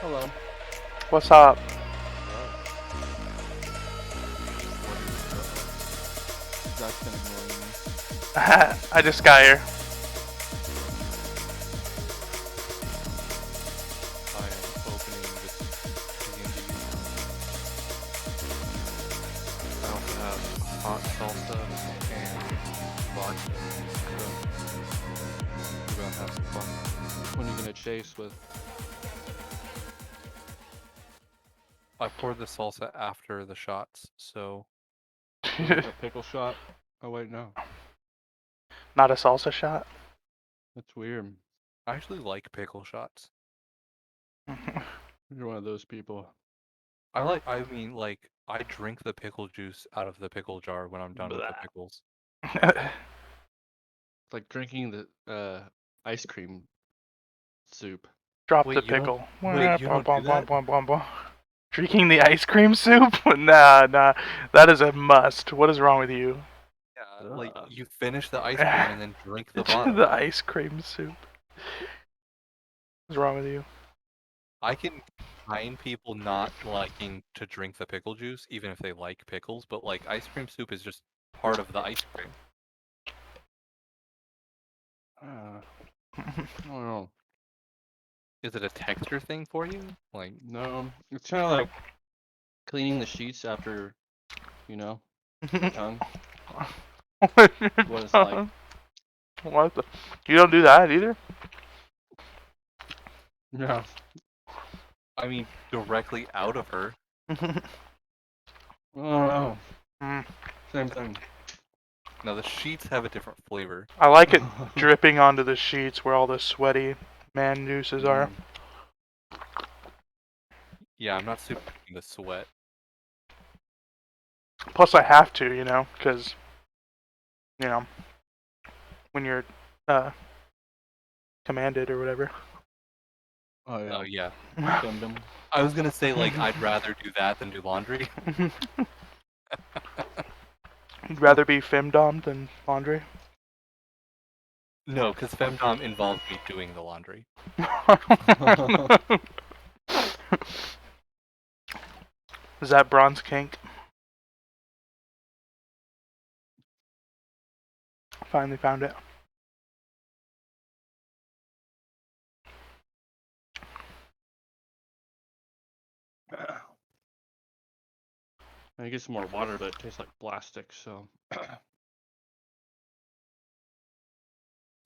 Hello. What's up? Zach's been ignoring me. I just got here. I am opening this D&D. I also have hot salsa and vodka. So we're gonna have some fun. Which one are you gonna chase with? I poured the salsa after the shots, so a pickle shot. Oh wait, no, Not a salsa shot. that's weird. I actually like pickle shots. You're one of those people. I mean, like, I drink the pickle juice out of the pickle jar when I'm done with the pickles. It's like drinking the ice cream soup. Drop Wait, the you don't. pickle. Wait, you don't do that? Drinking the ice cream soup? Nah, that is a must. What is wrong with you? Yeah, like you finish the ice cream and then drink the bottom. The ice cream soup. What's wrong with you? I can find people not liking to drink the pickle juice, even if they like pickles, but like ice cream soup is just part of the ice cream. I don't know. Is it a texture thing for you? Like, no, it's kind of like cleaning the sheets after, you know, your tongue. What it's like. What the? You don't do that either? Yeah. I mean, directly out of her. Oh, same thing. Now the sheets have a different flavor. I like it dripping onto the sheets where all the sweaty man juices are. Yeah, I'm not super into sweat. Plus, I have to, you know, because, you know, when you're commanded or whatever. Oh yeah. I was gonna say, like, I'd rather do that than do laundry. You'd rather be femdom than laundry? No, because femdom involves me doing the laundry. Is that bronze kink? Finally found it. I get some more water, but it tastes like plastic, so.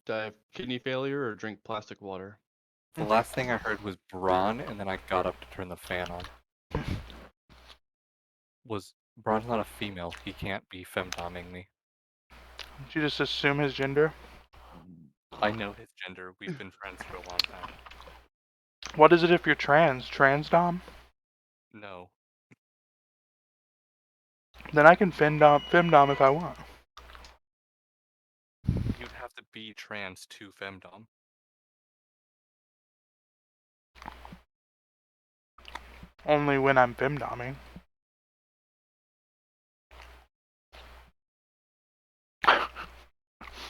Do I have kidney failure or drink plastic water? The last thing I heard was Braun, and then I got up to turn the fan on. Braun's not a female. He can't be femdoming me. Did you just assume his gender? I know his gender. We've been friends for a long time. What is it if you're trans? Transdom? No. Then I can femdom if I want. You'd have to be trans to femdom. Only when I'm femdoming.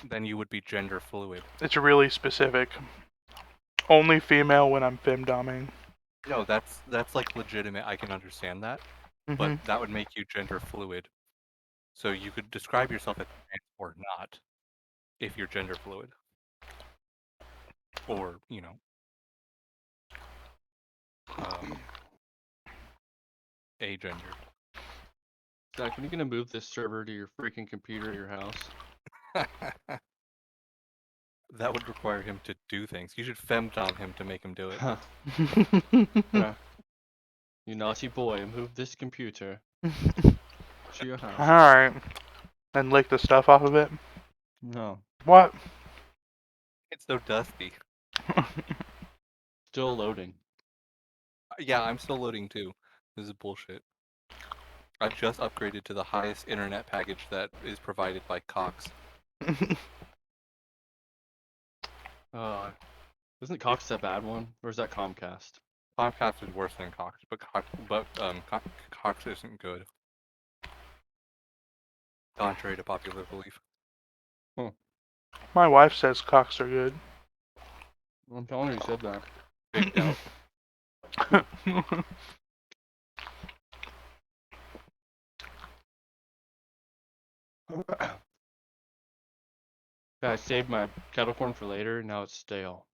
Then you would be gender fluid. It's really specific. Only female when I'm femdoming. No, that's like legitimate. I can understand that. But that would make you gender fluid. So you could describe yourself as trans or not if you're gender fluid. Or, you know, agender. Zach, when are you gonna move this server to your freaking computer at your house? That would require him to do things. You should femdom him to make him do it. Yeah. You naughty boy, move this computer to your house. Alright. And lick the stuff off of it? No. What? It's so dusty. Still loading. Yeah, I'm still loading too. This is bullshit. I just upgraded to the highest internet package that is provided by Cox. Isn't Cox a bad one, or is that Comcast? Comcast is worse than Cox, but Cox isn't good. Contrary to popular belief. My wife says cocks are good. I'm telling her you said that. Big doubt. I saved my kettle corn for later. Now it's stale.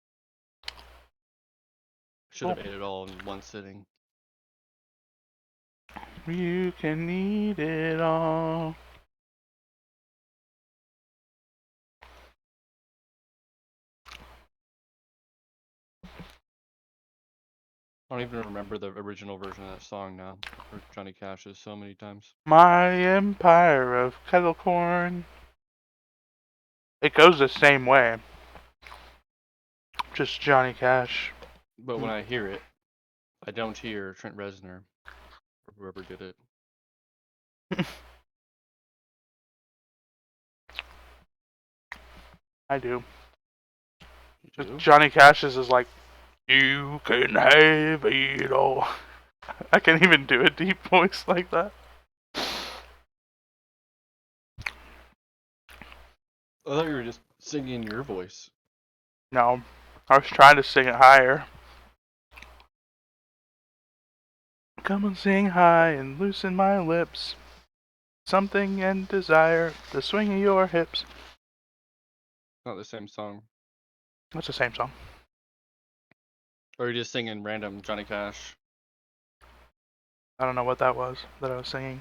Should have ate it all in one sitting. You can eat it all. I don't even remember the original version of that song now. Or Johnny Cash's so many times. My empire of kettle corn. It goes the same way. Just Johnny Cash. But when I hear it, I don't hear Trent Reznor or whoever did it. I do. You Just do? Johnny Cash's is like, you can have it all. I can't even do a deep voice like that. I thought you were just singing your voice. No, I was trying to sing it higher. Come and sing high and loosen my lips. Something and desire, the swing of your hips. Not the same song. That's the same song. Or you're just singing random Johnny Cash. I don't know what that was that I was singing.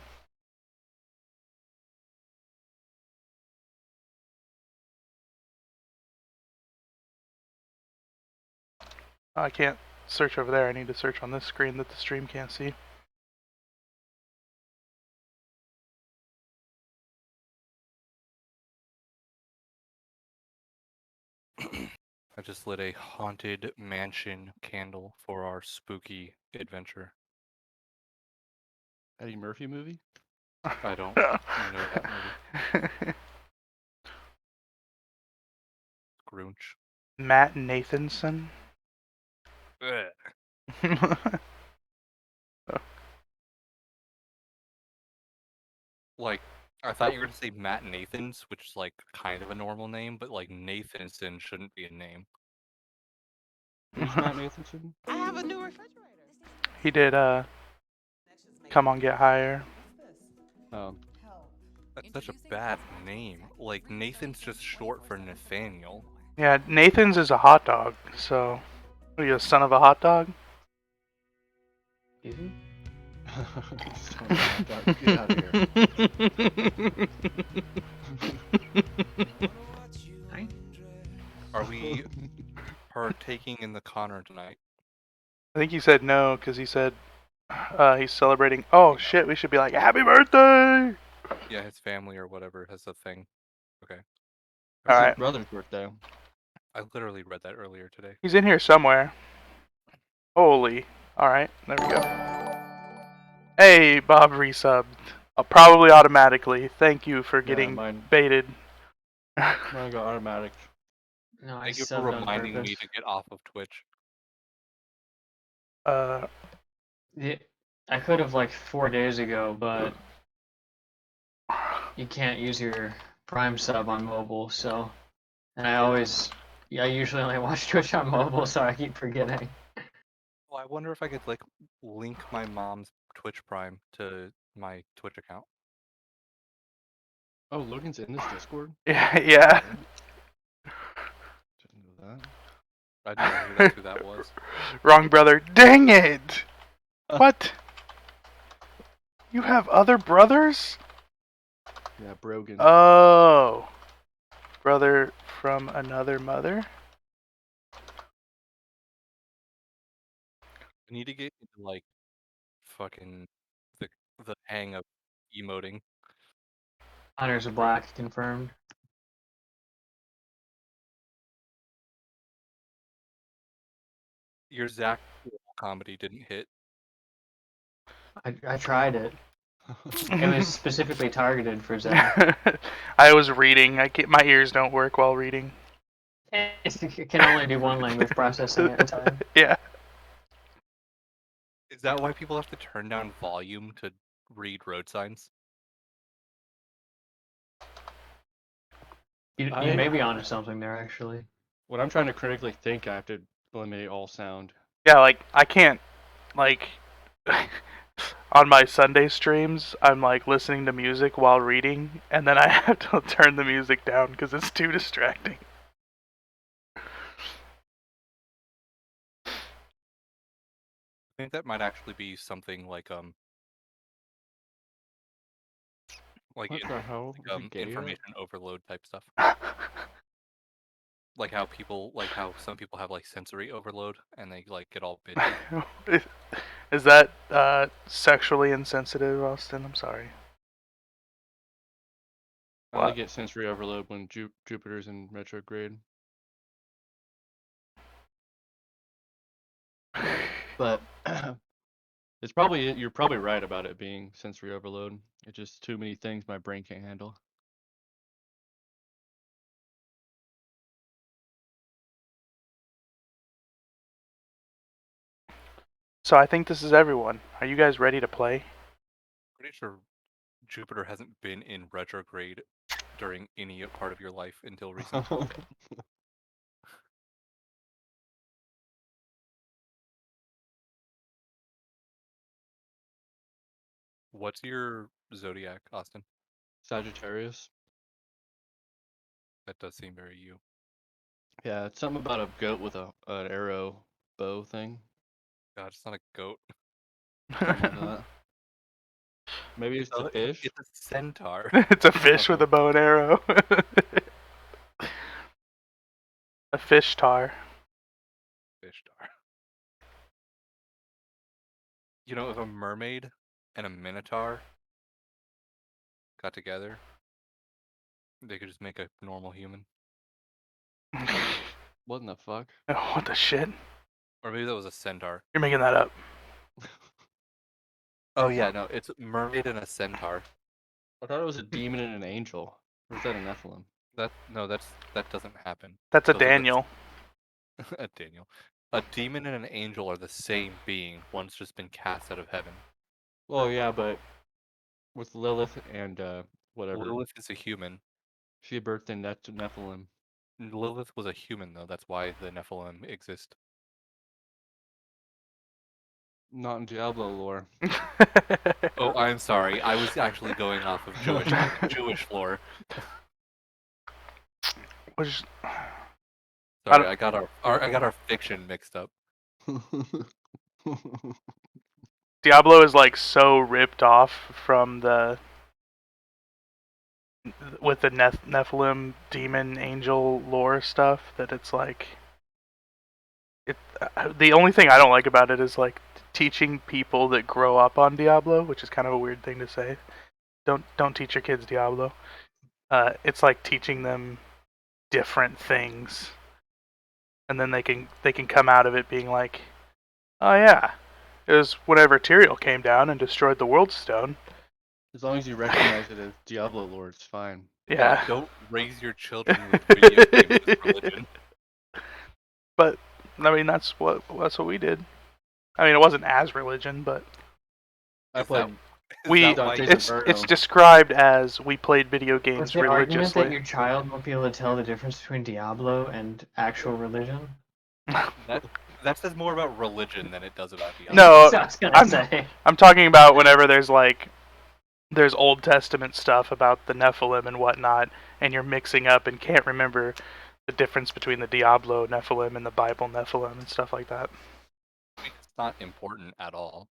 I can't search over there. I need to search on this screen that the stream can't see. I just lit a haunted mansion candle for our spooky adventure. Eddie Murphy movie? I don't know that movie. Grunch. Matt Nathanson. Like, I thought you were gonna say Matt Nathans, which is like kind of a normal name, but like Nathanson shouldn't be a name. Who's Matt Nathanson? I have a new refrigerator. He did Come On Get Higher. That's such a bad name. Like, Nathan's just short for Nathaniel. Yeah, Nathan's is a hot dog, so what are you, a son of a hot dog? Get out of here. Are we partaking in the Connor tonight? I think he said no, because he said he's celebrating. Oh shit, we should be like, happy birthday! Yeah, his family or whatever has a thing. Okay. It's his Alright. brother's birthday. I literally read that earlier today. He's in here somewhere. Holy. Alright, there we go. Hey, Bob resubbed. Probably automatically. Thank you for getting mine baited. got automatic. No, I Thank you for subbed on reminding me purpose. to get off of Twitch. Yeah, I could have like 4 days ago, but you can't use your Prime sub on mobile, so. And I usually only watch Twitch on mobile, so I keep forgetting. Well, I wonder if I could like link my mom's Twitch Prime to my Twitch account. Oh, Logan's in this Discord? Yeah. Didn't know that. I didn't know that's who that was. Wrong brother. Dang it! What? You have other brothers? Yeah, Brogan. Oh. Brother from another mother? I need to get into like fucking the hang of emoting. Honors of Black confirmed. Your Zach comedy didn't hit. I tried it. It was specifically targeted for Zach. I was reading. My ears don't work while reading. It can only do one language processing at a time. Yeah. Is that why people have to turn down volume to read road signs? You may be onto something there, actually. When I'm trying to critically think, I have to eliminate all sound. Yeah, like I can't like on my Sunday streams, I'm like listening to music while reading, and then I have to turn the music down because it's too distracting. I think that might actually be something like What the hell? Is it gay? information overload type stuff. Like how some people have like sensory overload and they like get all bitchy. Is that sexually insensitive, Austin? I'm sorry. I only What? get sensory overload when Jupiter's in retrograde. But it's probably you're probably right about it being sensory overload. It's just too many things my brain can't handle. So I think this is everyone. Are you guys ready to play? Pretty sure Jupiter hasn't been in retrograde during any part of your life until recently. What's your zodiac, Austin? Sagittarius. That does seem very you. Yeah, it's something about a goat with an arrow bow thing. God, it's not a goat. Something like that. Maybe it's a fish. It's a centaur. It's a fish with a bow and arrow. A fish tar. Fish tar. You know, if a mermaid and a minotaur got together, they could just make a normal human. What in the fuck? Oh, what the shit? Or maybe that was a centaur. You're making that up. Oh yeah, no, it's a mermaid and a centaur. I thought it was a demon and an angel. Or is that a Nephilim? That doesn't happen. That's a Those are the- Daniel. a Daniel. A demon and an angel are the same being. One's just been cast out of heaven. Well, yeah, but with Lilith and whatever, Lilith is a human. she birthed in that Nephilim. Lilith was a human though. That's why the Nephilim exist. Not in Diablo lore. Oh, I'm sorry. I was actually going off of Jewish lore. Which, Sorry, I got our fiction mixed up. Diablo is like so ripped off from with the Nephilim demon angel lore stuff that it's like the only thing I don't like about it is like teaching people that grow up on Diablo, which is kind of a weird thing to say. Don't teach your kids Diablo. It's like teaching them different things, and then they can come out of it being like, oh yeah, it was whenever Tyrael came down and destroyed the World Stone. As long as you recognize it as Diablo lore, it's fine. Yeah. Don't raise your children with video games as religion. But I mean, that's what we did. I mean, it wasn't as religion, but I played. it's described as we played video Was games the argument religiously. that your child won't be able to tell the difference between Diablo and actual religion? That says more about religion than it does about Diablo. No, So I was gonna say. I'm talking about whenever there's Old Testament stuff about the Nephilim and whatnot, and you're mixing up and can't remember the difference between the Diablo Nephilim and the Bible Nephilim and stuff like that. I mean, it's not important at all.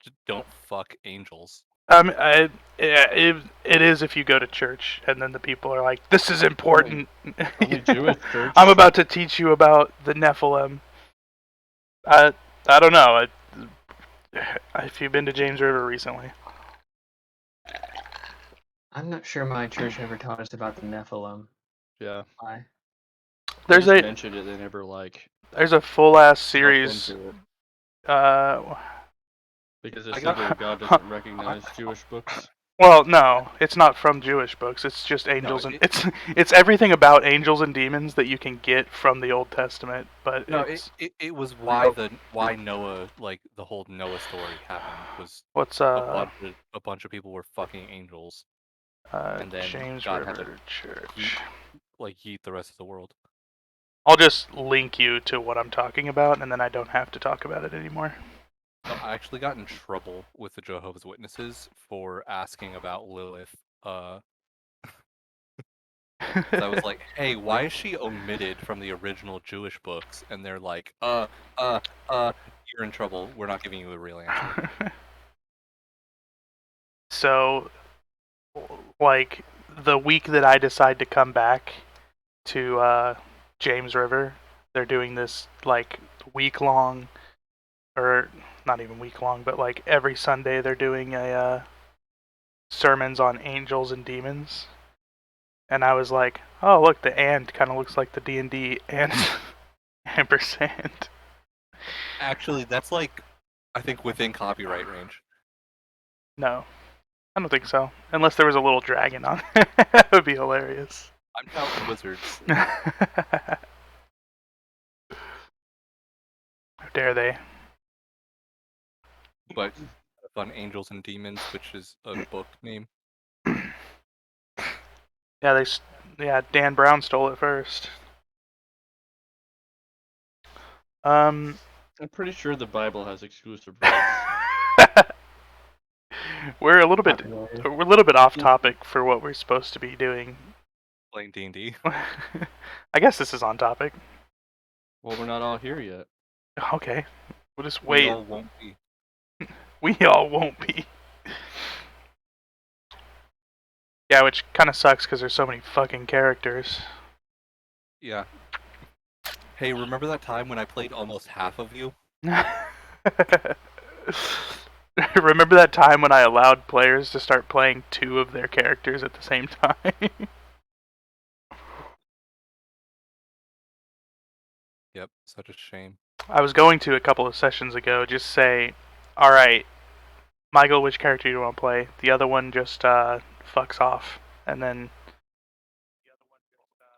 Just don't fuck angels. It is if you go to church and then the people are like, "This is important." Only Jewish church. I'm about to teach you about the Nephilim. I don't know. If you've been to James River recently. I'm not sure my church ever taught us about the Nephilim. Yeah. Why? They There's just a mentioned it. They never there's a full ass looked series. into it. Because it's I got- simply God doesn't recognize Jewish books. Well, no, it's not from Jewish books. It's just angels and it's everything about angels and demons that you can get from the Old Testament. But No, it's, it was why Noah, like the whole Noah story happened was what's a bunch of people were fucking angels, and then James God had to River Church. yeet the rest of the world. I'll just link you to what I'm talking about, and then I don't have to talk about it anymore. I actually got in trouble with the Jehovah's Witnesses for asking about Lilith. 'Cause I was like, "Hey, why is she omitted from the original Jewish books?" And they're like, you're in trouble. We're not giving you a real answer." So, like, the week that I decide to come back to James River, they're doing this, like, week-long, or not even week-long, but, like, every Sunday they're doing a sermons on angels and demons. And I was like, oh, look, the and kind of looks like the D&D and ampersand. Actually, that's like, I think within copyright range. No, I don't think so. Unless there was a little dragon on it. That would be hilarious. I'm counting wizards. How dare they? But on Angels and Demons, which is a book name. Yeah, Dan Brown stole it first. I'm pretty sure the Bible has exclusive rights. We're a little bit off topic for what we're supposed to be doing. Playing D&D. I guess this is on topic. Well, we're not all here yet. Okay, we'll just wait. We all won't be. We all won't be. Yeah, which kind of sucks because there's so many fucking characters. Yeah. Hey, remember that time when I played almost half of you? Remember that time when I allowed players to start playing 2 of their characters at the same time? Yep, such a shame. I was going to a couple of sessions ago just say, alright, Michael, which character do you want to play? The other one just fucks off. And then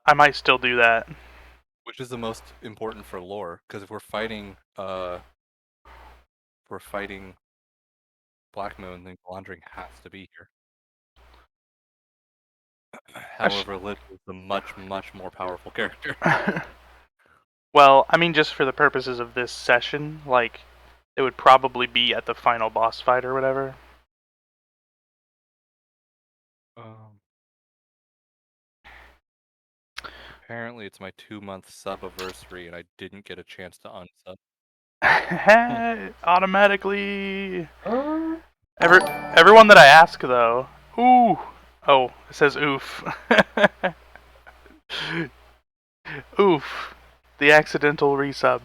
I might still do that. Which is the most important for lore, because if we're fighting Black Moon, then Glandring has to be here. However, Liz is a much, much more powerful character. Well, I mean, just for the purposes of this session, like, it would probably be at the final boss fight or whatever. Apparently, it's my 2-month sub-anniversary, and I didn't get a chance to unsub. Automatically. Everyone that I ask, though. Ooh. Oh, it says oof. Oof. The accidental resub.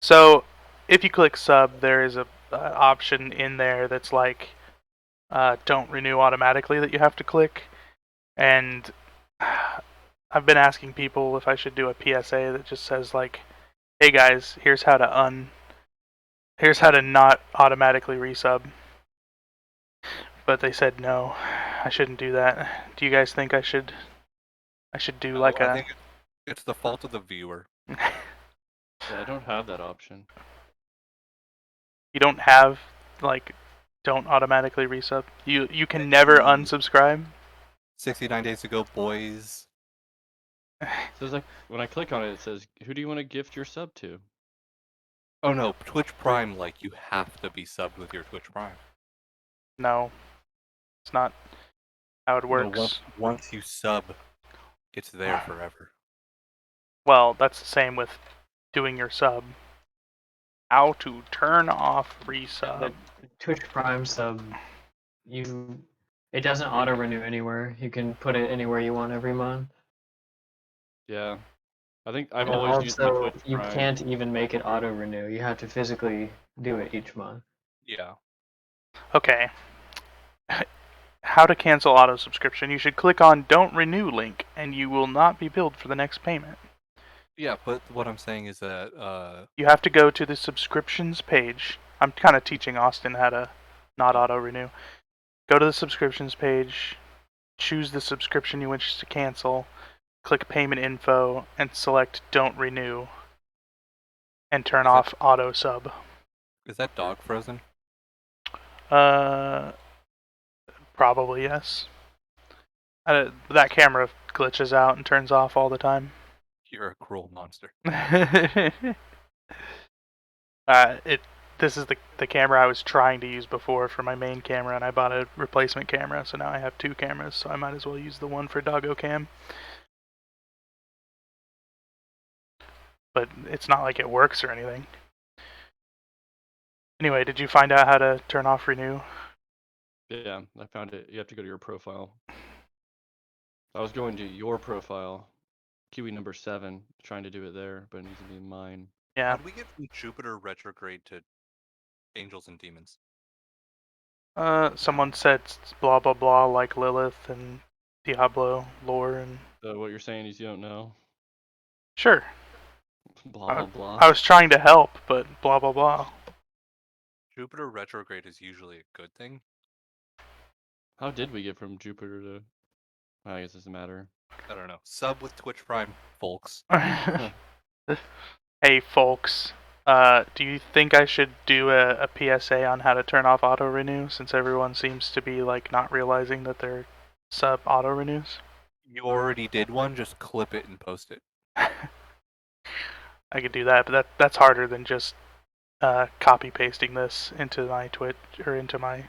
So, if you click sub, there is a option in there that's like, don't renew automatically that you have to click. And I've been asking people if I should do a PSA that just says like, hey guys, here's how to not automatically resub. But they said no, I shouldn't do that. Do you guys think I should do like I think it's the fault of the viewer. Yeah, I don't have that option. You don't have like don't automatically resub? You can never unsubscribe? 69 days ago, boys. So it's like when I click on it, it says, "Who do you want to gift your sub to?" Oh no, Twitch Prime, like, you have to be subbed with your Twitch Prime. No. It's not how it works. No, once you sub, it's there forever. Well, that's the same with doing your sub. How to turn off resub. The Twitch Prime sub, it doesn't auto renew anywhere. You can put it anywhere you want every month. Yeah, I think I've And always used my also, Twitch you Prime. can't even make it auto renew. You have to physically do it each month. Yeah. Okay. How to cancel auto subscription. You should click on don't renew link and you will not be billed for the next payment. Yeah, but what I'm saying is that You have to go to the subscriptions page. I'm kind of teaching Austin how to not auto renew. Go to the subscriptions page, choose the subscription you wish to cancel, click payment info, and select don't renew, and turn off auto sub. is that dog frozen? Probably yes. That camera glitches out and turns off all the time. You're a cruel monster. this is the camera I was trying to use before for my main camera, and I bought a replacement camera, so now I have 2 cameras, so I might as well use the one for Doggo Cam. But it's not like it works or anything. Anyway, did you find out how to turn off renew? Yeah, I found it. You have to go to your profile. I was going to your profile, Kiwi number 7, trying to do it there, but it needs to be mine. Yeah. How do we get from Jupiter retrograde to angels and demons? Someone said blah blah blah like Lilith and Diablo lore and. So what you're saying is you don't know? Sure. Blah blah blah. I was trying to help, but blah blah blah. Jupiter retrograde is usually a good thing. How did we get from Jupiter to? I guess it doesn't matter. I don't know. Sub with Twitch Prime, folks. Hey folks, do you think I should do a PSA on how to turn off auto renew since everyone seems to be like not realizing that their sub auto renews? You already did one. Just clip it and post it. I could do that, but that's harder than just copy pasting this into my Twitch or into my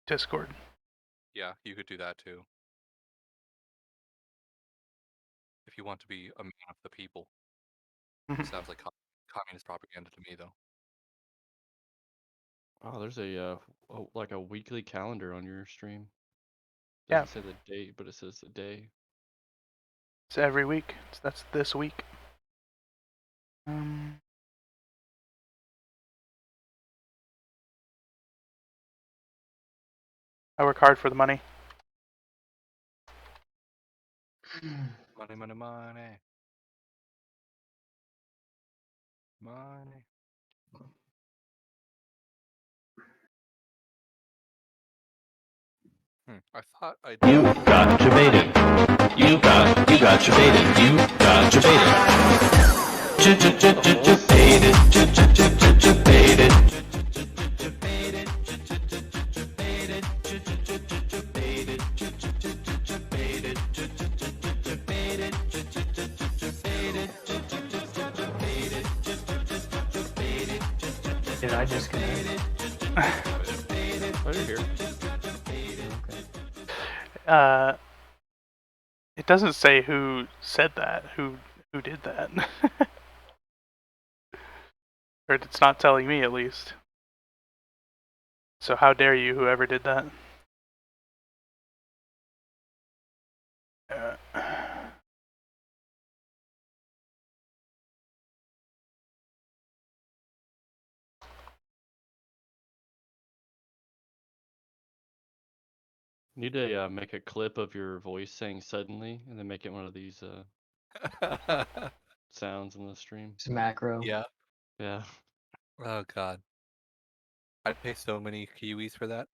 Discord. Yeah, you could do that too. If you want to be a man of the people. Sounds like communist propaganda to me, though. Oh, there's a like a weekly calendar on your stream. Yeah. Doesn't say the date, but it says the day. It's every week. That's this week. I work hard for the money. Money, money, money. Money. I thought I did. You got debated. You got debated. You got debated. Did I disconnect? Oh, you're here. Okay. It doesn't say who said that, who did that. Or it's not telling me at least. So how dare you, whoever did that? Need to make a clip of your voice saying suddenly, and then make it one of these sounds in the stream. It's macro. Yeah. Yeah. Oh God. I'd pay so many Kiwis for that.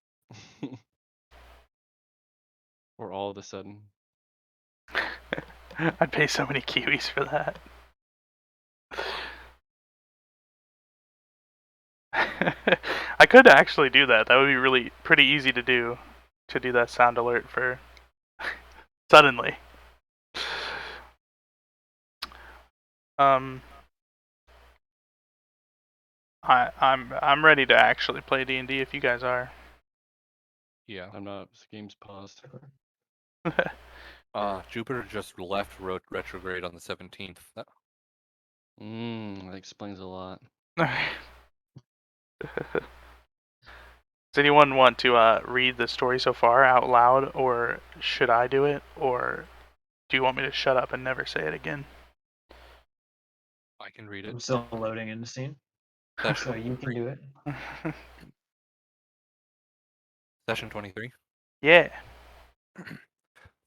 Or all of a sudden. I'd pay so many Kiwis for that. I could actually do that. That would be really pretty easy to do that sound alert for suddenly. I'm ready to actually play D&D if you guys are. Yeah. I'm not. This game's paused. Jupiter just left retrograde on the 17th. That explains a lot. Does anyone want to read the story so far out loud, or should I do it, or do you want me to shut up and never say it again? I can read I'm it. still loading in the scene. So you can do it. Session 23. Yeah.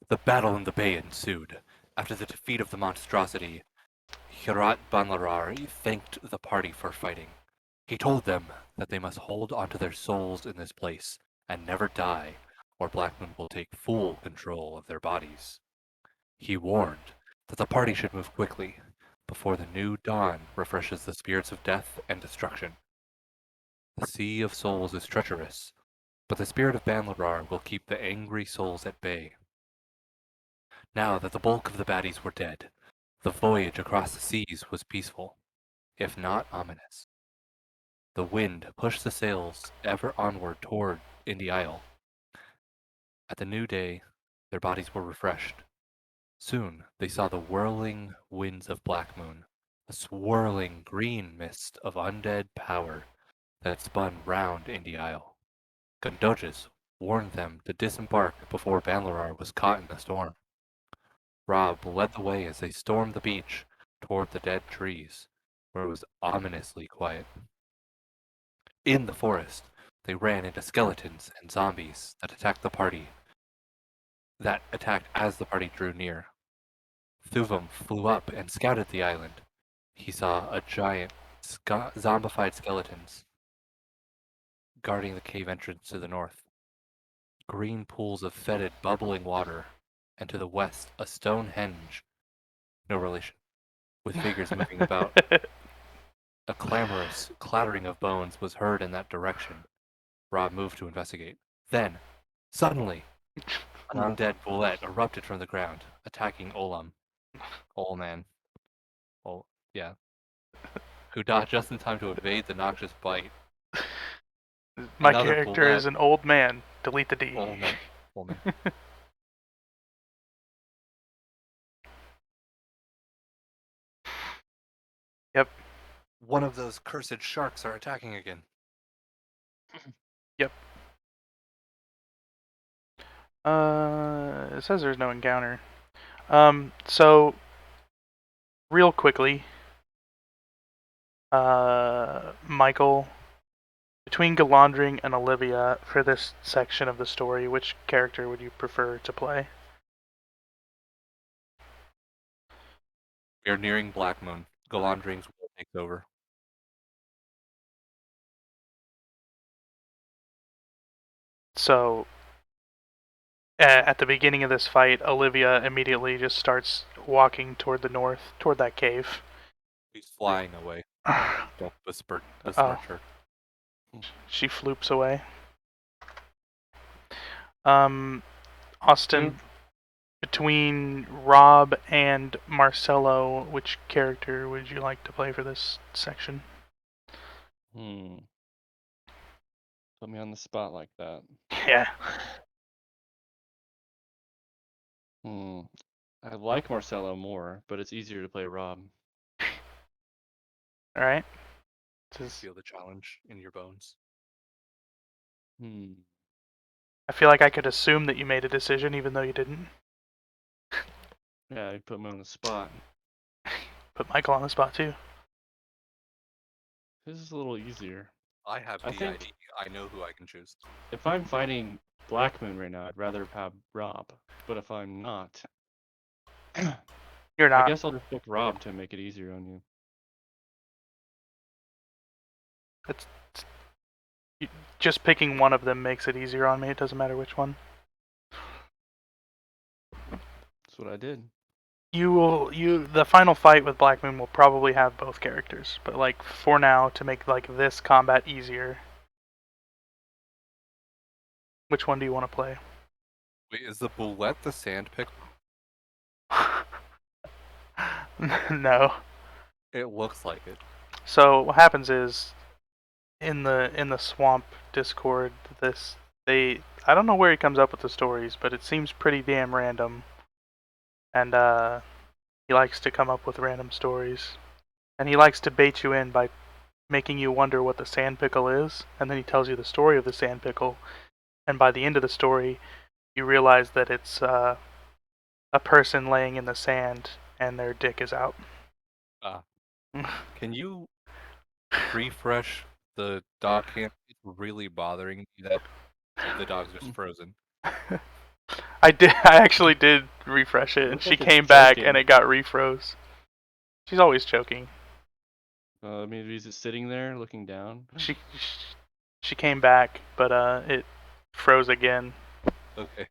The battle in the bay ensued. After the defeat of the monstrosity, Hirat Banlarar thanked the party for fighting. He told them that they must hold onto their souls in this place and never die, or Blackmoon will take full control of their bodies. He warned that the party should move quickly before the new dawn refreshes the spirits of death and destruction. The Sea of Souls is treacherous, but the spirit of Banlarar will keep the angry souls at bay. Now that the bulk of the baddies were dead, the voyage across the seas was peaceful, if not ominous. the wind pushed the sails ever onward toward Indy Isle. At the new day, their bodies were refreshed. Soon they saw the whirling winds of Black Moon, a swirling green mist of undead power that spun round Indy Isle. Gundoges warned them to disembark before Banlarar was caught in the storm. Rob led the way as they stormed the beach toward the dead trees, where it was ominously quiet. In the forest, they ran into skeletons and zombies that attacked as the party drew near. Thuvam flew up and scouted the island. He saw a giant zombified skeletons guarding the cave entrance to the north. Green pools of fetid, bubbling water, and to the west a Stonehenge, no relation, with figures moving about. A clamorous clattering of bones was heard in that direction. Rob moved to investigate. Then, suddenly, an undead bullet erupted from the ground, attacking Olam. Olman. Oh, yeah. Who dodged just in time to evade the noxious bite. My Another character bullet. is an old man. Delete the D. Olman. Yep. One of those cursed sharks are attacking again. Yep. It says there's no encounter. So real quickly, Michael, between Galandring and Olivia for this section of the story, which character would you prefer to play? We are nearing Black Moon. Galandring's will takes over. So, at the beginning of this fight, Olivia immediately just starts walking toward the north, toward that cave. He's flying away. Don't besmirch her. She floops away. Austin, between Rob and Marcelo, which character would you like to play for this section? Put me on the spot like that. Yeah. I like Marcelo more, but it's easier to play Rob. All right. Feel the challenge in your bones. I feel like I could assume that you made a decision even though you didn't. Yeah, you put me on the spot. Put Michael on the spot too. This is a little easier. I have I the think- ID. I know who I can choose. If I'm fighting Black Moon right now, I'd rather have Rob. But if I'm not, You're not. I guess I'll just pick Rob to make it easier on you. Just picking one of them makes it easier on me. It doesn't matter which one. That's what I did. The final fight with Black Moon will probably have both characters, but like for now, to make like this combat easier, which one do you want to play? Wait, is the bullet the sandpick? No. It looks like it. So what happens is, in the swamp Discord, I don't know where he comes up with the stories, but it seems pretty damn random. And he likes to come up with random stories, and he likes to bait you in by making you wonder what the sand pickle is, and then he tells you the story of the sand pickle, and by the end of the story, you realize that it's a person laying in the sand and their dick is out. Can you refresh the dog cam? It's really bothering me that the dog's just frozen. I actually did refresh it, and she like it's came back choking. and it got refroze. She's always choking. Maybe is it sitting there looking down? She came back, but it froze again. Okay.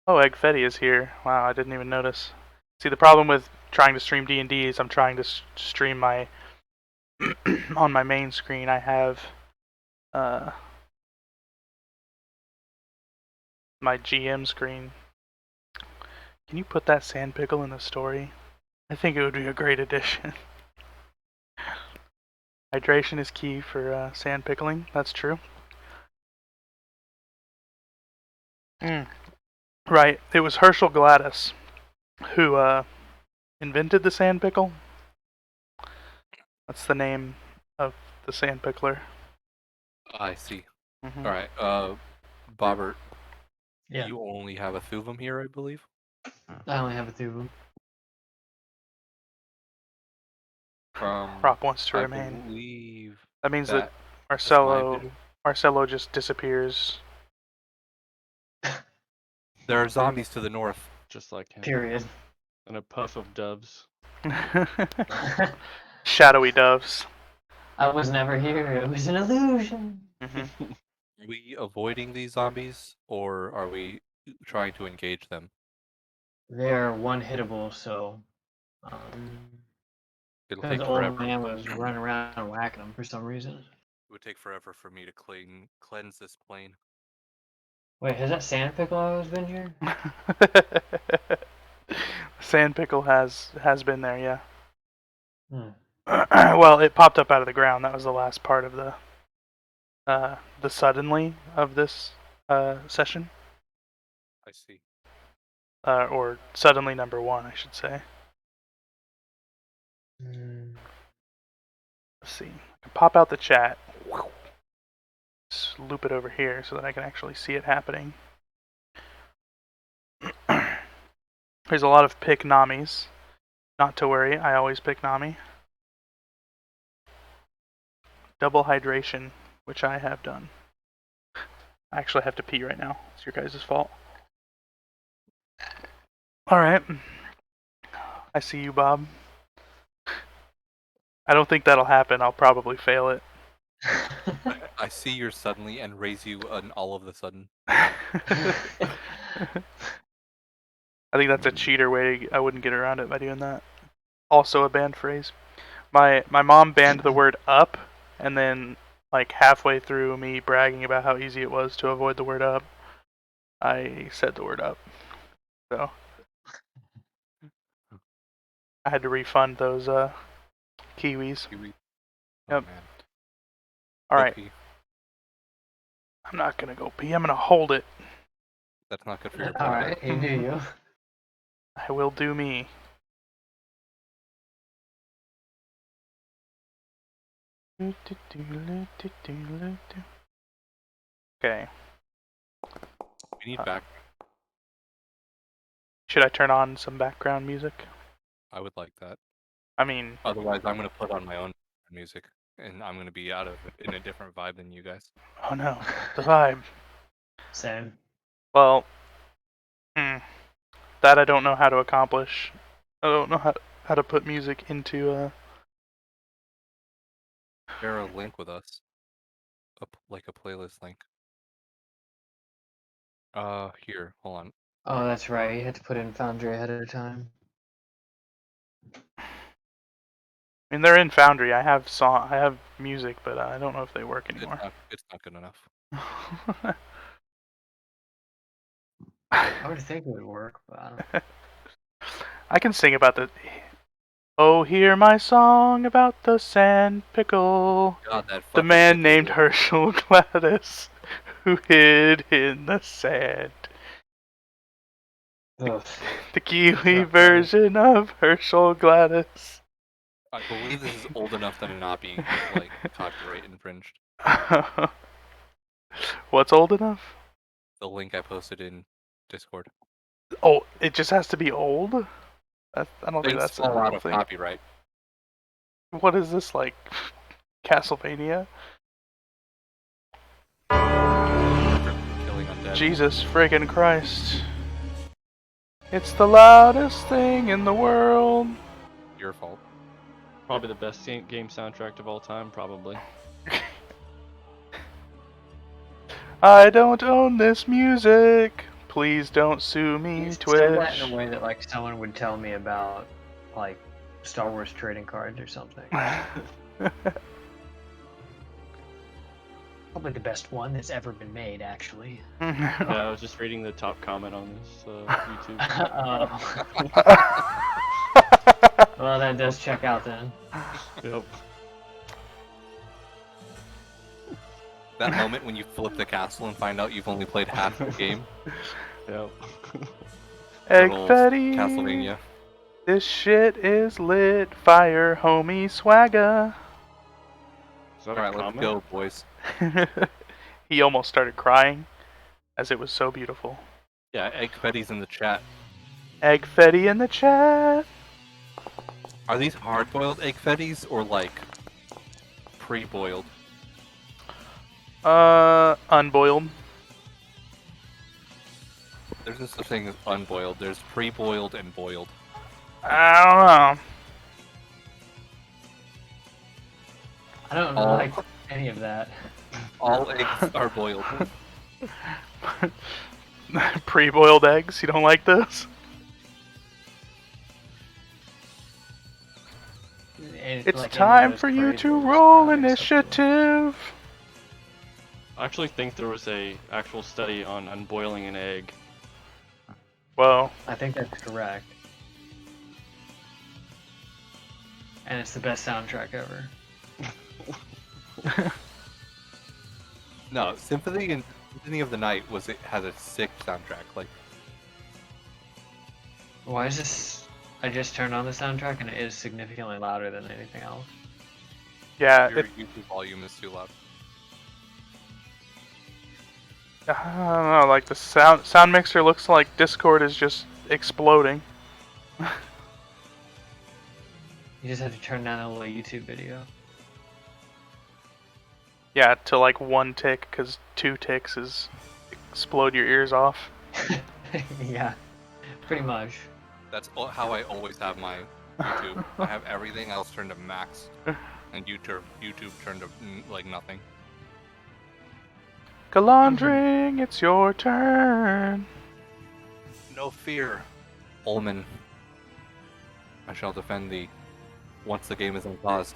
Oh, Eggfetti is here. Wow, I didn't even notice. See, the problem with trying to stream D&D is I'm trying to stream my on my main screen. I have my GM screen. Can you put that sand pickle in the story? I think it would be a great addition. Hydration is key for sand pickling. That's true. Right. It was Herschel Gladys who invented the sand pickle. That's the name of the sand pickler. I see. Mhm. All right. Bobbert, Yeah. you only have a Thuvum here, I believe. I only have a Thuvum. Prop wants to I remain. believe That means that that's my Marcelo opinion. Marcelo just disappears. There are zombies to the north. Just like him. Period. And a puff of doves. Shadowy doves. I was never here. It was an illusion. Mhm. Are we avoiding these zombies, or are we trying to engage them? They're one-hittable, so It'll because take old forever. man was running around whacking them for some reason. It would take forever for me to cleanse this plane. Wait, has that sand pickle always been here? Sand pickle has been there, yeah. Hmm. Well, it popped up out of the ground. That was the last part of the suddenly of this session, I see. or suddenly number 1, I should say. Let's see. I can pop out the chat. Just loop it over here so that I can actually see it happening. There's a lot of pick Namis. Not to worry, I always pick Nami. Double hydration, which I have done. I actually have to pee right now. It's your guys' fault. Alright. I see you, Bob. I don't think that'll happen. I'll probably fail it. I see your suddenly and raise you an all of the sudden. I think that's a cheater way. I wouldn't get around it by doing that. Also a banned phrase. My mom banned the word up, and then like halfway through me bragging about how easy it was to avoid the word up, I said the word up. So I had to refund those kiwis. Kiwi. Yep. Man. All Go right. pee. I'm not gonna go pee. I'm gonna hold it. That's not good for your All bladder. right, you do you. I will do me. Okay. We need back. Should I turn on some background music? I would like that. I mean, Otherwise, I'm gonna put on my own music, and I'm gonna be in a different vibe than you guys. oh no, the vibe. Same. Well, that I don't know how to accomplish. I don't know how to put music into Share a link with us, like a playlist link. Here, hold on. Oh, that's right. You had to put in Foundry ahead of time. I mean, they're in Foundry. I have music, but I don't know if they work anymore. It's not good enough. I would think it would work, but I don't. I can sing about the. Oh, hear my song about the sand pickle. God, that The fucking man thing named is- Herschel Gladys, who hid in the sand. Ugh. The Kiwi version of Herschel Gladys. I believe this is old enough to not be like copyright infringed. What's old enough? The link I posted in Discord. Oh, it just has to be old? I don't think Things that's a fall out real of thing. copyright. What is this, like Castlevania? Killing undead. Jesus friggin' Christ. It's the loudest thing in the world. Your fault. Probably the best game soundtrack of all time, probably. I don't own this music. Please don't sue me, You said Twitch. that in a way that like someone would tell me about like Star Wars trading cards or something. Probably the best one that's ever been made, actually. Yeah, I was just reading the top comment on this YouTube. Well, that does check out then. Yep. That moment when you flip the castle and find out you've only played half the game. Yep. Egg Little Fetty. Castlevania. This shit is lit. Fire, homie, swagger. Is that a Alright, let's comment? go, boys. He almost started crying, as it was so beautiful. Yeah, Egg Fetty's in the chat. Egg Fetty in the chat. Are these hard-boiled Egg Fetties or like pre-boiled? Unboiled. There's no such thing as unboiled. There's pre-boiled and boiled. I don't know. I don't Oh. like any of that. All eggs are boiled. Pre-boiled eggs. You don't like those? It's like any of time those for you to crazy roll products. initiative. I actually think there was a actual study on unboiling an egg. Well, I think that's correct. And it's the best soundtrack ever. No, Symphony of the Night has a sick soundtrack. Like, Why is this? I just turned on the soundtrack and it is significantly louder than anything else. yeah, your YouTube volume is too loud. I don't know, like the sound mixer looks like Discord is just exploding. You just have to turn down a little YouTube video. Yeah, to like 1 tick, because 2 ticks is explode your ears off. Yeah, pretty much. That's how I always have my YouTube. I have everything else turned to max, and YouTube turned to like nothing. Galandring, it's your turn. No fear, Ullman. I shall defend thee once the game is unpaused.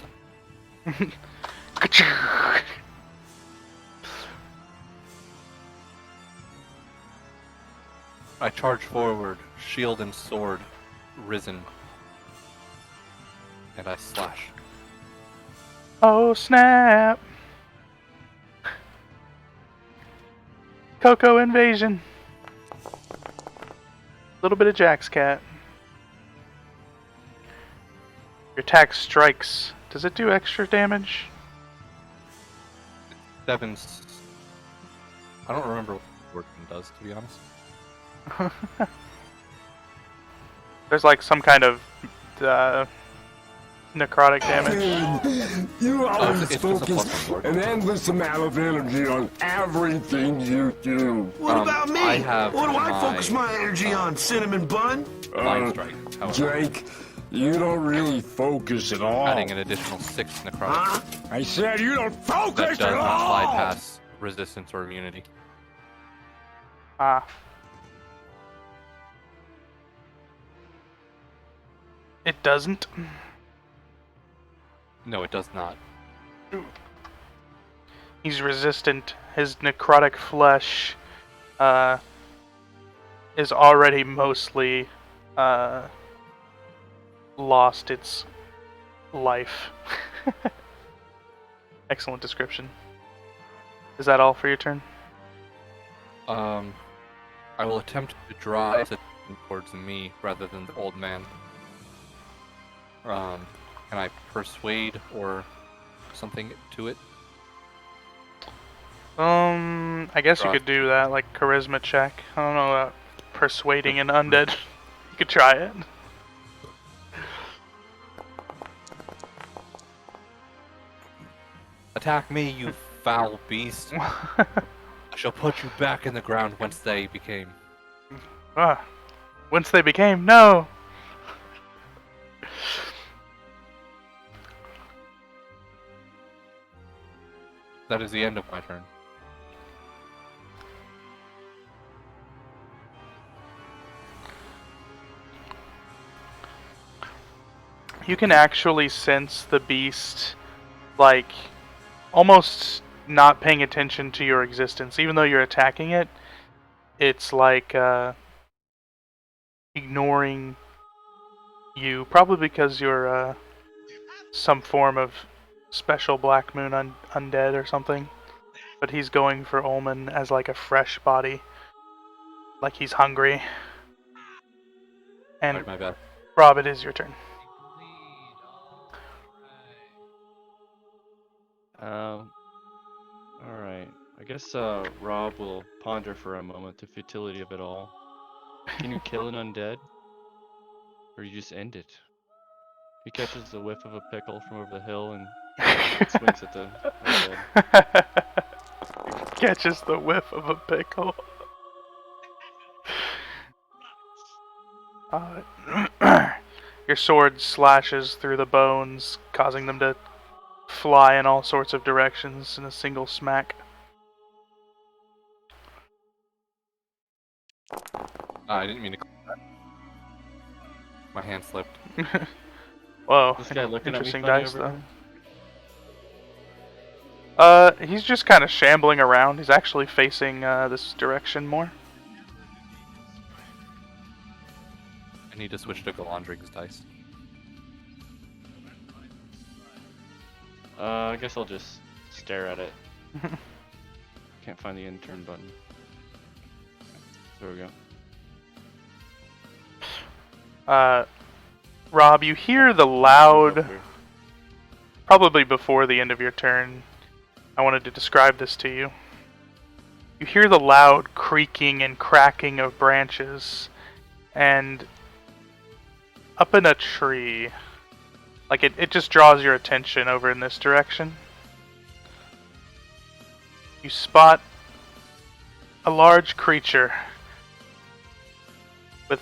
I charge forward, shield and sword risen, and I slash. Oh snap! Coco invasion. Little bit of Jack's cat. Your attack strikes. Does it do extra damage? 7. I don't remember what the word does, to be honest. There's like some kind of necrotic damage. You always it's just a plus focus sword. an endless amount of energy on everything you do. What about me? I have What do I my- focus my energy on, Cinnamon Bun? Mind strike, however, Jake, you don't really focus at all. adding an additional 6 necrotic. Huh? I said you don't That focus does at not all. bypass resistance or immunity. Ah. It doesn't. No, it does not. He's resistant. His necrotic flesh is already mostly lost its life. Excellent description. Is that all for your turn? I will attempt to draw it towards me rather than the old man. Can I persuade or something to it? I guess you could do that, like charisma check. I don't know about persuading an undead. You could try it. Attack me, you foul beast! I shall put you back in the ground whence they became. Ah, whence they became, no! That is the end of my turn. You can actually sense the beast, like, almost not paying attention to your existence. Even though you're attacking it, it's like, ignoring you. Probably because you're, some form of special Black Moon undead or something. but he's going for Ullman as like a fresh body, like he's hungry. And Alright, my bad. Rob, it is your turn. Alright. I guess Rob will ponder for a moment the futility of it all. Can you kill an undead? Or you just end it? He catches the whiff of a pickle from over the hill and swings at the undead. Catches the whiff of a pickle. Your sword slashes through the bones, causing them to fly in all sorts of directions in a single smack. I didn't mean to click that. My hand slipped. Whoa, This guy looking at me interesting funny dice over though. He's just kind of shambling around. He's actually facing this direction more. I need to switch to Galandring's dice. I guess I'll just stare at it. Can't find the intern button. There we go. Rob, you hear the loud, probably before the end of your turn. I wanted to describe this to you. You hear the loud creaking and cracking of branches, and up in a tree, like it just draws your attention over in this direction. You spot a large creature with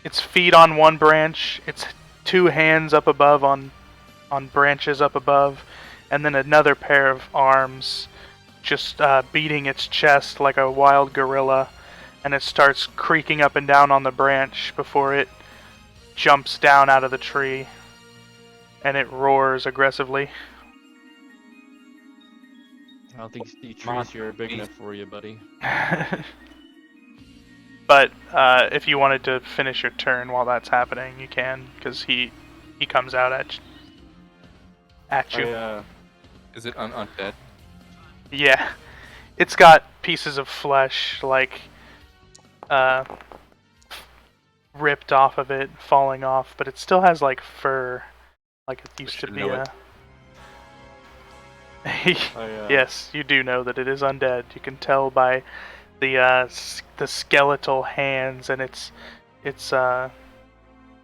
its feet on one branch, its two hands up above on branches up above, and then another pair of arms just beating its chest like a wild gorilla, and it starts creaking up and down on the branch before it jumps down out of the tree, and it roars aggressively. I don't think the trees here are big enough for you, buddy. But if you wanted to finish your turn while that's happening, you can, because he comes out at you. Is it undead? Yeah, it's got pieces of flesh like ripped off of it, falling off, but it still has like fur, like it used to be. Yes, you do know that it is undead. You can tell by the skeletal hands and its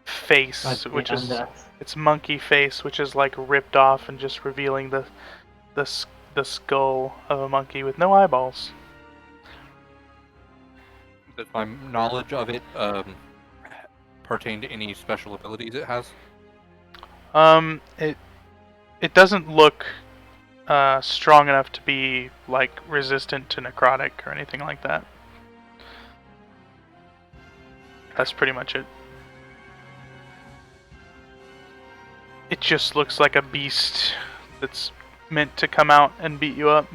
face, which is its monkey face, which is like ripped off and just revealing the skull of a monkey with no eyeballs. Does my knowledge of it pertain to any special abilities it has? It doesn't look strong enough to be like resistant to necrotic or anything like that. That's pretty much it. It just looks like a beast that's meant to come out and beat you up.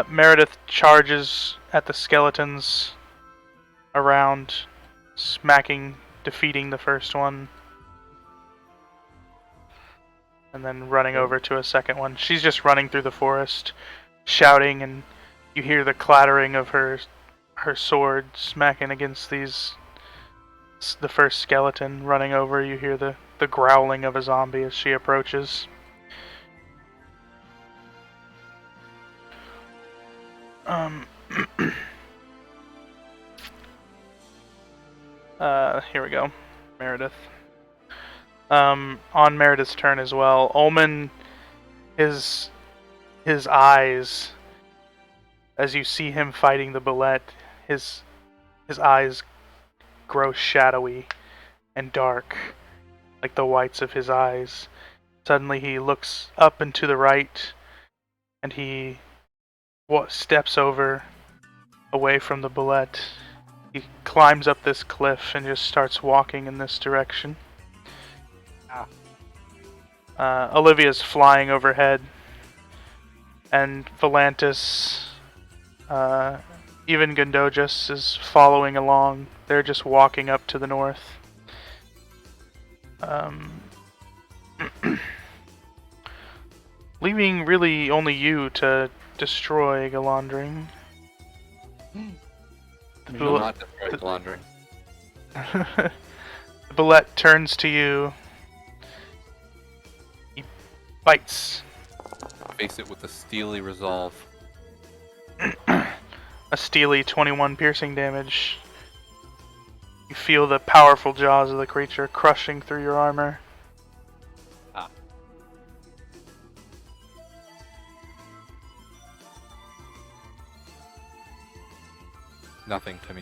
Meredith charges at the skeletons around, defeating the first one, and then running over to a second one. She's just running through the forest, shouting, and you hear the clattering of her sword smacking against the first skeleton running over. You hear the growling of a zombie as she approaches. Here we go. Meredith. On Meredith's turn as well, Ullman, his eyes, as you see him fighting the bullet, his eyes grow shadowy and dark, like the whites of his eyes. Suddenly he looks up and to the right, and he steps away from the bullet. He climbs up this cliff and just starts walking in this direction. Olivia's flying overhead, and Volantis, even Gondojas is following along. They're just walking up to the north. leaving really only you to destroy Galandring. Do not destroy the laundering. The bullet turns to you. He bites. Face it with a steely resolve. A steely 21 piercing damage. You feel the powerful jaws of the creature crushing through your armor. Nothing to me.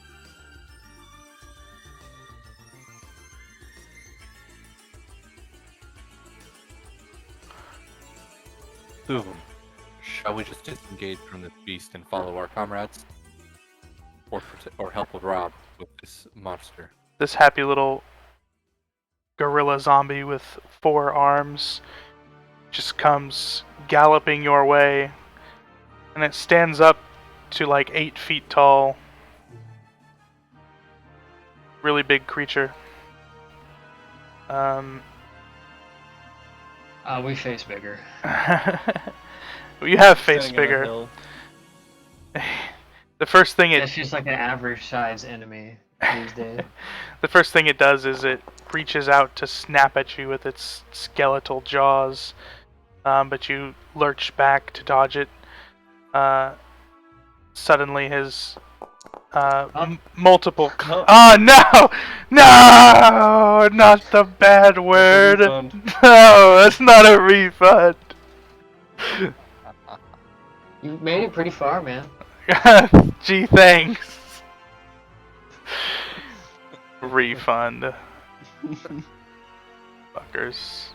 Boom. Shall we just disengage from this beast and follow our comrades? Or help Rob with this monster? This happy little gorilla zombie with 4 arms just comes galloping your way, and it stands up to like 8 feet tall. Really big creature. We face bigger. You have faced Standing on a bigger. hill. The first thing It's just like an average size enemy these days. the first thing it does is it reaches out to snap at you with its skeletal jaws, but you lurch back to dodge it. Suddenly, his multiple. Oh no! No! Not the bad word. Refund. No, that's not a refund. You made it pretty far, man. Gee, thanks. Refund. Fuckers.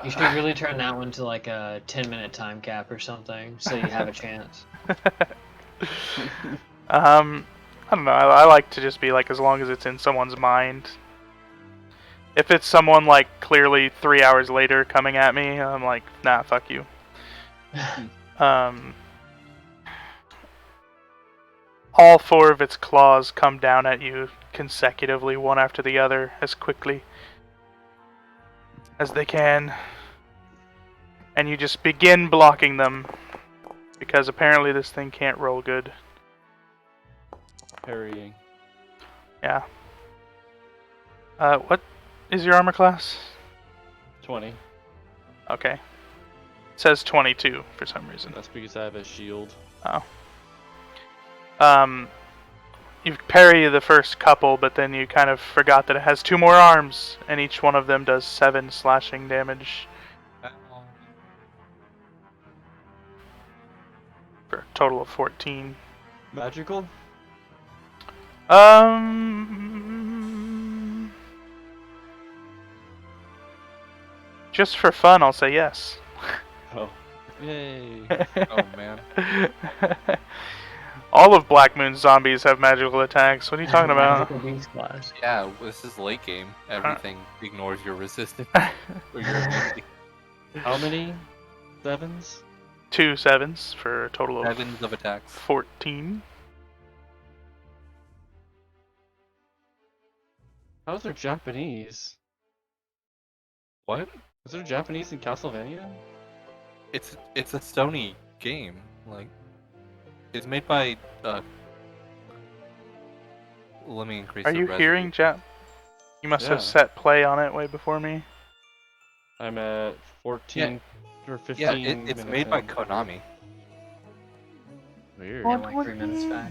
You should really turn that one to like a 10-minute time cap or something, so you have a chance. I don't know. I like to just be like, as long as it's in someone's mind. If it's someone like clearly 3 hours later coming at me, I'm like, nah, fuck you. All 4 of its claws come down at you consecutively, one after the other, as quickly as they can. And you just begin blocking them, because apparently this thing can't roll good. Parrying. Yeah. What is your armor class? 20. Okay. It says 22 for some reason. That's because I have a shield. Oh. You parry the first couple, but then you kind of forgot that it has 2 more arms, and each one of them does 7 slashing damage. For a total of 14. Magical? Just for fun, I'll say yes. Oh. Yay. Oh man. All of Black Moon's zombies have magical attacks. What are you talking about? Magical beast class. Yeah, this is late game. Everything ignores your resistance or your immunity. How many 7s? 2 7s for a total of 7 of attacks. 14. How's there Japanese? What? Is there Japanese in Castlevania? It's a Sony game. Like, it's made by. Let me increase. Are the you res- hearing You must Yeah. have set play on it way before me. I'm at 14 or 15. Yeah, it's minutes made by in. Konami. Weird. Yeah, like 3 minutes back.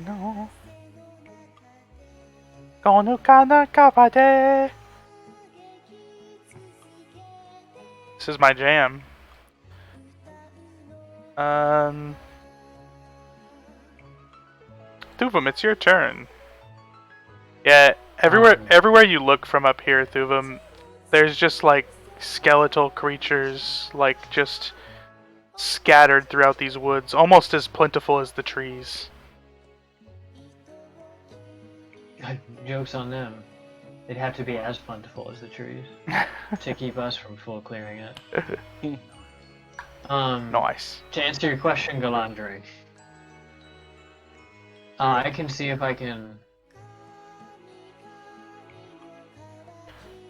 This is my jam. Thuvum, it's your turn. Yeah, everywhere you look from up here, Thuvum, there's just like skeletal creatures, like just scattered throughout these woods, almost as plentiful as the trees. Joke's on them. It'd have to be as plentiful as the trees to keep us from full clearing it. Nice. To answer your question, Galandri, I can see if I can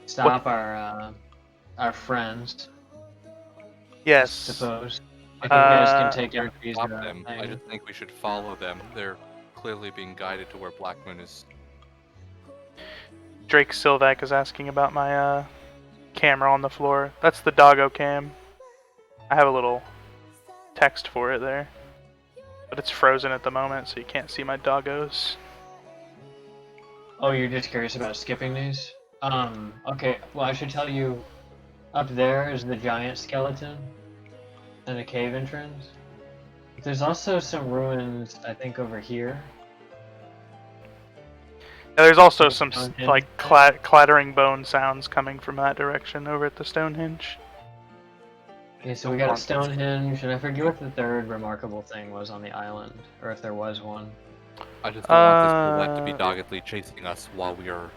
stop our friends Yes. Suppose. If you guys can Uh, take out these Stop them. I things. just think we should follow them. They're clearly being guided to where Black Moon is. Drake Silvac is asking about my camera on the floor. That's the doggo cam. I have a little text for it there. But it's frozen at the moment, so you can't see my doggos. Oh, you're just curious about skipping these? Okay, well, I should tell you, up there is the giant skeleton and a cave entrance. There's also some ruins, I think, over here. Yeah, there's also Like some Stonehenge? like clattering bone sounds coming from that direction over at the Stonehenge. Okay, so we got a Stonehenge, and I forget what the third remarkable thing was on the island, or if there was one. I just don't want this bullet to be Uh, doggedly chasing us while we are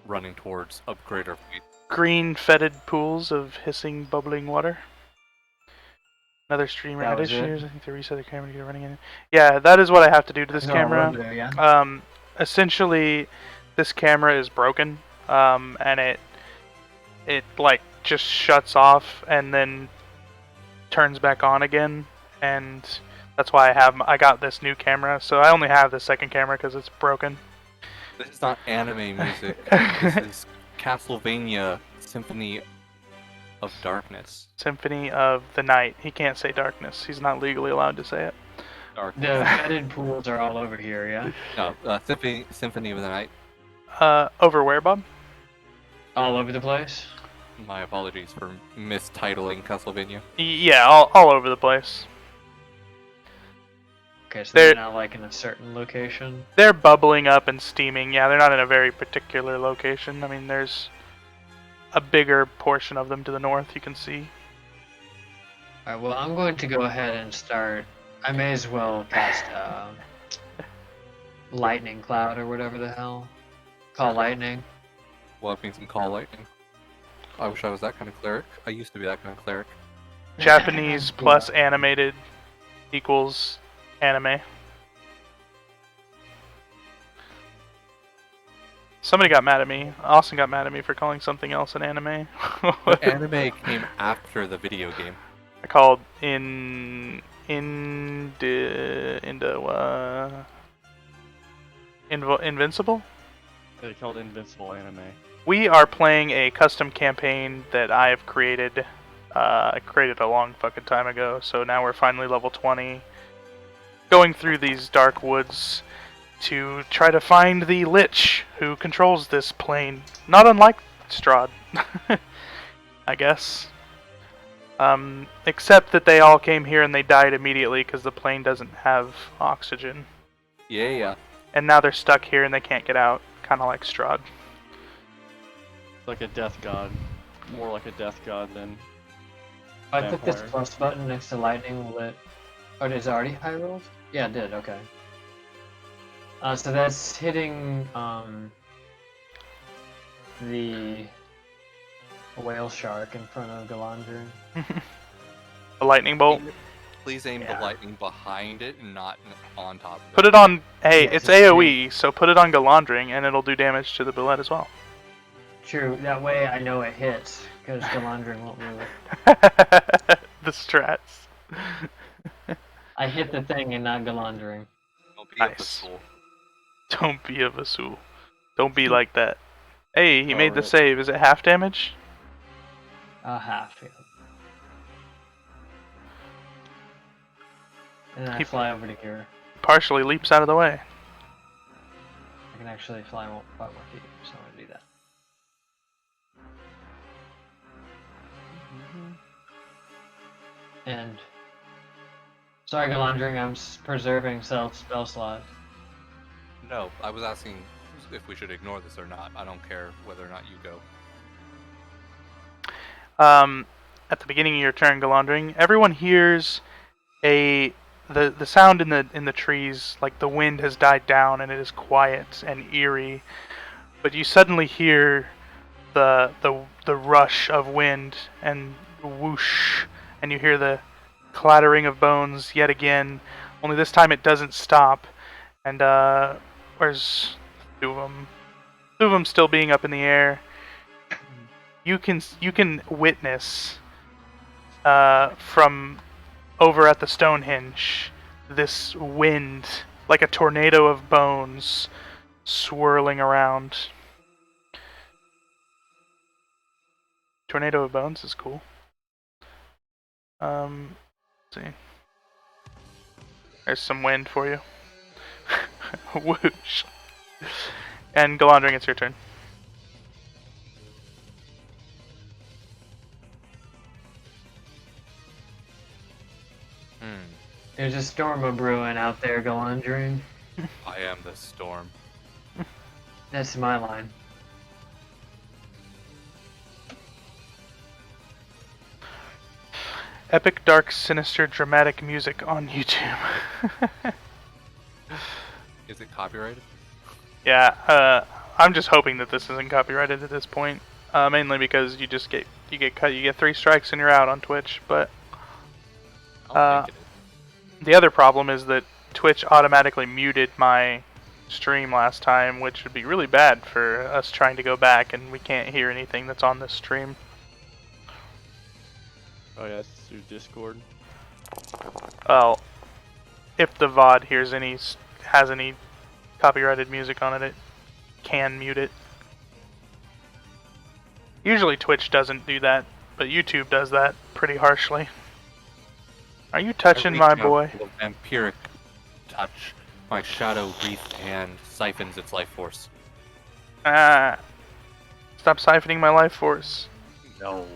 running towards upgrade our fleet. Green fetid pools of hissing, bubbling water. Another streamer That had was it? issues. I think they reset the camera to get it running in. Yeah, that is what I have to do to this No, over camera. there, yeah. Essentially, this camera is broken, and it like just shuts off and then turns back on again, and that's why I got this new camera. So I only have the second camera because it's broken. This is not anime music. This is Castlevania Symphony of Darkness. Symphony of the Night. He can't say darkness. He's not legally allowed to say it. Darkness. The fetid pools are all over here, yeah? No, Symphony of the Night. Over where, Bob? All over the place? My apologies for mistitling Castlevania. Yeah, all over the place. Okay, so They're- they're not like in a certain location. They're bubbling up and steaming. Yeah, they're not in a very particular location. I mean, there's a bigger portion of them to the north you can see. Alright, well, I'm going to go ahead and start. I may as well cast Lightning Cloud or whatever the hell. Call Lightning. Loving some call lightning. I wish I was that kind of cleric. I used to be that kind of cleric. Japanese plus animated equals anime. Somebody got mad at me. Austin got mad at me for calling something else an anime. But anime came after the video game. I called Invincible? They called Invincible anime. We are playing a custom campaign that I have created. I created a long fucking time ago, so now we're finally level 20. Going through these dark woods to try to find the Lich who controls this plane. Not unlike Strahd, I guess. Except that they all came here and they died immediately because the plane doesn't have oxygen. Yeah. And now they're stuck here and they can't get out, kind of like Strahd. Like a death god. More like a death god than... If I put this Vampire. plus button next to Lightning, will it... Oh, did it already high rolled? Yeah, it did, okay. So that's hitting, the whale shark in front of Galandrin. The lightning bolt. Please aim Yeah. the lightning behind it and not on top of it. Put it on. Hey, Yeah, it's just AoE, so put it on Galandring, and it'll do damage to the bullet as well. True, that way I know it hits, because Galandrin won't move. The strats. I hit the thing and not Galandrin. Don't be a Nice. fool. Don't be a Vasul. Don't be like that. Hey, he made the Alright. save. Is it half damage? Half, yeah. And then I He- fly over to here. Partially leaps out of the way. I can actually fly more feet, so I'm gonna do that. And sorry, Galandring, I'm preserving spell slots. No, I was asking if we should ignore this or not. I don't care whether or not you go. At the beginning of your turn, Galandring, everyone hears the sound in the trees, like the wind has died down and it is quiet and eerie, but you suddenly hear the rush of wind and whoosh, and you hear the clattering of bones yet again. Only this time it doesn't stop. And where's two of them? Two of them still being up in the air. You can witness from over at the Stonehenge, this wind, like a tornado of bones, swirling around. Tornado of bones is cool. Let's see. There's some wind for you. Whoosh. And Galandring, it's your turn. There's a storm a brewing out there, Galandring. I am the storm. That's my line. Epic, dark, sinister, dramatic music on YouTube. Is it copyrighted? Yeah, I'm just hoping that this isn't copyrighted at this point. Mainly because you get 3 strikes and you're out on Twitch. But I'll think it is. the other problem is that Twitch automatically muted my stream last time, which would be really bad for us trying to go back, and we can't hear anything that's on this stream. Oh yeah, it's through Discord. Well, if the VOD has any copyrighted music on it, it can mute it. Usually Twitch doesn't do that, but YouTube does that pretty harshly. Are you touching my boy? Vampiric touch. My shadow wreathed hand siphons its life force. Ah. Stop siphoning my life force. No.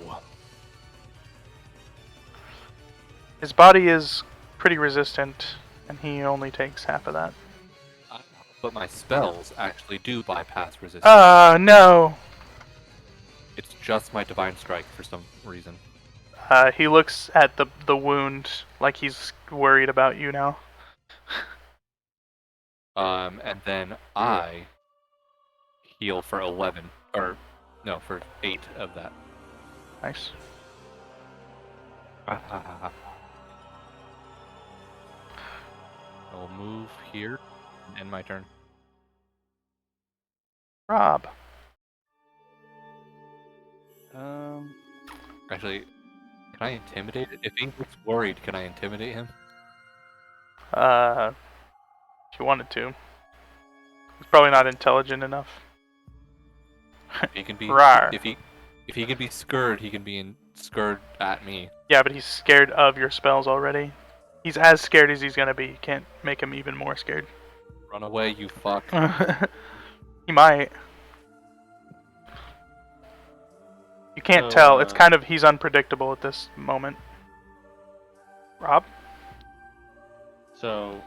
His body is pretty resistant, and he only takes half of that. But my spells actually do bypass resistance. No! It's just my divine strike for some reason. He looks at the wound like he's worried about you now. And then I heal for 11, or no, for 8 of that. Nice. I'll move here and end my turn. Rob. Actually, can I intimidate it? If he looks worried, can I intimidate him? If you wanted to. He's probably not intelligent enough. He can be. Rawr. If he can be scared, he can be scared at me. Yeah, but he's scared of your spells already. He's as scared as he's gonna be. You can't make him even more scared. Run away, you fuck. He might. You can't tell. It's kind of, he's unpredictable at this moment. Rob? So,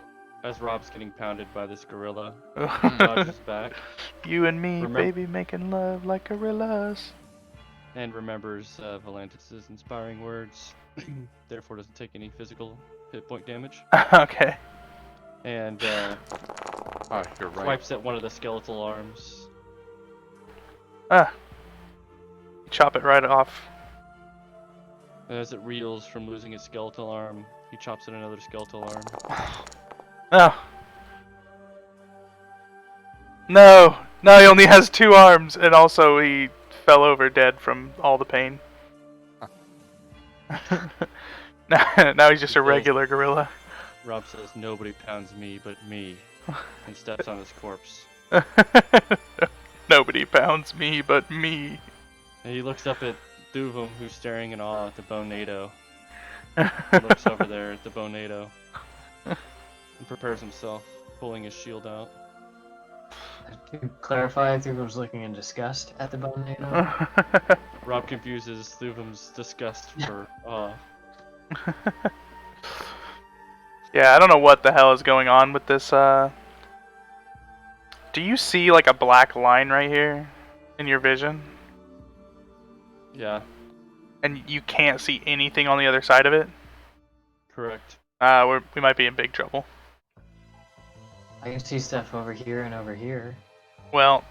as Rob's getting pounded by this gorilla, he dodges back You and me, baby, making love like gorillas. and remembers Volantis' inspiring words, therefore doesn't take any physical hit point damage, Okay. and Oh, you're right. swipes at one of the skeletal arms. Chop it right off. And as it reels from losing its skeletal arm, he chops at another skeletal arm. Oh. No! No, he only has 2 arms, and also he fell over dead from all the pain. Now he's just a regular gorilla. Rob says, "Nobody pounds me but me," and steps on his corpse. Nobody pounds me but me. And he looks up at Thuvum, who's staring in awe at the Bonado. He looks over there at the Bonado and prepares himself, pulling his shield out. To clarify, Thuvum's looking in disgust at the Bonado. Rob confuses Thuvum's disgust for awe. Yeah, I don't know what the hell is going on with this, Do you see, like, a black line right here in your vision? Yeah, And you can't see anything on the other side of it? correct. We might be in big trouble. I can see stuff over here and over here. Well,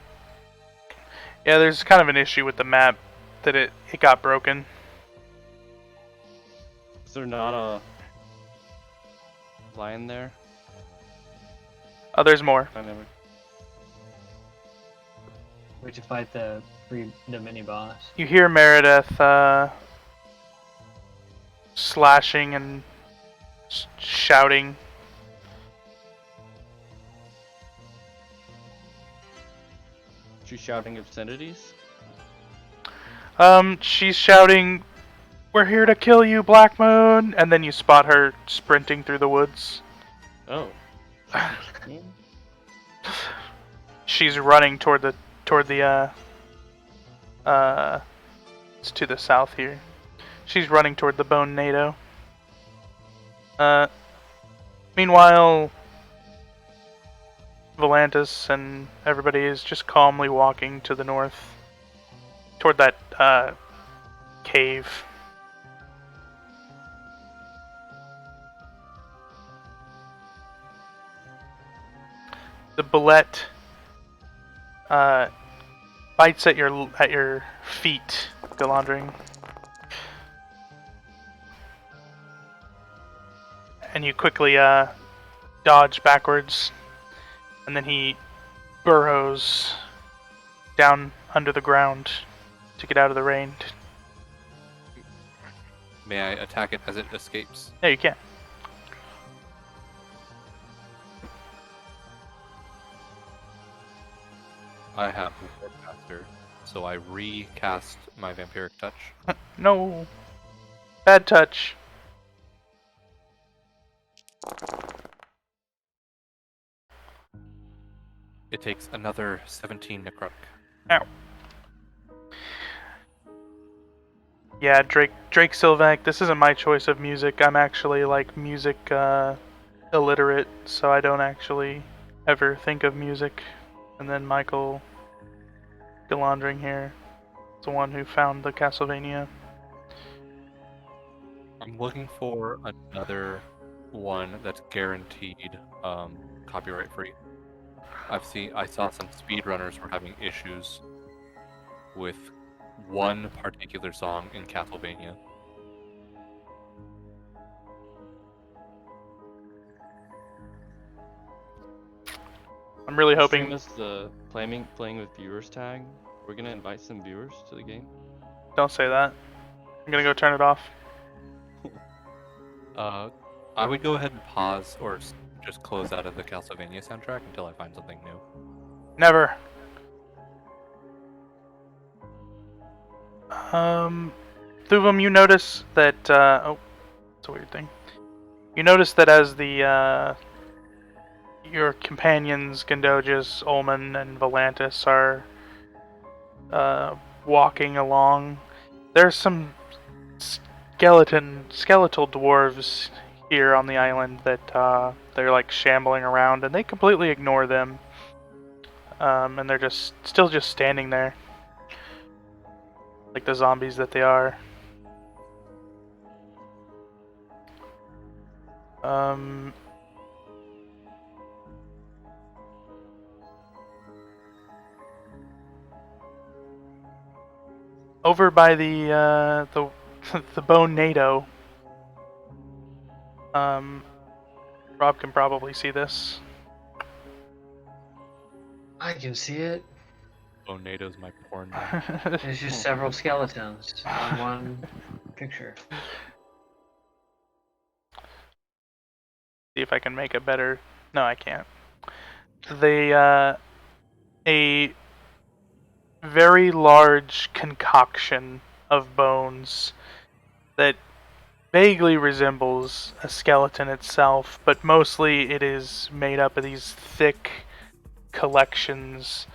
yeah, there's kind of an issue with the map that it got broken. Is there not a lion there? Oh, there's more. I never. Where to fight the mini boss. You hear Meredith, slashing and shouting. She's shouting obscenities. She's shouting, "We're here to kill you, Black Moon!" And then you spot her sprinting through the woods. Oh. She's running toward the it's to the south here. She's running toward the Bone NATO. Meanwhile, Volantis and everybody is just calmly walking to the north toward that cave. The bullet bites at your feet, Galandring. And you quickly dodge backwards, and then he burrows down under the ground to get out of the rain. May I attack it as it escapes? Yeah, you can. I have Warcaster, so I recast my Vampiric Touch. No. Bad touch. It takes another 17 necrotic. Ow. Yeah, Drake Sylvac, this isn't my choice of music. I'm actually like music illiterate, so I don't actually ever think of music. And then Michael Galandring here is the one who found the Castlevania. I'm looking for another one that's guaranteed copyright free. I saw some speedrunners were having issues with one particular song in Castlevania. I'm really hoping. Same as the playing with viewers tag. We're gonna invite some viewers to the game. Don't say that. I'm gonna go turn it off. I would go ahead and pause or just close out of the Castlevania soundtrack until I find something new. Never. Thuvum, you notice that, oh, it's a weird thing. You notice that as the, your companions, Gondojas, Ulman, and Volantis are, walking along, there's some skeletal dwarves here on the island that, they're like shambling around, and they completely ignore them. And they're still just standing there. Like the zombies that they are. Over by the Bone NATO. Rob can probably see this. I can see it. Bonado's my porn. There's just several skeletons on one picture. See if I can make it better. No, I can't. A very large concoction of bones that vaguely resembles a skeleton itself, but mostly it is made up of these thick collections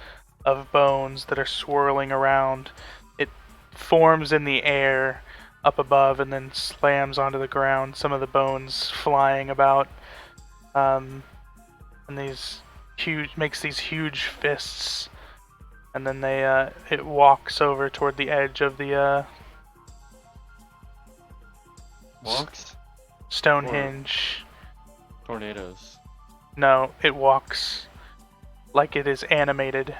of bones that are swirling around. It forms in the air up above and then slams onto the ground, some of the bones flying about, and makes these huge fists, and then it walks over toward the edge of the Walks? Stonehenge. Tornadoes. No, it walks like it is animated.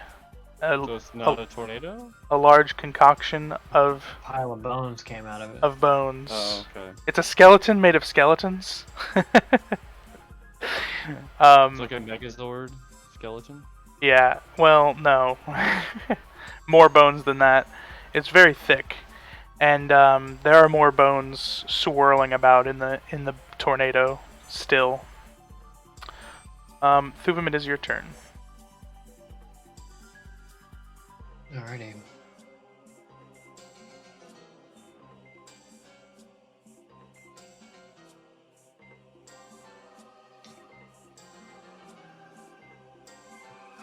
So it's not a tornado? A large concoction of Pile of bones came out of it. of bones. Oh, okay. It's a skeleton made of skeletons. It's like a Megazord skeleton? Yeah, well, no. More bones than that. It's very thick. And there are more bones swirling about in the tornado still. Thuvim, it is your turn. Alrighty.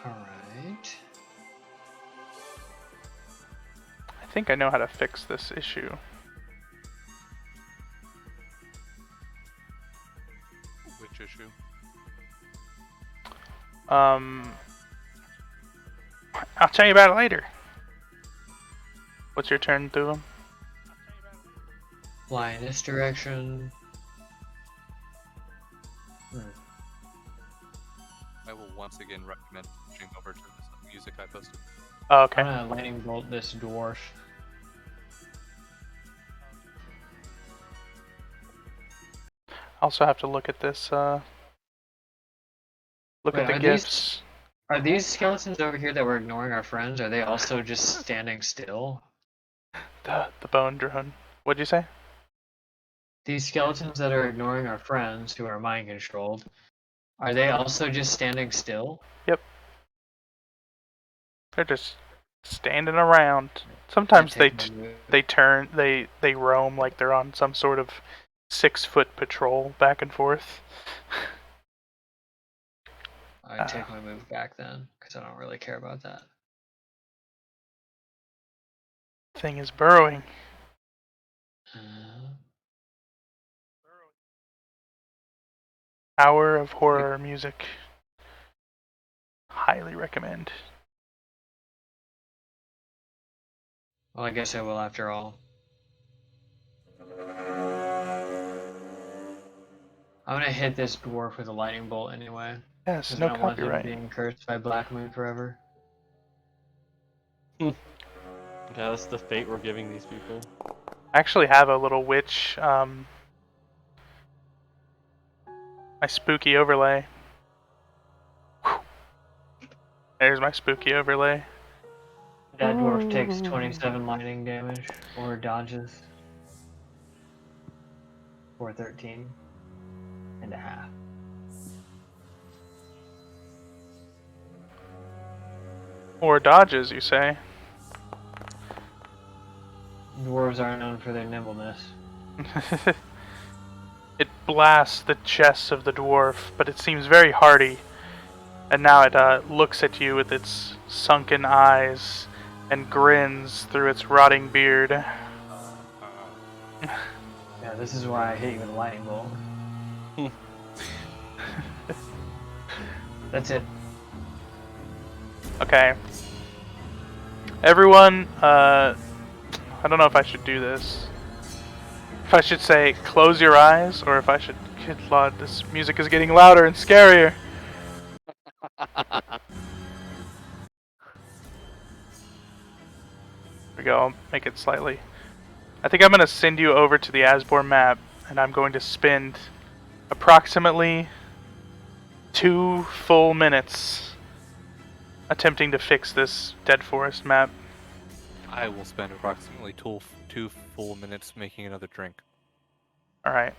Alright. I think I know how to fix this issue. Which issue? I'll tell you about it later. What's your turn, Thuvim? Fly in this direction. I will once again recommend switching over to this music I posted. Oh, okay. I'm gonna lightning bolt this dwarf. Also have to look at this. Look Wait, at the are gifts. Are these skeletons over here that we're ignoring our friends? Are they also just standing still? The bone drone. What'd you say? These skeletons that are ignoring our friends, who are mind controlled, are they also just standing still? Yep. They're just standing around. Sometimes I take my move. they turn, they roam like they're on some sort of 6-foot patrol back and forth. I take my move back then, because I don't really care about that. Thing is burrowing. Hour of horror music. Highly recommend. Well, I guess I will after all. I'm gonna hit this dwarf with a lightning bolt anyway. Yes, Because no I don't want him copyright. being cursed by Black Moon forever. Yeah, that's the fate we're giving these people. I actually have a little witch, my spooky overlay. Whew. There's my spooky overlay. That dwarf takes 27 lightning damage, or dodges. For 13 and a half. Or dodges, you say? Dwarves are known for their nimbleness. It blasts the chest of the dwarf, but it seems very hardy. And now it looks at you with its sunken eyes and grins through its rotting beard. Yeah, this is why I hit you with a lightning bolt. That's it. Okay. Everyone, I don't know if I should do this. If I should say close your eyes, or if I should, good lord, this music is getting louder and scarier. Here we go, I'll make it slightly. I think I'm going to send you over to the Asbor map, and I'm going to spend approximately 2 full minutes attempting to fix this Dead Forest map. I will spend approximately 2 full minutes making another drink. Alright.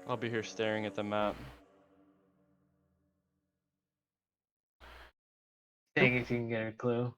I'll be here staring at the map. Seeing if you can get a clue.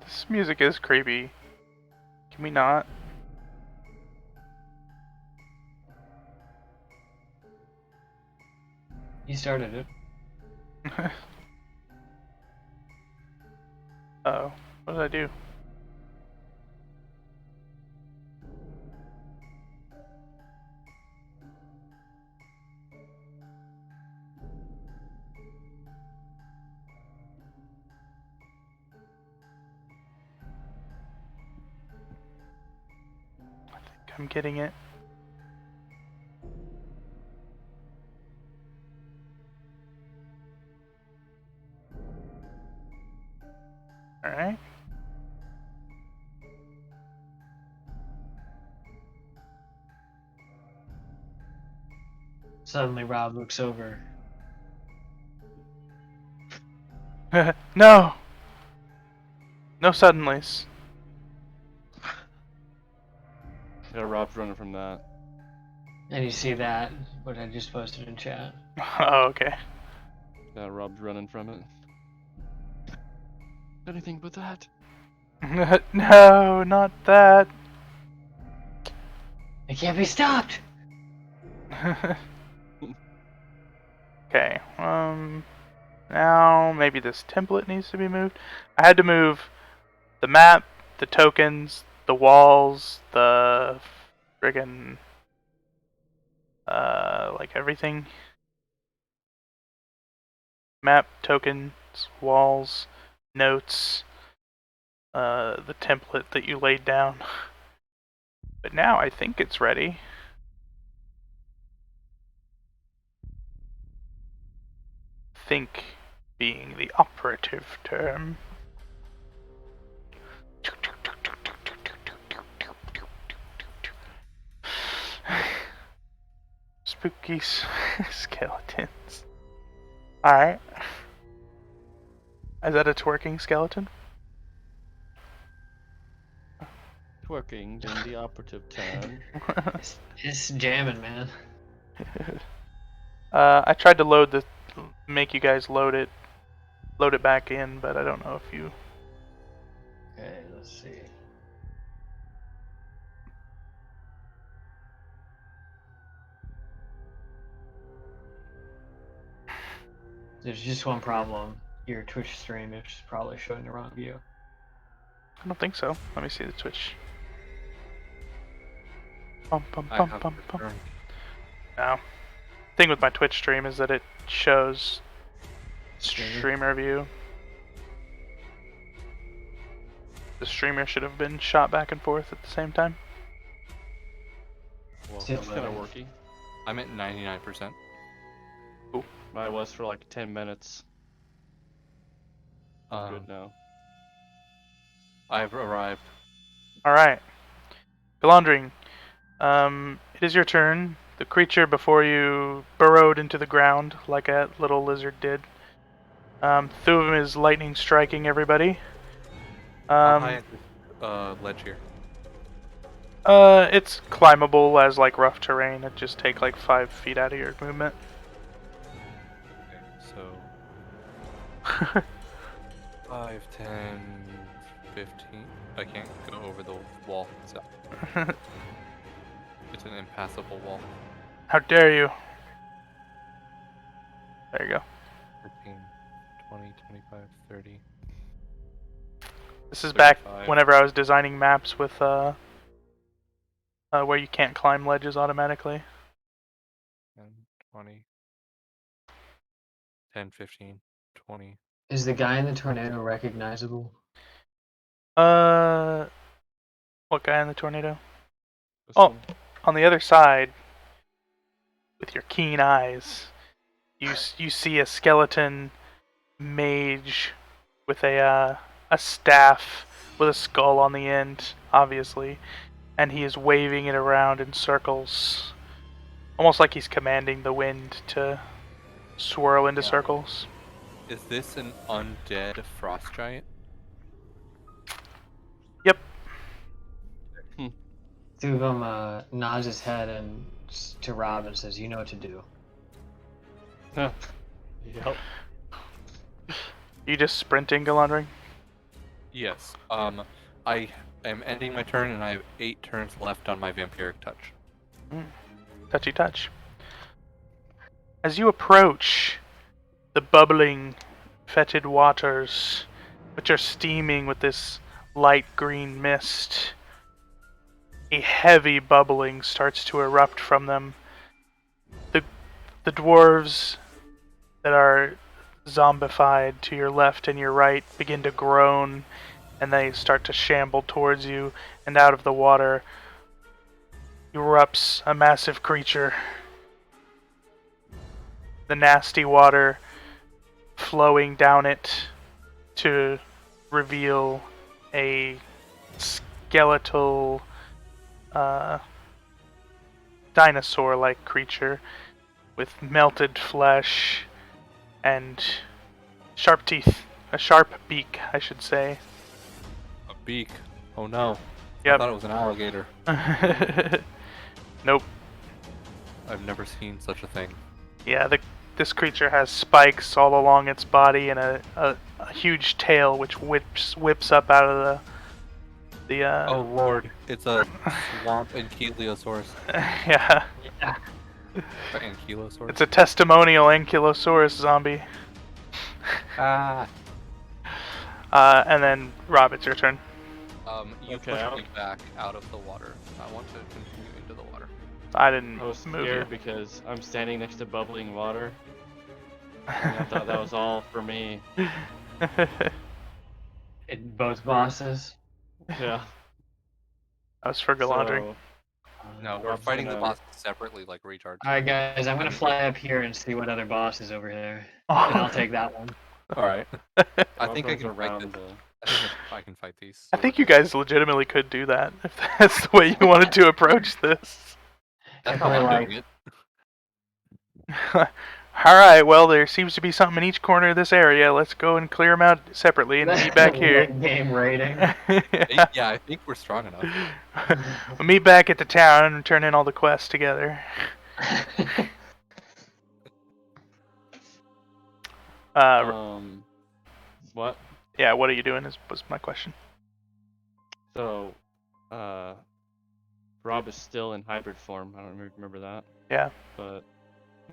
This music is creepy. Can we not? He started it. Uh-oh. What did I do? I think I'm getting it. Alright. Suddenly, Rob looks over. No! No suddenlies. Yeah, Rob's running from that. And you see that, what I just posted in chat. Oh, okay. Yeah, Rob's running from it. Anything but that. No, not that. It can't be stopped! Okay, now maybe this template needs to be moved. I had to move the map, the tokens, the walls, the friggin' like everything. Map, tokens, walls, notes, the template that you laid down. But now I think it's ready. Think being the operative term. Spooky skeletons. Alright. Is that a twerking skeleton? Twerking being the operative term. It's jamming, man. I tried to make you guys load it back in, but I don't know if you. Okay, let's see. There's just one problem. Your Twitch stream is probably showing the wrong view. I don't think so. Let me see the Twitch. Bum, bum, I bum, have bum, bum. returned. No. Thing with my Twitch stream is that it shows Streamer? streamer view. The streamer should have been shot back and forth at the same time. Well, Still it's kind of loading. worky. I'm at 99%. Mine was for like 10 minutes. I'm good now. I've arrived. Alright. Galandring, it is your turn. The creature before you burrowed into the ground like a little lizard did. Thuvim is lightning striking everybody. How high is this ledge here? It's climbable as like rough terrain. It just take like 5 feet out of your movement. Okay, so 5, 10, 15. I can't go over the wall. So it's an impassable wall. How dare you? There you go. 15, 20, 25, 30. This is back 35. whenever I was designing maps with where you can't climb ledges automatically. 10, 20, 10, 15, 20. Is the guy in the tornado recognizable? What guy in the tornado? This Oh. one? On the other side, with your keen eyes, you see a skeleton mage with a staff with a skull on the end, obviously, and he is waving it around in circles, almost like he's commanding the wind to swirl into circles. Is this an undead frost giant? Yep. Thuvim nods his head and to Rob and says, "You know what to do." Yep. You just sprinting, Galandring? Yes. I am ending my turn, and I have 8 turns left on my vampiric touch. Touchy touch. As you approach the bubbling, fetid waters, which are steaming with this light green mist, a heavy bubbling starts to erupt from them. The dwarves that are zombified to your left and your right begin to groan, and they start to shamble towards you, and out of the water erupts a massive creature. The nasty water flowing down it to reveal a skeletal dinosaur-like creature with melted flesh and sharp teeth. A sharp beak, I should say. A beak. Oh no. I Yep. thought it was an alligator. Nope. I've never seen such a thing. Yeah, this creature has spikes all along its body and a huge tail which whips up out of the Oh lord, it's a swamp ankylosaurus. yeah. Ankylosaurus? It's a testimonial ankylosaurus zombie. Ah. And then Rob, it's your turn. You Okay, push I'll- me back out of the water. I want to continue into the water. I didn't I was move scared you. because I'm standing next to bubbling water. And I thought that was all for me. Both bosses. Yeah. That was for Galandri. So, No, we're Rob's fighting the gonna- bosses separately like retards. Alright, guys, I'm gonna fly up here and see what other boss is over there. And I'll take that one. Alright. I Rob think I goes can fight around this. the- I think I can fight these. I think you guys legitimately could do that if that's the way you wanted to approach this. That's if how we're I'm like- doing it. Alright, well, there seems to be something in each corner of this area. Let's go and clear them out separately and meet back here. Game rating. Yeah, I think we're strong enough. We'll meet back at the town and turn in all the quests together. What? Yeah, what are you doing was my question. So, Rob is still in hybrid form. I don't remember that. Yeah. But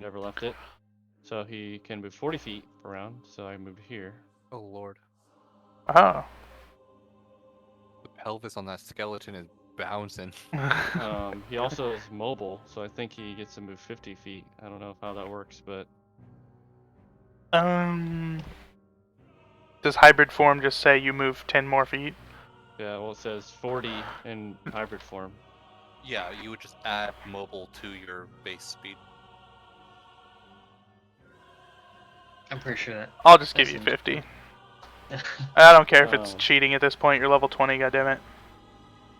never left it. So he can move 40 feet around. So I moved here. Oh lord. Oh. The pelvis on that skeleton is bouncing. He also is mobile, so I think he gets to move 50 feet. I don't know how that works, but Does hybrid form just say you move 10 more feet? yeah, well, it says 40 in hybrid form. Yeah, you would just add mobile to your base speed. I'm pretty sure that. I'll just give That you seems 50. I don't care if it's Oh. cheating at this point. You're level 20, goddammit.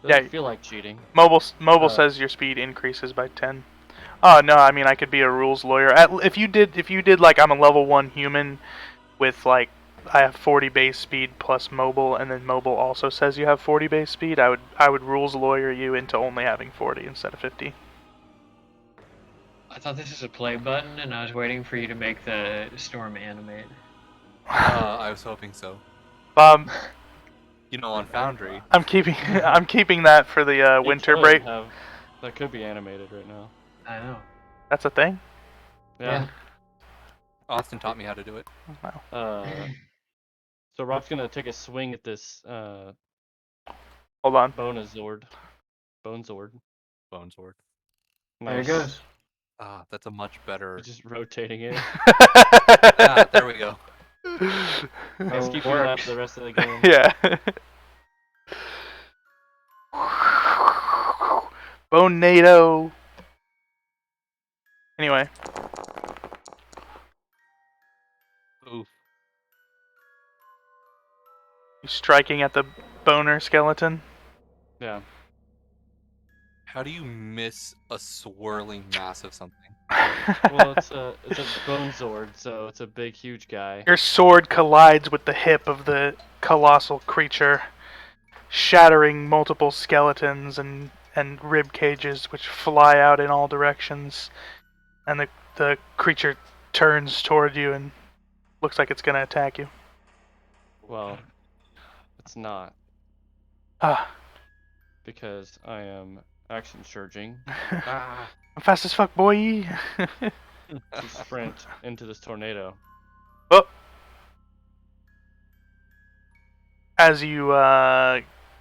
Doesn't Yeah. feel like cheating. Mobile says your speed increases by 10. Oh no, I mean I could be a rules lawyer. If you did like I'm a level 1 human with like I have 40 base speed plus mobile, and then mobile also says you have 40 base speed, I would rules lawyer you into only having 40 instead of 50. I thought this was a play button, and I was waiting for you to make the storm animate. I was hoping so. You know, on Foundry. I'm keeping that for the It winter could break. that could be animated right now. I know. That's a thing. Yeah. Austin taught me how to do it. So Rob's gonna take a swing at this Hold on. Bonezord. Bonesword. Bonesword. There it goes. Ah, that's a much better. Just rotating it. Ah, there we go. Let's keep doing that for the rest of the game. Yeah. Bonado. Anyway, Oof. you striking at the boner skeleton. Yeah. How do you miss a swirling mass of something? Well, it's a Bonezord, so it's a big, huge guy. Your sword collides with the hip of the colossal creature, shattering multiple skeletons and rib cages which fly out in all directions. And the creature turns toward you and looks like it's going to attack you. Well, It's not, Ah, because I am action surging Ah. I'm fast as fuck, boy. to sprint into this tornado. Oh. As you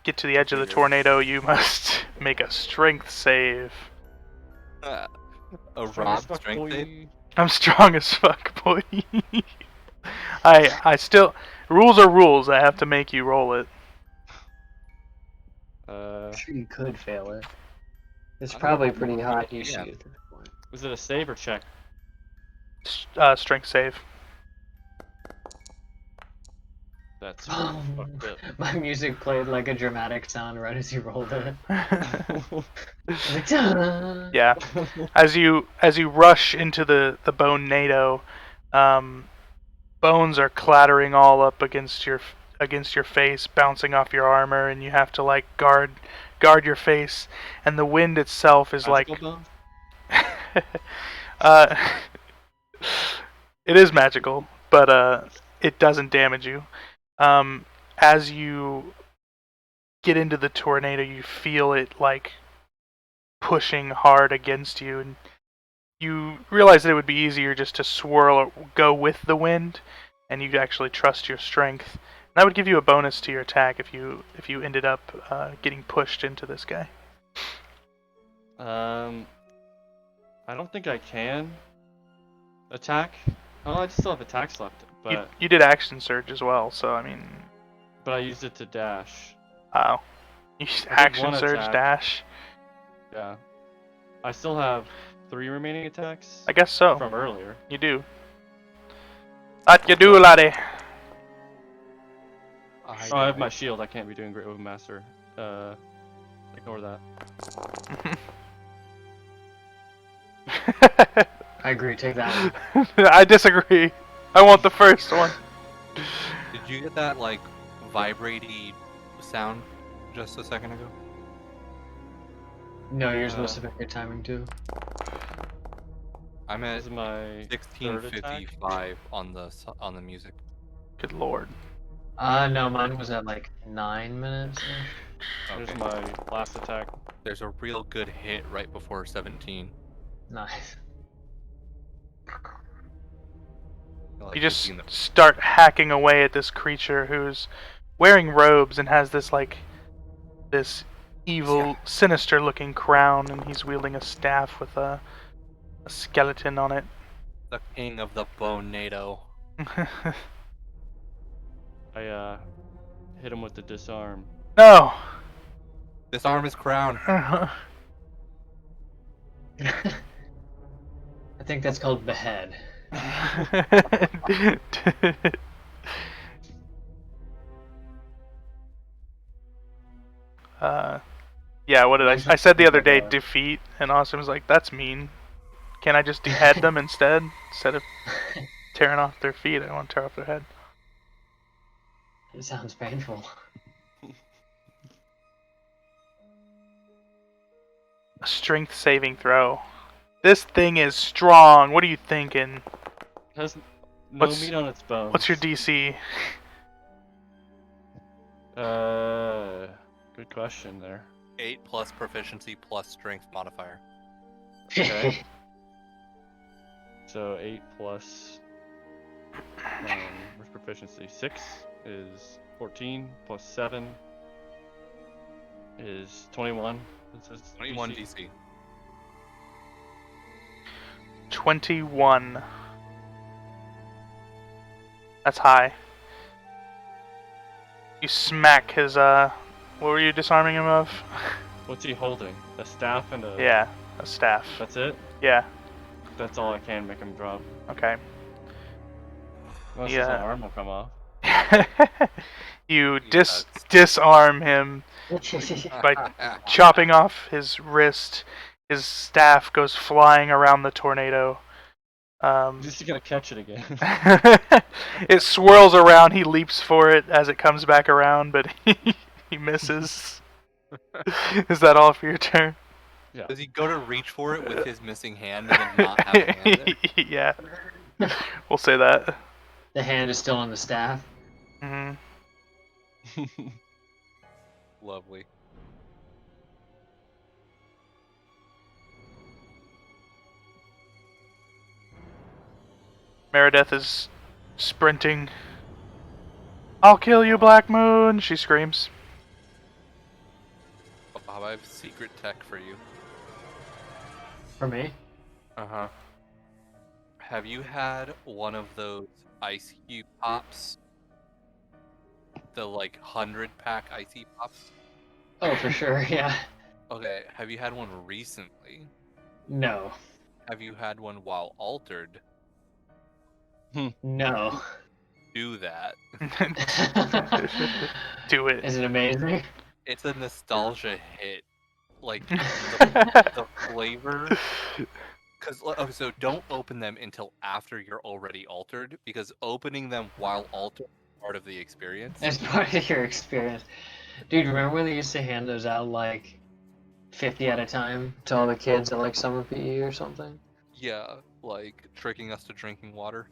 get to the edge of the tornado, you must make a strength save. A Strong Rob as fuck, strength save? boy. I'm strong as fuck, boy. I still rules are rules. I have to make you roll it. You could fail it. It's I don't probably know. pretty hot Yeah. issue at this point. Was it a save or check? Strength save. That's fucked up. My music played like a dramatic sound right as you rolled it. Like, "Ta-da!" Yeah. As you rush into the bone-nado, bones are clattering all up against your face, bouncing off your armor, and you have to like guard your face. And the wind itself is like Magical bone? uh, it is magical, but it doesn't damage you. As you get into the tornado, you feel it like pushing hard against you, and you realize that it would be easier just to swirl or go with the wind, and you actually trust your strength. And that would give you a bonus to your attack if you ended up getting pushed into this guy. I don't think I can attack. Oh, I still have attacks left, but You did action surge as well, so I mean, but I used it to dash. oh, you used I did action one surge attack. dash. Yeah. I still have 3 remaining attacks I guess so. from earlier. You do. That you do, laddie. Oh, I have my shield. I can't be doing Great Weapon Master. Ignore that. I agree, take that one. I disagree. I want the first one. Did you get that like vibraty sound just a second ago? No, you're supposed to pick your timing too. I'm at This is my third attack. 16:55 on the music. Good lord. No, mine was at like 9 minutes. Here's Okay. my last attack. There's a real good hit right before 17. Nice. Like You just 15 start hacking away at this creature who's wearing robes and has this like this evil, sinister looking crown, and he's wielding a staff with a skeleton on it. the king of the Bone-nado. I hit him with the disarm. No. Disarm his crown. I think that's called behead. Yeah, what did I said the other day, defeat, and Austin was like, that's mean. Can't I just behead them instead of tearing off their feet? I want to tear off their head. It sounds painful. A strength saving throw. This thing is strong. What are you thinking? It has no What's- meat on its bones. What's your DC? Good question there. 8 plus proficiency plus strength modifier. Okay. So 8 plus where's proficiency? 6 is 14 plus 7 is 21. This is 21 DC. DC. 21. That's high. You smack his, what were you disarming him of? What's he holding? A staff and a... Yeah, a staff. That's it? Yeah, That's all I can make him drop. okay. Unless Yeah. his arm will come off. You Yeah, disarm him by chopping off his wrist. His staff goes flying around the tornado. Just gonna catch it again. It swirls around. He leaps for it as it comes back around, but he misses. Is that all for your turn? Does he go to reach for it with his missing hand and then not have a hand there? Yeah, we'll say that. The hand is still on the staff. Hmm. Lovely. Meredith is sprinting. I'll kill you, Black Moon! She screams. Bob, I have secret tech for you. For me? Uh-huh. Have you had one of those ice cube pops? The like 100-pack icy pops? Oh, for sure, yeah. Okay, have you had one recently? No. Have you had one while altered? No. Do that. Do it. Is it amazing? It's a nostalgia hit. Like, the flavor. Because, so don't open them until after you're already altered, because opening them while altered is part of the experience. It's part of your experience. Dude, remember when they used to hand those out like 50 at a time to all the kids at like summer PE or something? Yeah, like tricking us to drinking water.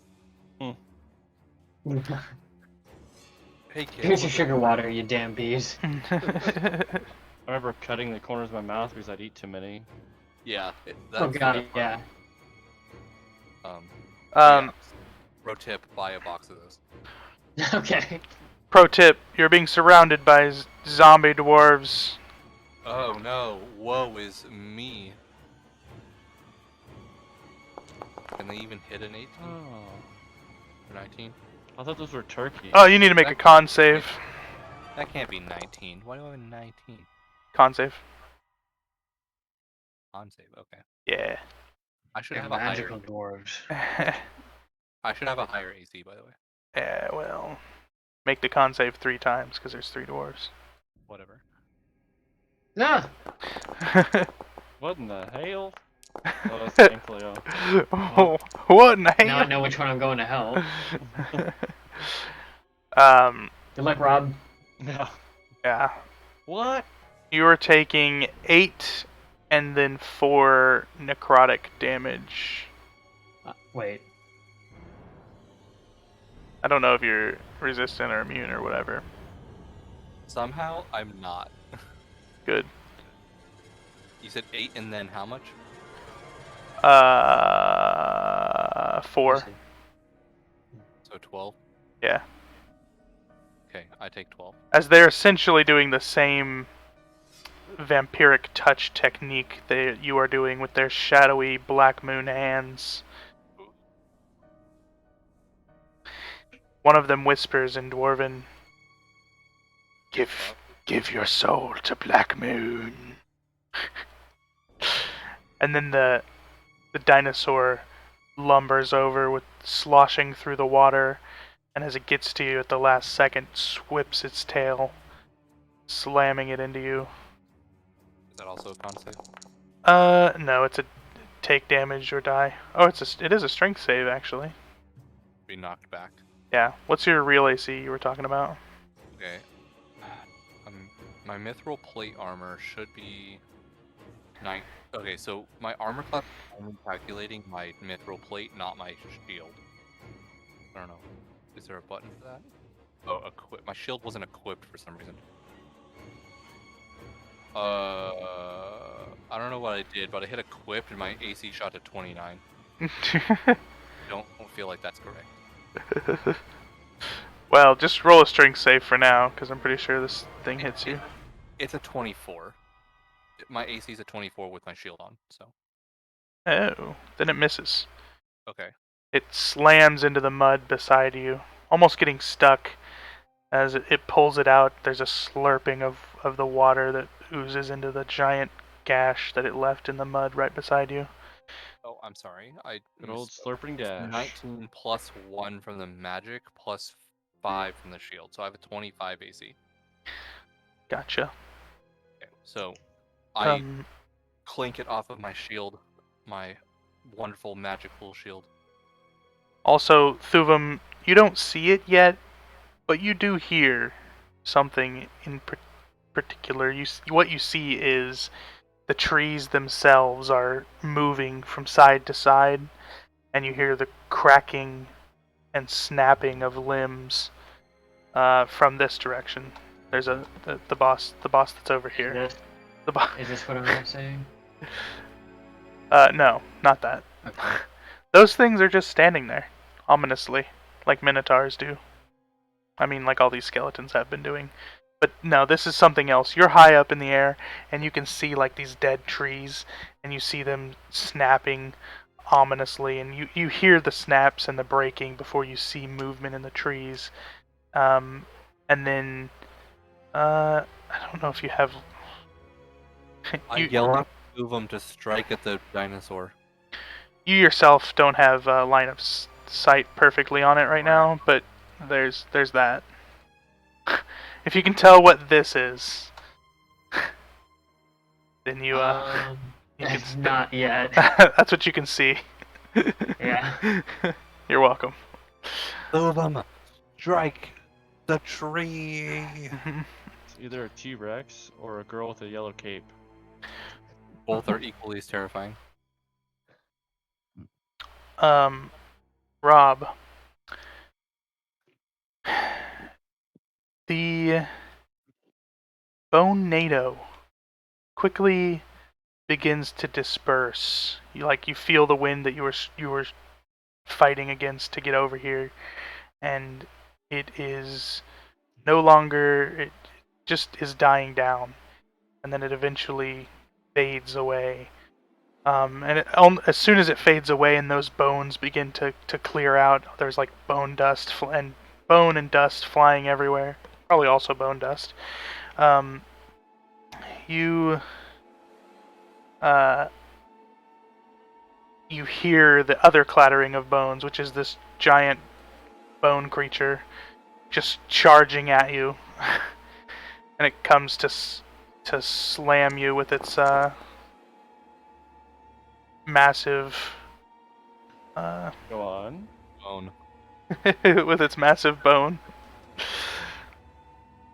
Hey kids. Here's your sugar water, you damn bees. I remember cutting the corners of my mouth because I'd eat too many. Yeah. Oh god, yeah. Yeah. Pro tip: buy a box of those. Okay. Pro tip, you're being surrounded by zombie dwarves. Oh no! Woe is me. Can they even hit an 18 Oh. or 19? I thought those were turkeys. Oh, you need to make a con save. That can't be 19. Why do I have a 19? Con save. On save. Okay. Yeah. I should They're have a higher. magical dwarves. I should have a higher AC, by the way. Yeah, well, make the con save 3 times because there's 3 dwarves. Whatever. Nah! What in the hell? Oh, that's thankfully. Oh, what in the Now I hell? know which one I'm going to hell. Good luck, Rob. Yeah. Yeah. What? You are taking 8 and then 4 necrotic damage. Wait. I don't know if you're resistant or immune or whatever. Somehow I'm not. Good. You said 8 and then how much? 4. So 12? Yeah. Okay, I take 12. As they're essentially doing the same vampiric touch technique that you are doing with their shadowy black moon hands. One of them whispers in Dwarven, Give your soul to Black Moon. And then the dinosaur lumbers over with sloshing through the water, and as it gets to you at the last second, whips its tail, slamming it into you. Is that also a con save? No, it's a take damage or die. Oh, it is a strength save actually. Be knocked back. Yeah. What's your real AC you were talking about? Okay. My mithril plate armor should be 9. Okay, so my armor class is only calculating my mithril plate, not my shield. I don't know. Is there a button for that? Oh, equip. My shield wasn't equipped for some reason. I don't know what I did, but I hit equipped and my AC shot to 29. Don't feel like that's correct. Well, just roll a strength save for now, because I'm pretty sure this thing hits you. It's a 24. My AC is a 24 with my shield on, so. Oh, then it misses. Okay. It slams into the mud beside you, almost getting stuck. As it pulls it out, there's a slurping of the water that oozes into the giant gash that it left in the mud right beside you. Oh, I'm sorry. I Good old missed- slurping dash. 19 plus 1 from the magic plus 5 from the shield, so I have a 25 AC. Gotcha. Okay, so I Um, clink it off of my shield, my wonderful magical shield. Also, Thuvum, you don't see it yet, but you do hear something in particular. What you see is the trees themselves are moving from side to side, and you hear the cracking and snapping of limbs from this direction. There's the boss that's over Is here. this, The boss. is this what I'm not saying? No, not that. Okay. Those things are just standing there, ominously, like minotaurs do. I mean, like all these skeletons have been doing. But no, this is something else. You're high up in the air, and you can see like these dead trees, and you see them snapping ominously, and you hear the snaps and the breaking before you see movement in the trees. And then, I don't know if you have... I yell up to them to strike at the dinosaur. You yourself don't have line of sight perfectly on it right now, but there's that. If you can tell what this is, then you you can Not yet. that's what you can see. Yeah. You're welcome. Them, strike the tree. It's either a T-Rex or a girl with a yellow cape. Both are equally as terrifying. Rob. The Bone-Nado quickly begins to disperse. You feel the wind that you were fighting against to get over here, and it is no longer, it just is dying down, and then it eventually fades away. As soon as it fades away and those bones begin to clear out, there's like bone and dust flying everywhere. Probably also bone dust. You hear the other clattering of bones, which is this giant bone creature just charging at you, and it comes to slam you with its massive Go on. Bone. with its massive bone.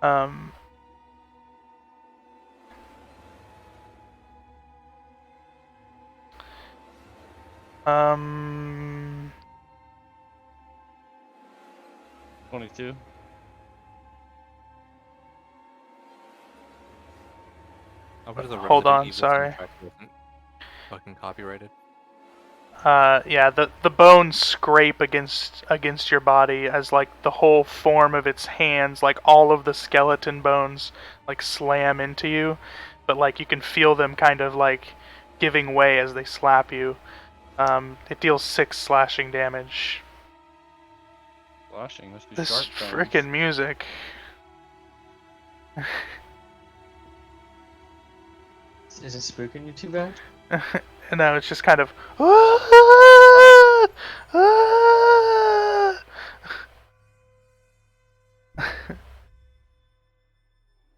Um, 22. Hold on, sorry. Fucking copyrighted. Yeah, the bones scrape against your body as like the whole form of its hands, like all of the skeleton bones, like slam into you, but like you can feel them kind of like giving way as they slap you. It deals 6 slashing damage. Slashing, must be This sharp bones. frickin' music. Is it spooking you too bad? No, it's just kind of.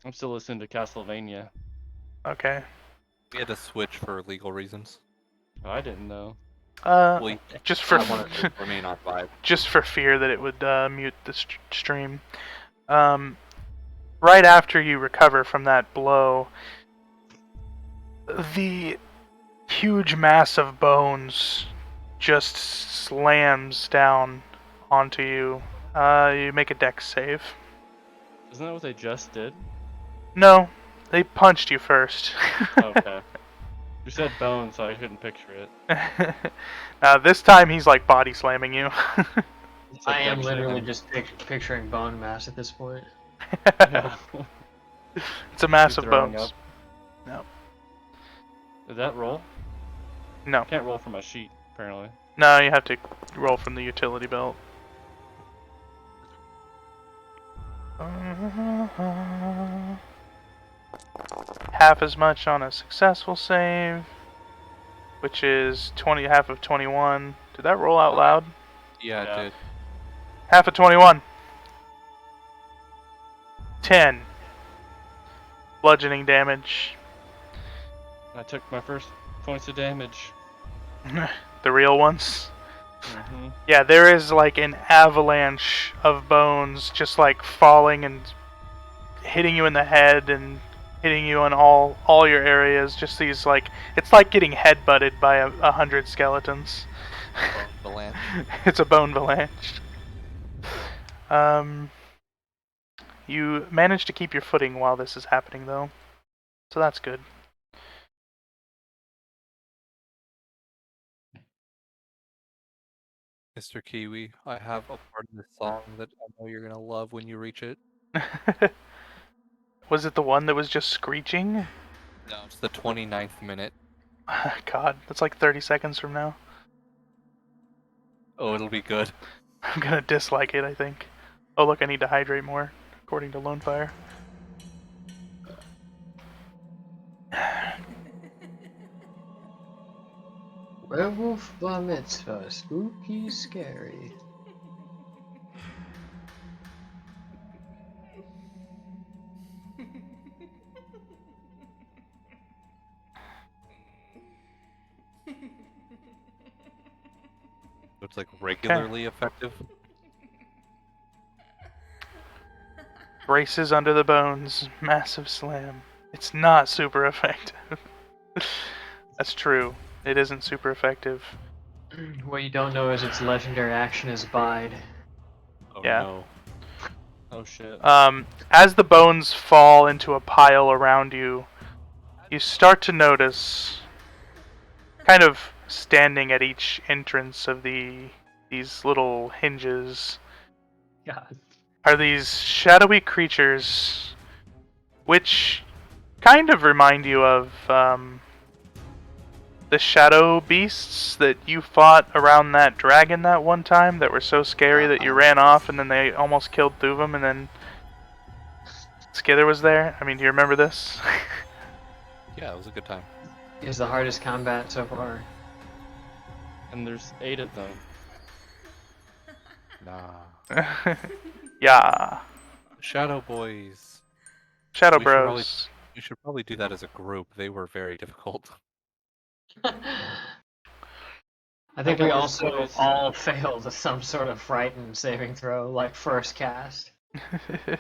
I'm still listening to Castlevania. Okay. We had to switch for legal reasons. Oh, I didn't know. Well, Just for I wanted to remain on vibe. just for fear that it would mute the stream. Right after you recover from that blow, the huge mass of bones just slams down onto you. You make a dex save. Isn't that what they just did? No, they punched you first. Okay. You said bone, so I couldn't picture it. This time he's like body slamming you. It's like I am actually- literally just picturing bone mass at this point. Yeah. It's a mass You're of throwing bones. up. Did that roll? No. Can't roll from a sheet, apparently. No, you have to roll from the utility belt. Half as much on a successful save, which is half of 21. Did that roll out loud? Yeah, Yeah. it did. Half of 21. 10. Bludgeoning damage. I took my first points of damage. The real ones. Mm-hmm. Yeah, there is like an avalanche of bones just like falling and hitting you in the head and hitting you on all your areas. Just these like, it's like getting headbutted by 100 skeletons. Avalanche. It's a bone avalanche. You managed to keep your footing while this is happening, though. So that's good. Mr. Kiwi, I have a part of this song that I know you're gonna love when you reach it. Was it the one that was just screeching? No, it's the 29th minute. God, that's like 30 seconds from now. Oh, it'll be good. I'm gonna dislike it, I think. Oh look, I need to hydrate more, according to Lonefire. Werewolf Bar Mitzvah, spooky, scary. It's like regularly effective. Braces under the bones, massive slam. It's not super effective. That's true. It isn't super effective. What you don't know is its legendary action is Bide. Oh Yeah. no. Oh shit. As the bones fall into a pile around you, you start to notice, kind of standing at each entrance of these little hinges, God. are these shadowy creatures, which kind of remind you of the shadow beasts that you fought around that dragon that one time that were so scary that you ran off and then they almost killed Thuvum and then Skither was there. I mean, do you remember this? Yeah, it was a good time. Is the hardest combat so far. And there's 8 of them. Nah. Yeah. Shadow Boys. Shadow We should probably- Bros. We should probably do that as a group. They were very difficult. I think we also boys. all failed some sort of frightened saving throw, like first cast. That's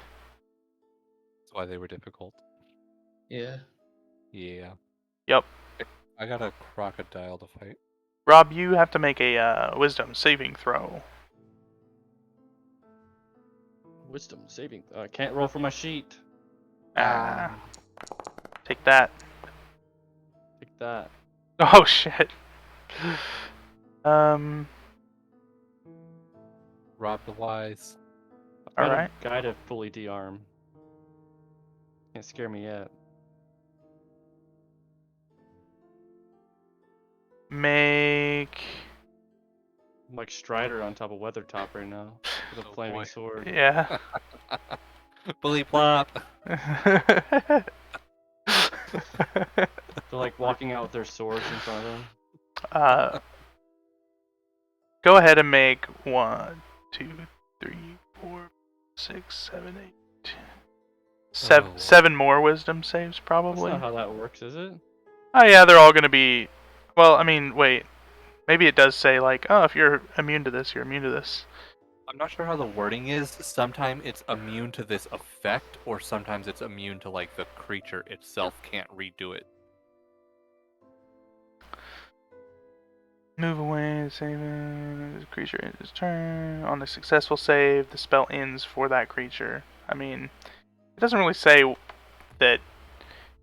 why they were difficult. Yeah. Yeah. Yep. I got a crocodile to fight. Rob, you have to make a wisdom saving throw. Wisdom saving. I can't roll for my sheet. Ah. Take that. Take that. Oh shit. Rob the Wise. I've got Alright. a guy to fully de-arm. Can't scare me yet. Make. I'm like Strider on top of Weathertop right now. With a Oh, flaming boy. sword. Yeah. Bully plop. They're like walking out with their swords in front of them. Go ahead and make 1, 2, 3, 4, 6, 7, 8. Oh. 7 more wisdom saves, That's probably. not how that works, is it? Oh yeah, they're all gonna be. Well, I mean, wait. Maybe it does say like, oh, if you're immune to this, you're immune to this. I'm not sure how the wording is. Sometimes it's immune to this effect, or sometimes it's immune to like the creature itself can't redo it. Move away, save the creature ends its turn. On the successful save, the spell ends for that creature. I mean, it doesn't really say that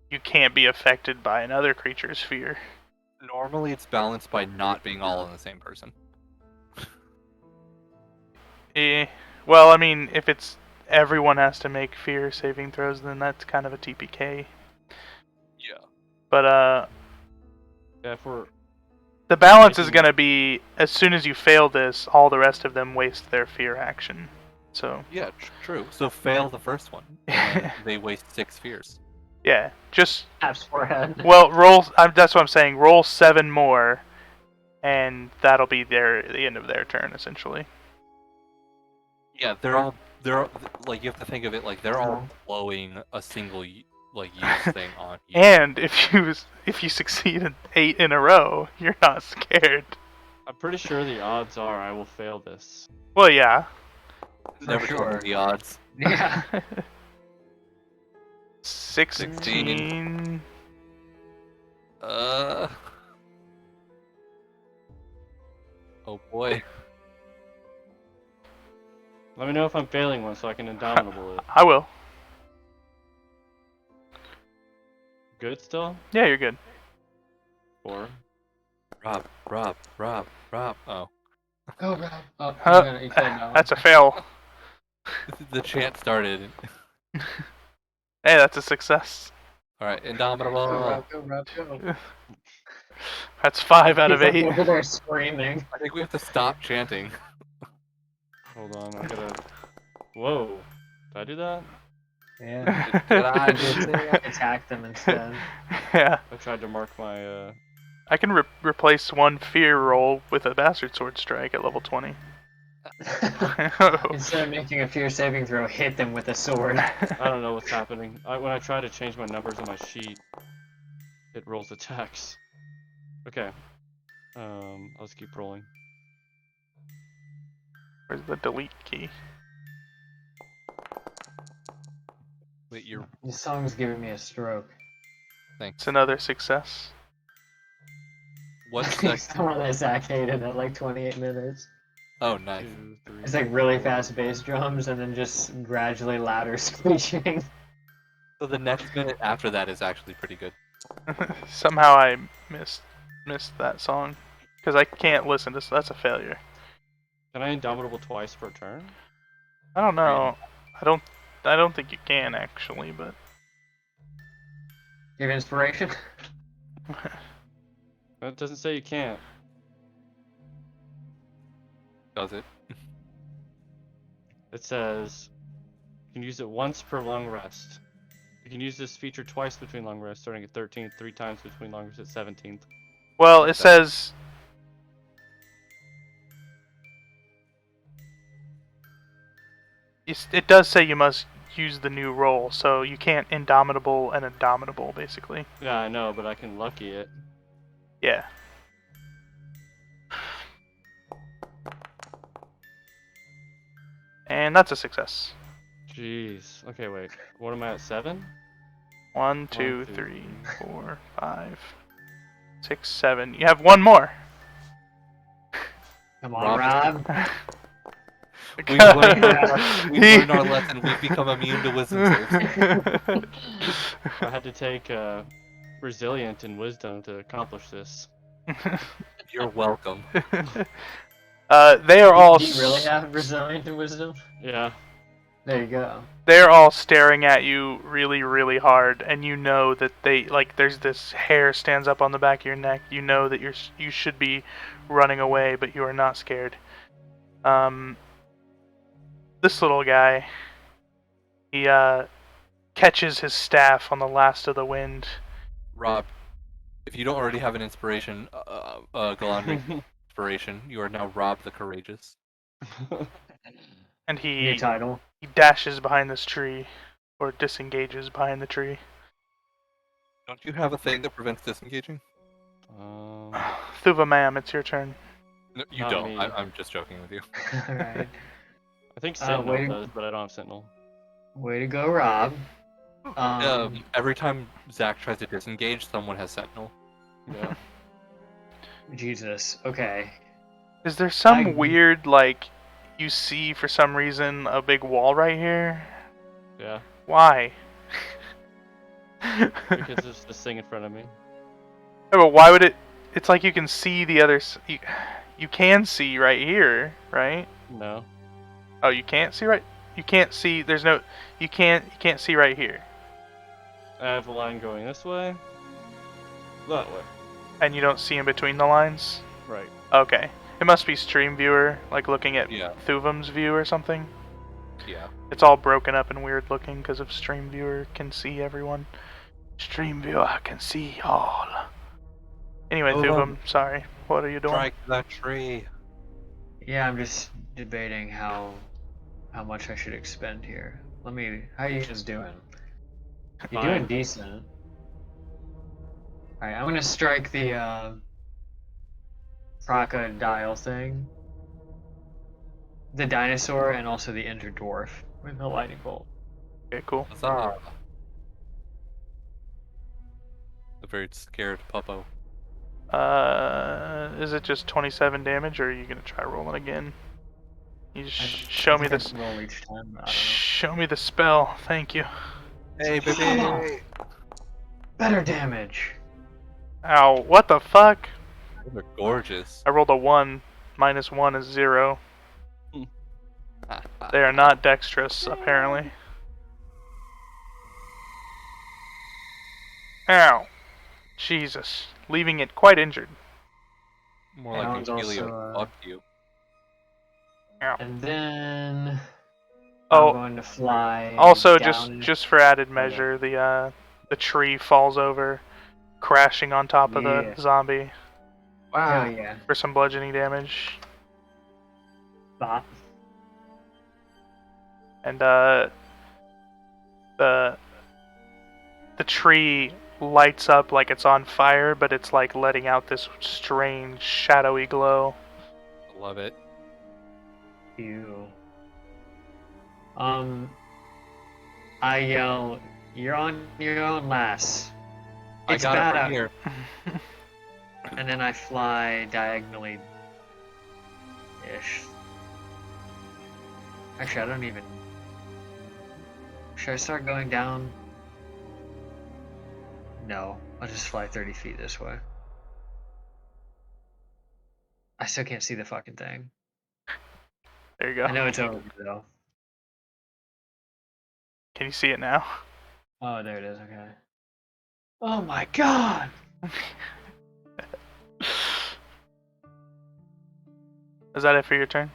you can't be affected by another creature's fear. Normally, it's balanced by not being all in the same person. Well, I mean, if it's everyone has to make fear saving throws, then that's kind of a TPK. Yeah. But Yeah, if we're the balance is gonna be as soon as you fail this, all the rest of them waste their fear action. So Yeah, true. So fail the first one. and they waste 6 fears. yeah, just Taps forehead. well roll. That's what I'm saying. Roll 7 more, and that'll be the end of their turn essentially. Yeah, they're all like you have to think of it like they're all blowing a single like use thing on you. And if you succeed in 8 in a row, you're not scared. I'm pretty sure the odds are I will fail this. Well, yeah. Never told sure. me the odds. Yeah. 16. Oh boy. Let me know if I'm failing one so I can indomitable it. I will. good still? Yeah, you're good. 4. Rob. Oh. Oh, Rob. Oh, Huh? you killed that one. That's a fail. The chant started. Hey, that's a success. Alright, Go, Indomitable. Rob, go, Rob, go. That's 5 out of He's 8. like over there screaming. I think we have to stop chanting. Hold on, I gotta. Whoa. Did I do that? Yeah. Did I Attack them instead. Yeah. I tried to mark my. I can replace one fear roll with a bastard sword strike at level 20. Instead of making a fear saving throw, hit them with a sword. I don't know what's happening. When I try to change my numbers on my sheet, it rolls attacks. Okay. I'll just keep rolling. Where's the delete key? Wait, you're. This song's giving me a stroke. Thanks. It's another success. What's the. Someone that Zach hated at like 28 minutes. Oh, nice. 2, 3. It's like really fast bass drums and then just gradually louder screeching. So the next minute after that is actually pretty good. Somehow I missed that song because I can't listen to. That's a failure. Can I Indomitable twice per turn? I don't know. I don't think you can actually, but You have inspiration? It doesn't say you can't. Does it? It says you can use it once per long rest. You can use this feature twice between long rests, starting at 13th, 3 times between long rests at 17th. well, it says. It does say you must use the new roll, so you can't Indomitable and Indomitable, basically. Yeah, I know, but I can lucky it. Yeah. And that's a success. Jeez. Okay, wait. What am I at? 7? 1, 2, 2, 3, 4, 5, 6, 7. You have one more. Come on, Rob. We've learned our lesson. We've become immune to wisdom saves. I had to take Resilient and Wisdom to accomplish this. You're welcome. They are all. Do you really have resilient and wisdom? Yeah. There you go. They're all staring at you really, really hard, and you know that they there's this hair stands up on the back of your neck. You know that you should be running away, but you are not scared. This little guy, he catches his staff on the last of the wind. Rob, if you don't already have an inspiration, Galandri inspiration, you are now Rob the Courageous. And New title. he dashes behind this tree, or disengages behind the tree. Don't you have a thing that prevents disengaging? Thuva, ma'am, it's your turn. No, you Not don't. me. I'm just joking with you. Alright. I think Sentinel wait. does, but I don't have Sentinel. Way to go, Rob. Every time Zach tries to disengage, someone has Sentinel. Yeah. Jesus. Okay. Is there some I- weird, you see for some reason a big wall right here? Yeah. Why? Because there's this thing in front of me. Yeah, but why would it? It's like you can see the other. You can see right here, right? No. Oh, you can't see right. You can't see. There's no. You can't see right here, I have a line going this way. That way. and you don't see in between the lines. Right. Okay, it must be Stream Viewer, like looking at Yeah. Thuvum's view or something. Yeah. It's all broken up and weird looking because of Stream Viewer can see everyone. Stream Viewer can see all. Anyway, Oh, Thuvum, sorry. What are you doing? Strike that tree. Yeah, I'm just debating how much I should expend here. How you guys doing? You're doing Fine. decent. Alright, I'm gonna strike the crocodile thing. The dinosaur and also the injured dwarf with the lightning bolt. Okay, cool. Huzzah. A very scared puppo. Is it just 27 damage, or are you gonna try rolling again? You just show me this. Roll each time. I don't know. Show me the spell. Thank you. Hey, baby! Better damage. Ow, what the fuck? Those are gorgeous. I rolled a 1. -1 is 0. They are not dexterous, apparently. Ow. Jesus. Leaving it quite injured. More That like one's Ophelia also, fucked you. Ow. And then Oh, I'm going to fly. also, down. just for added measure, the tree falls over, crashing on top of the Yeah. zombie Hell yeah. for some bludgeoning damage. Bop. And the tree lights up like it's on fire, but it's like letting out this strange shadowy glow. I love it. You. I yell, "You're on your own, lass." I It's got bad it out right here. And then I fly diagonally. Ish. Actually, I don't even. Should I start going down? No, I'll just fly 30 feet this way. I still can't see the fucking thing. There you go. I know it's over though. Can you see it now? Oh, there it is. Okay. Oh my god! Is that it for your turn?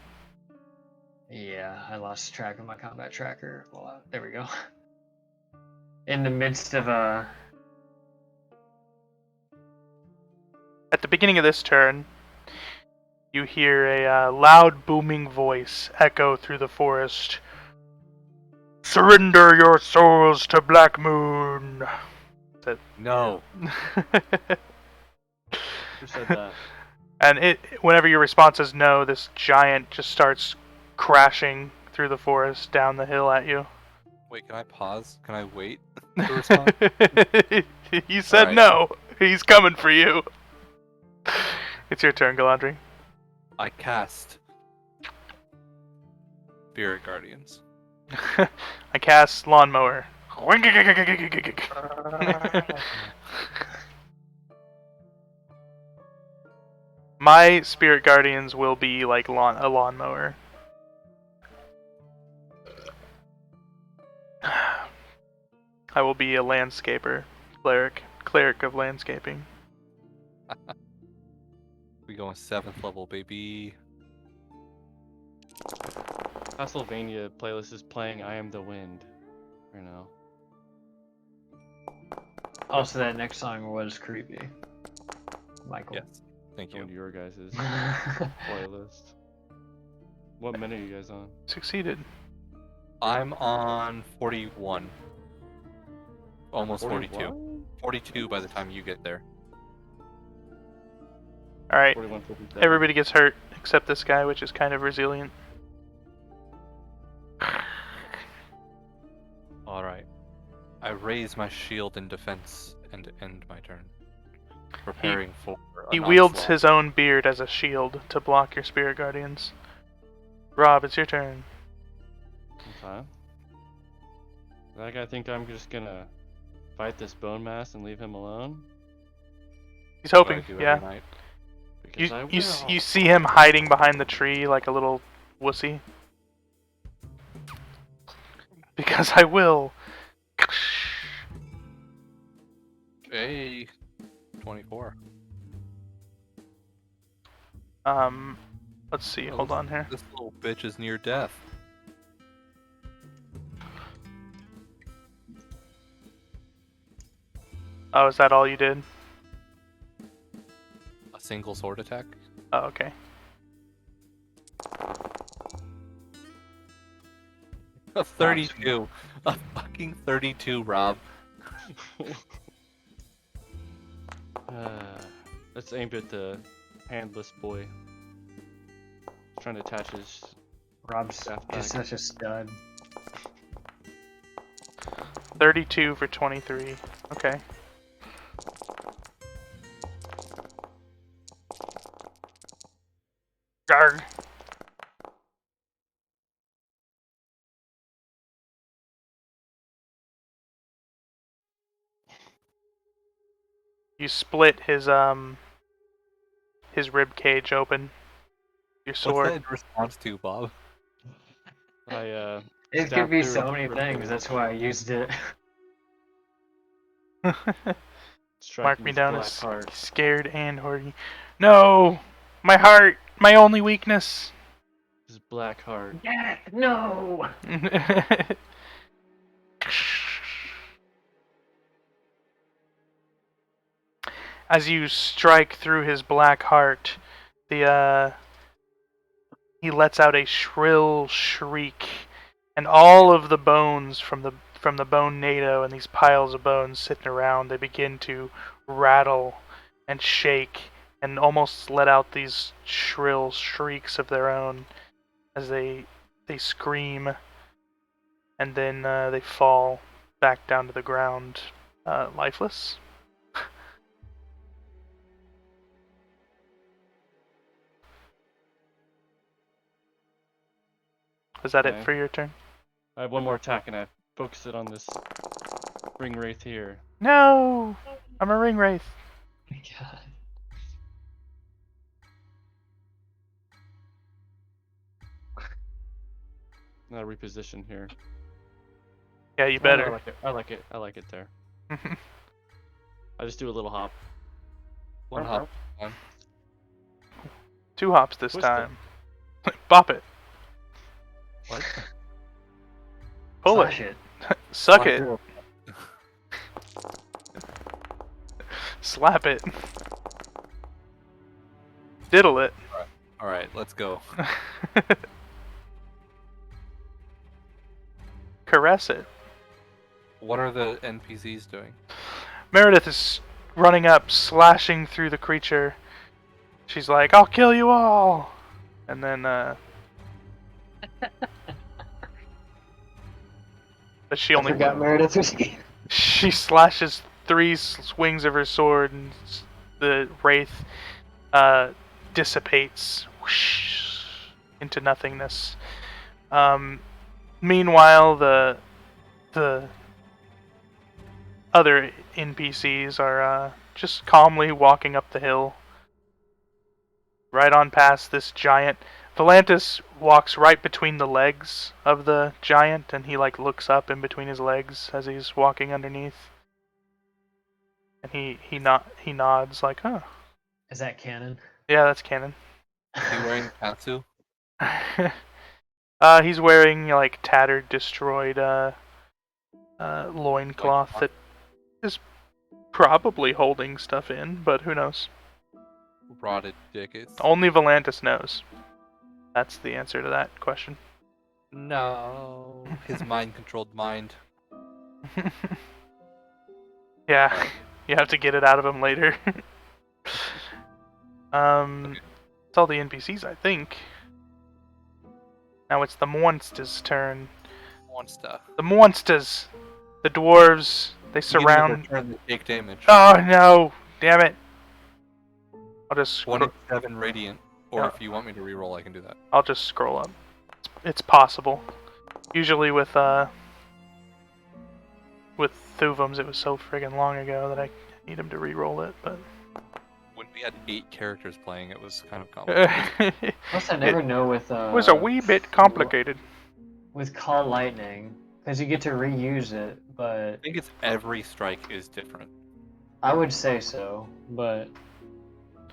Yeah, I lost track of my combat tracker. Well, there we go. In the midst of a. At the beginning of this turn, you hear a loud booming voice echo through the forest. Surrender your souls to Black Moon! No. Who said that? And whenever your response is no, this giant just starts crashing through the forest down the hill at you. Wait, can I pause? Can I wait to respond? You said Alright. no. He's coming for you. It's your turn, Galadri. I cast Spirit Guardians. I cast Lawnmower. My Spirit Guardians will be like a lawnmower. I will be a landscaper. Cleric of landscaping. We going 7th level, baby. Castlevania playlist is playing I Am the Wind. Right now. Also, that next song was creepy. Michael. Yes. Thank Going you. to your guys' playlist. What minute are you guys on? Succeeded. I'm on 41. Almost 42. 41? 42 by the time you get there. Alright, 41, 57. everybody gets hurt except this guy, which is kind of resilient. Alright. I raise my shield in defense and end my turn. Preparing for He an wields onslaught. his own beard as a shield to block your Spirit Guardians. Rob, it's your turn. Okay. Like, I think I'm just gonna fight this bone mass and leave him alone. He's That's what I hoping, do every yeah. night. Because I will. You see him hiding behind the tree like a little wussy. Because I will. Hey, 24. Let's see, Oh, hold on here. This little bitch is near death. Oh, is that all you did? A single sword attack. Oh, okay. A 32. A fucking 32, Rob. Let's aim at the handless boy. Trying to attach his. Rob's Staff just back. such a stud. 32 for 23. Okay. Garg. You split his rib cage open. Your What's sword. that in response to, Bob? I It stabbed could be through so with many rib things. cage. That's why I used it. Mark Striking me his down black as heart. scared and horny. No! My heart! My only weakness! His black heart. Yeah, no. As you strike through his black heart, he lets out a shrill shriek, and all of the bones from the bone NATO and these piles of bones sitting around, they begin to rattle and shake and almost let out these shrill shrieks of their own as they scream, and then they fall back down to the ground, lifeless. Was that it Okay. for your turn? I have one more attack and I focus it on this ring wraith here. No! I'm a ring wraith. God. And I reposition here. Yeah, you Oh, no, I better. like it. I like it. I like it there. I just do a little hop. One hop. 2 hops this Twist it. time. Bop it. What? Pull Slash it. it. Suck Slap it. through. Slap it. Diddle it. All right, let's go. Caress it. What are the NPCs doing? Meredith is running up, slashing through the creature. She's like, I'll kill you all! And then, but she I only forgot Meredith was here. She slashes 3 swings of her sword, and the wraith dissipates whoosh, into nothingness. Meanwhile, the other NPCs are just calmly walking up the hill, right on past this giant. Volantis walks right between the legs of the giant, and he looks up in between his legs as he's walking underneath. And he nods like, huh. Is that canon? Yeah, that's canon. Is he wearing Katsu? He's wearing tattered, destroyed loincloth that is probably holding stuff in, but who knows? Rotted dick. Only Volantis knows. That's the answer to that question. No. His mind-controlled mind. Yeah, you have to get it out of him later. It's all the NPCs, I think. Now it's the monsters' turn. Monster. The monsters! The dwarves, they surround... Turn the take damage. Oh no! Damn it! I'll just 27 radiant. Or Yeah. if you want me to reroll, I can do that. I'll just scroll up. It's possible. Usually with Thuvums, it was so friggin' long ago that I need him to re-roll it, but... When we had 8 characters playing, it was kind of complicated. it Plus, I never know with was a wee bit complicated. with Call Lightning, because you get to reuse it, but I think it's every strike is different. I would say so, but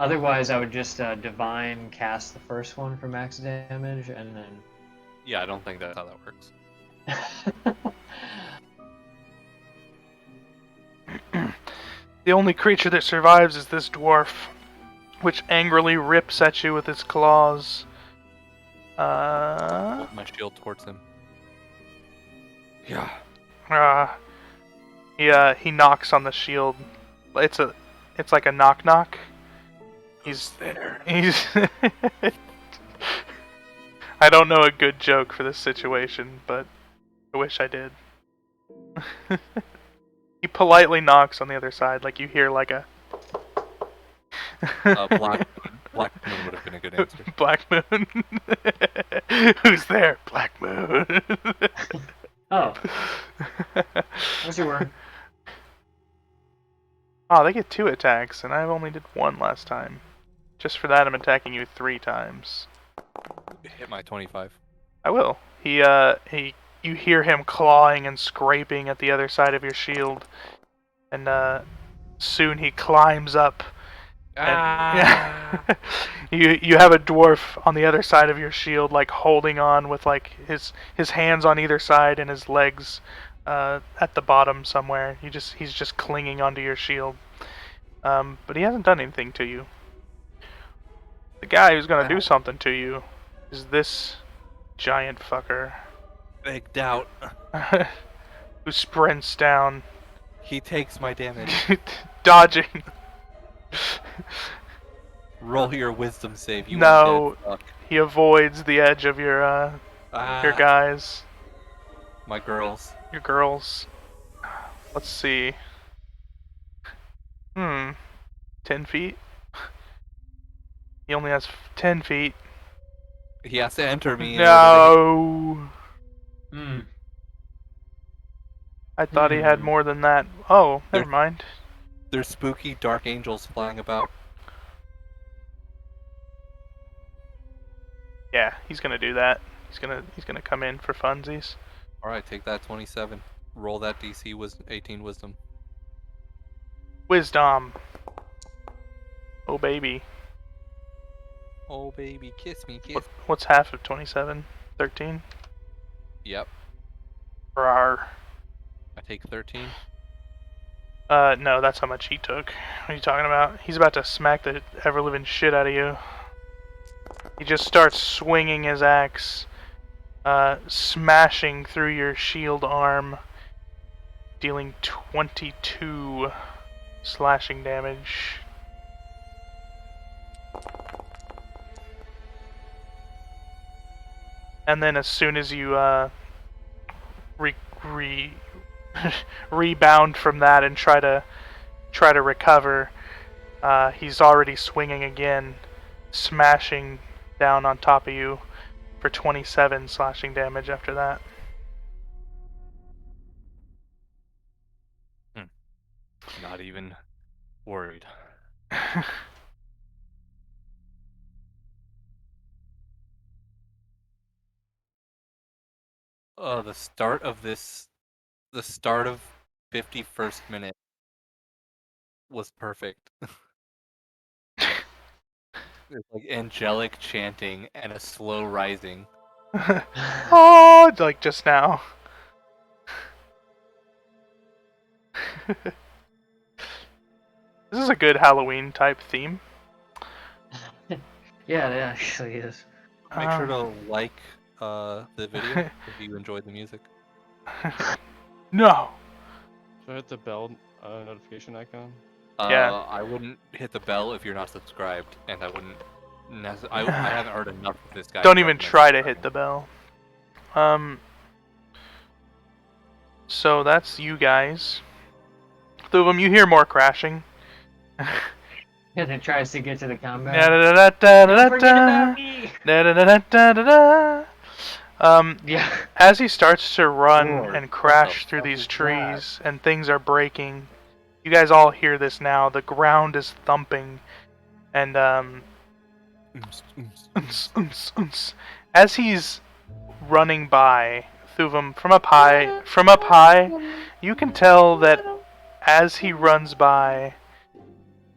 otherwise I would just divine cast the first one for max damage, and then Yeah, I don't think that's how that works. The only creature that survives is this dwarf, which angrily rips at you with its claws. Hold my shield towards him. Yeah. He knocks on the shield. It's like a knock knock. He's there. I don't know a good joke for this situation, but I wish I did. He politely knocks on the other side, like you hear like a Black Moon would have been a good answer. Black Moon. Who's there? Black Moon. Oh, what's your word? Oh, they get 2 attacks, and I only did 1 last time. Just for that, I'm attacking you 3 times. Hit my 25. I will. You hear him clawing and scraping at the other side of your shield, and soon he climbs up. And, you have a dwarf on the other side of your shield, like holding on with like his hands on either side and his legs at the bottom somewhere. He's just clinging onto your shield, but he hasn't done anything to you. The guy who's gonna do something to you is this giant fucker. Big doubt. Who sprints down, He takes my damage. dodging. Roll your wisdom save. You No. undead fuck. He avoids the edge of your guys, My girls. your girls. Let's see. 10 feet? He only has 10 feet. He has to enter me. in order to No! Hmm. I thought he had more than that. Oh, never mind. hit- There's spooky dark angels flying about. Yeah, he's gonna do that. He's gonna come in for funsies. Alright, take that 27. Roll that DC was 18 wisdom. Wisdom. Oh baby. Oh baby, kiss me, kiss. What's half of 27? 13? Yep. Rawr. I take 13. No, that's how much he took. What are you talking about? He's about to smack the ever-living shit out of you. He just starts swinging his axe, smashing through your shield arm, dealing 22 slashing damage. And then as soon as you rebound from that and try to recover, he's already swinging again, smashing down on top of you for 27 slashing damage after that. Not even worried. The start of 51st minute was perfect. It's like angelic chanting and a slow rising. Oh, like just now. This is a good Halloween type theme. Yeah, it actually is. Make sure to like the video if you enjoyed the music. No. Should I hit the bell notification icon? Yeah. I wouldn't hit the bell if you're not subscribed, and I wouldn't. I haven't heard enough of this guy. Don't even try to hit the bell. So that's you guys. Thuvum, you hear more crashing. And it tries to get to the combat. Forget about me! Yeah. As he starts to run Lord, and crash what the through fuck these is trees and things are breaking, you guys all hear this now. The ground is thumping, and as he's running by, Thuvum, from up high, you can tell that as he runs by,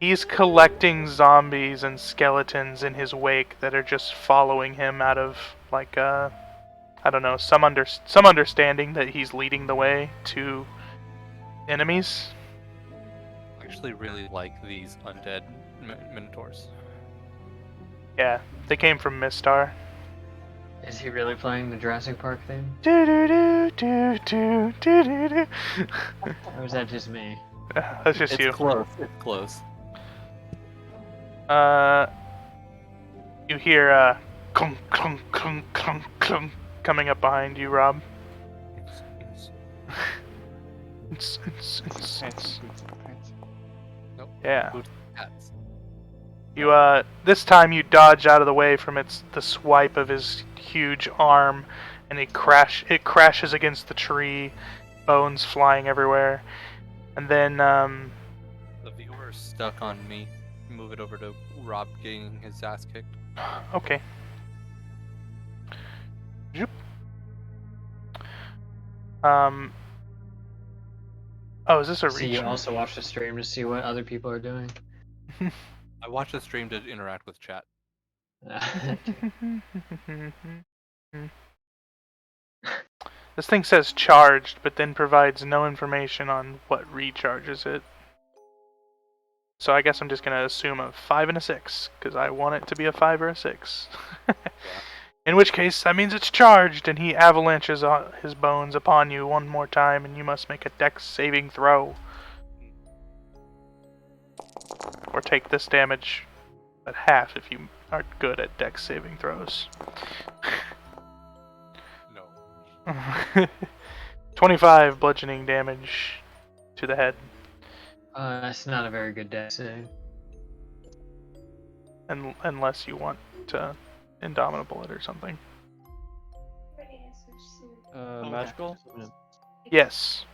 he's collecting zombies and skeletons in his wake that are just following him out of, like, I don't know, some understanding that he's leading the way to enemies. I actually really like these undead minotaurs. Yeah, they came from Mistar. Is he really playing the Jurassic Park theme? Or was that just me? That's just It's you. close. It's close. You hear clunk, clunk, clunk, clunk, clunk coming up behind you, Rob. Pants, boots, pants. Nope. Yeah. Boots and hats. You this time you dodge out of the way from the swipe of his huge arm, and it crashes against the tree, bones flying everywhere, and then The viewer stuck on me. Move it over to Rob getting his ass kicked. Okay. Zoop. Oh, is this a So reach? you also watch the stream to see what other people are doing. I watched the stream to interact with chat. This thing says charged, but then provides no information on what recharges it. So I guess I'm just gonna assume a 5 and a 6, because I want it to be a 5 or a 6. In which case, that means it's charged, and he avalanches his bones upon you one more time, and you must make a dex saving throw. Or take this damage at half if you are good at dex saving throws. No. 25 bludgeoning damage to the head. That's not a very good dex save. Unless you want to indomitable it or something. Magical? Yes.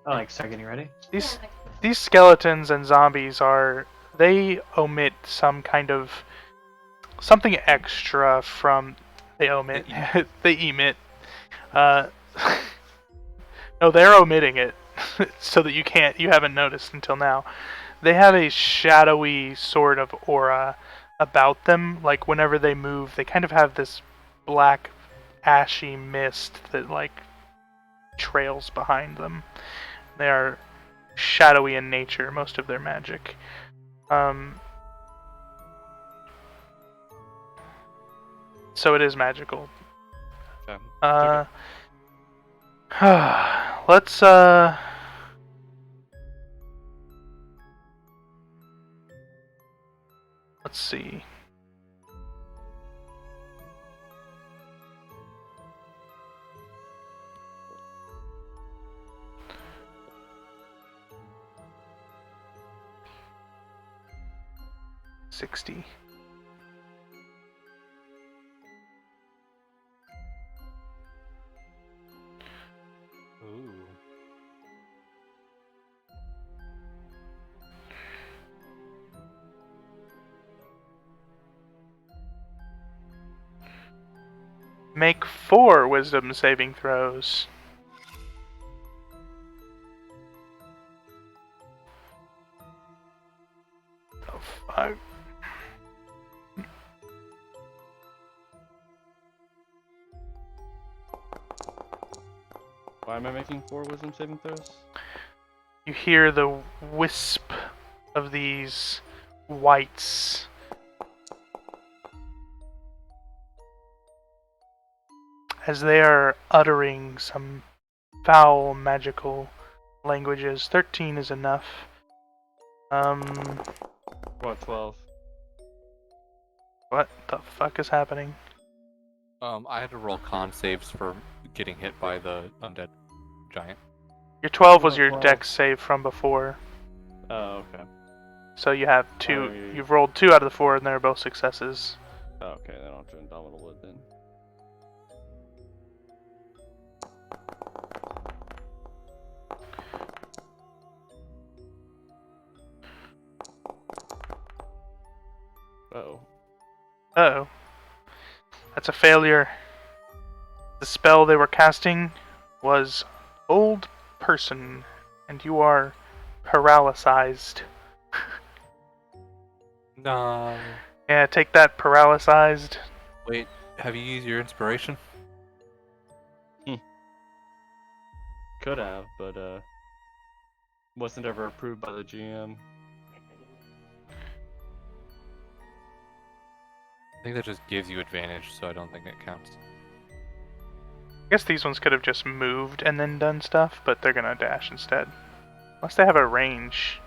Oh, like start getting ready? These skeletons and zombies they omit some kind of something extra from they emit. No, they're omitting it so that you haven't noticed until now. They have a shadowy sort of aura about them. Like whenever they move, they kind of have this black ashy mist that like trails behind them. They are shadowy in nature, most of their magic. So it is magical. Okay. Let's see. $60. Ooh. Make 4 wisdom saving throws. The fuck? Why am I making 4 wisdom saving throws? You hear the wisp of these whites as they are uttering some foul magical languages. 13 is enough. What, 12? What the fuck is happening? I had to roll con saves for getting hit by the undead giant. Your 12 was Oh, your 12. dex save from before. Oh, okay. So you have 2. Oh, yeah. You've rolled 2 out of the 4 and they're both successes. Oh, okay, then I'll have to indomitable it then. Uh-oh. Uh-oh. That's a failure. The spell they were casting was Old Person, and you are paralyzed. No. Yeah, take that, paralyzed. Wait, have you used your inspiration? Could have, but wasn't ever approved by the GM. I think that just gives you advantage, so I don't think it counts. I guess these ones could have just moved and then done stuff, but they're gonna dash instead. Unless they have a range.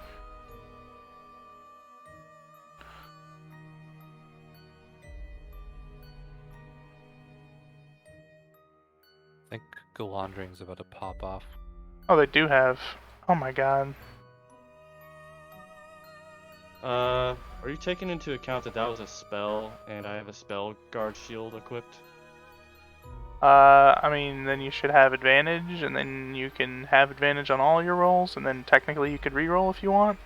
I think Galandring's about to pop off. Oh, they do have. Oh my god. Are you taking into account that that was a spell, and I have a spell guard shield equipped? I mean, then you should have advantage, and then you can have advantage on all your rolls, and then technically you could re-roll if you want.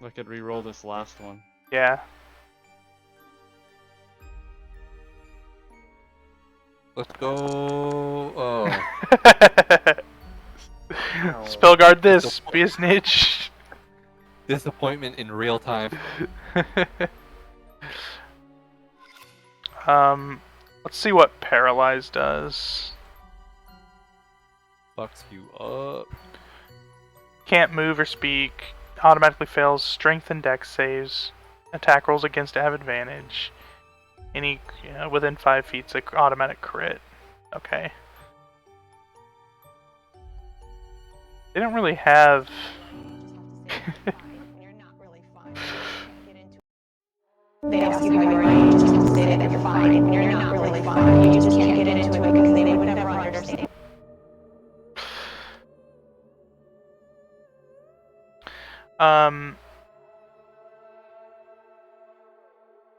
If I could re-roll this last one. Yeah. Let's go. Oh. Spellguard this, be a snitch. Disappointment in real time. Let's see what Paralyze does. Fucks you up. Can't move or speak. Automatically fails strength and dex saves. Attack rolls against have advantage. Any within 5 feet, it's an automatic crit. Okay. They don't really have. They ask you how you are, and you just say that you're fine, and you're not really fine. You just can't get into it because they would never understand.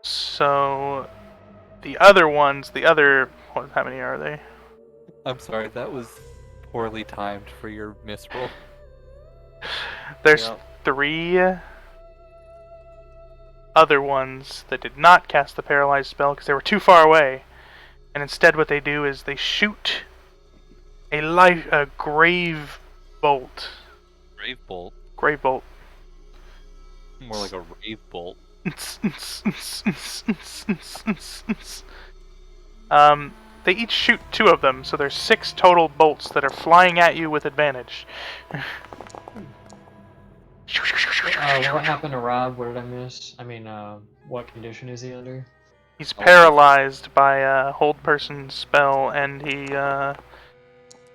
So the other ones, how many are they? I'm sorry, that was poorly timed for your misroll. There's Yep. 3 other ones that did not cast the Paralyze spell because they were too far away. And instead what they do is they shoot a grave bolt. Grave bolt. Grave bolt. More like a rave bolt. They each shoot 2 of them, so there's 6 total bolts that are flying at you with advantage. What happened to Rob? What did I miss? I mean, what condition is he under? He's paralyzed by a hold person spell, and the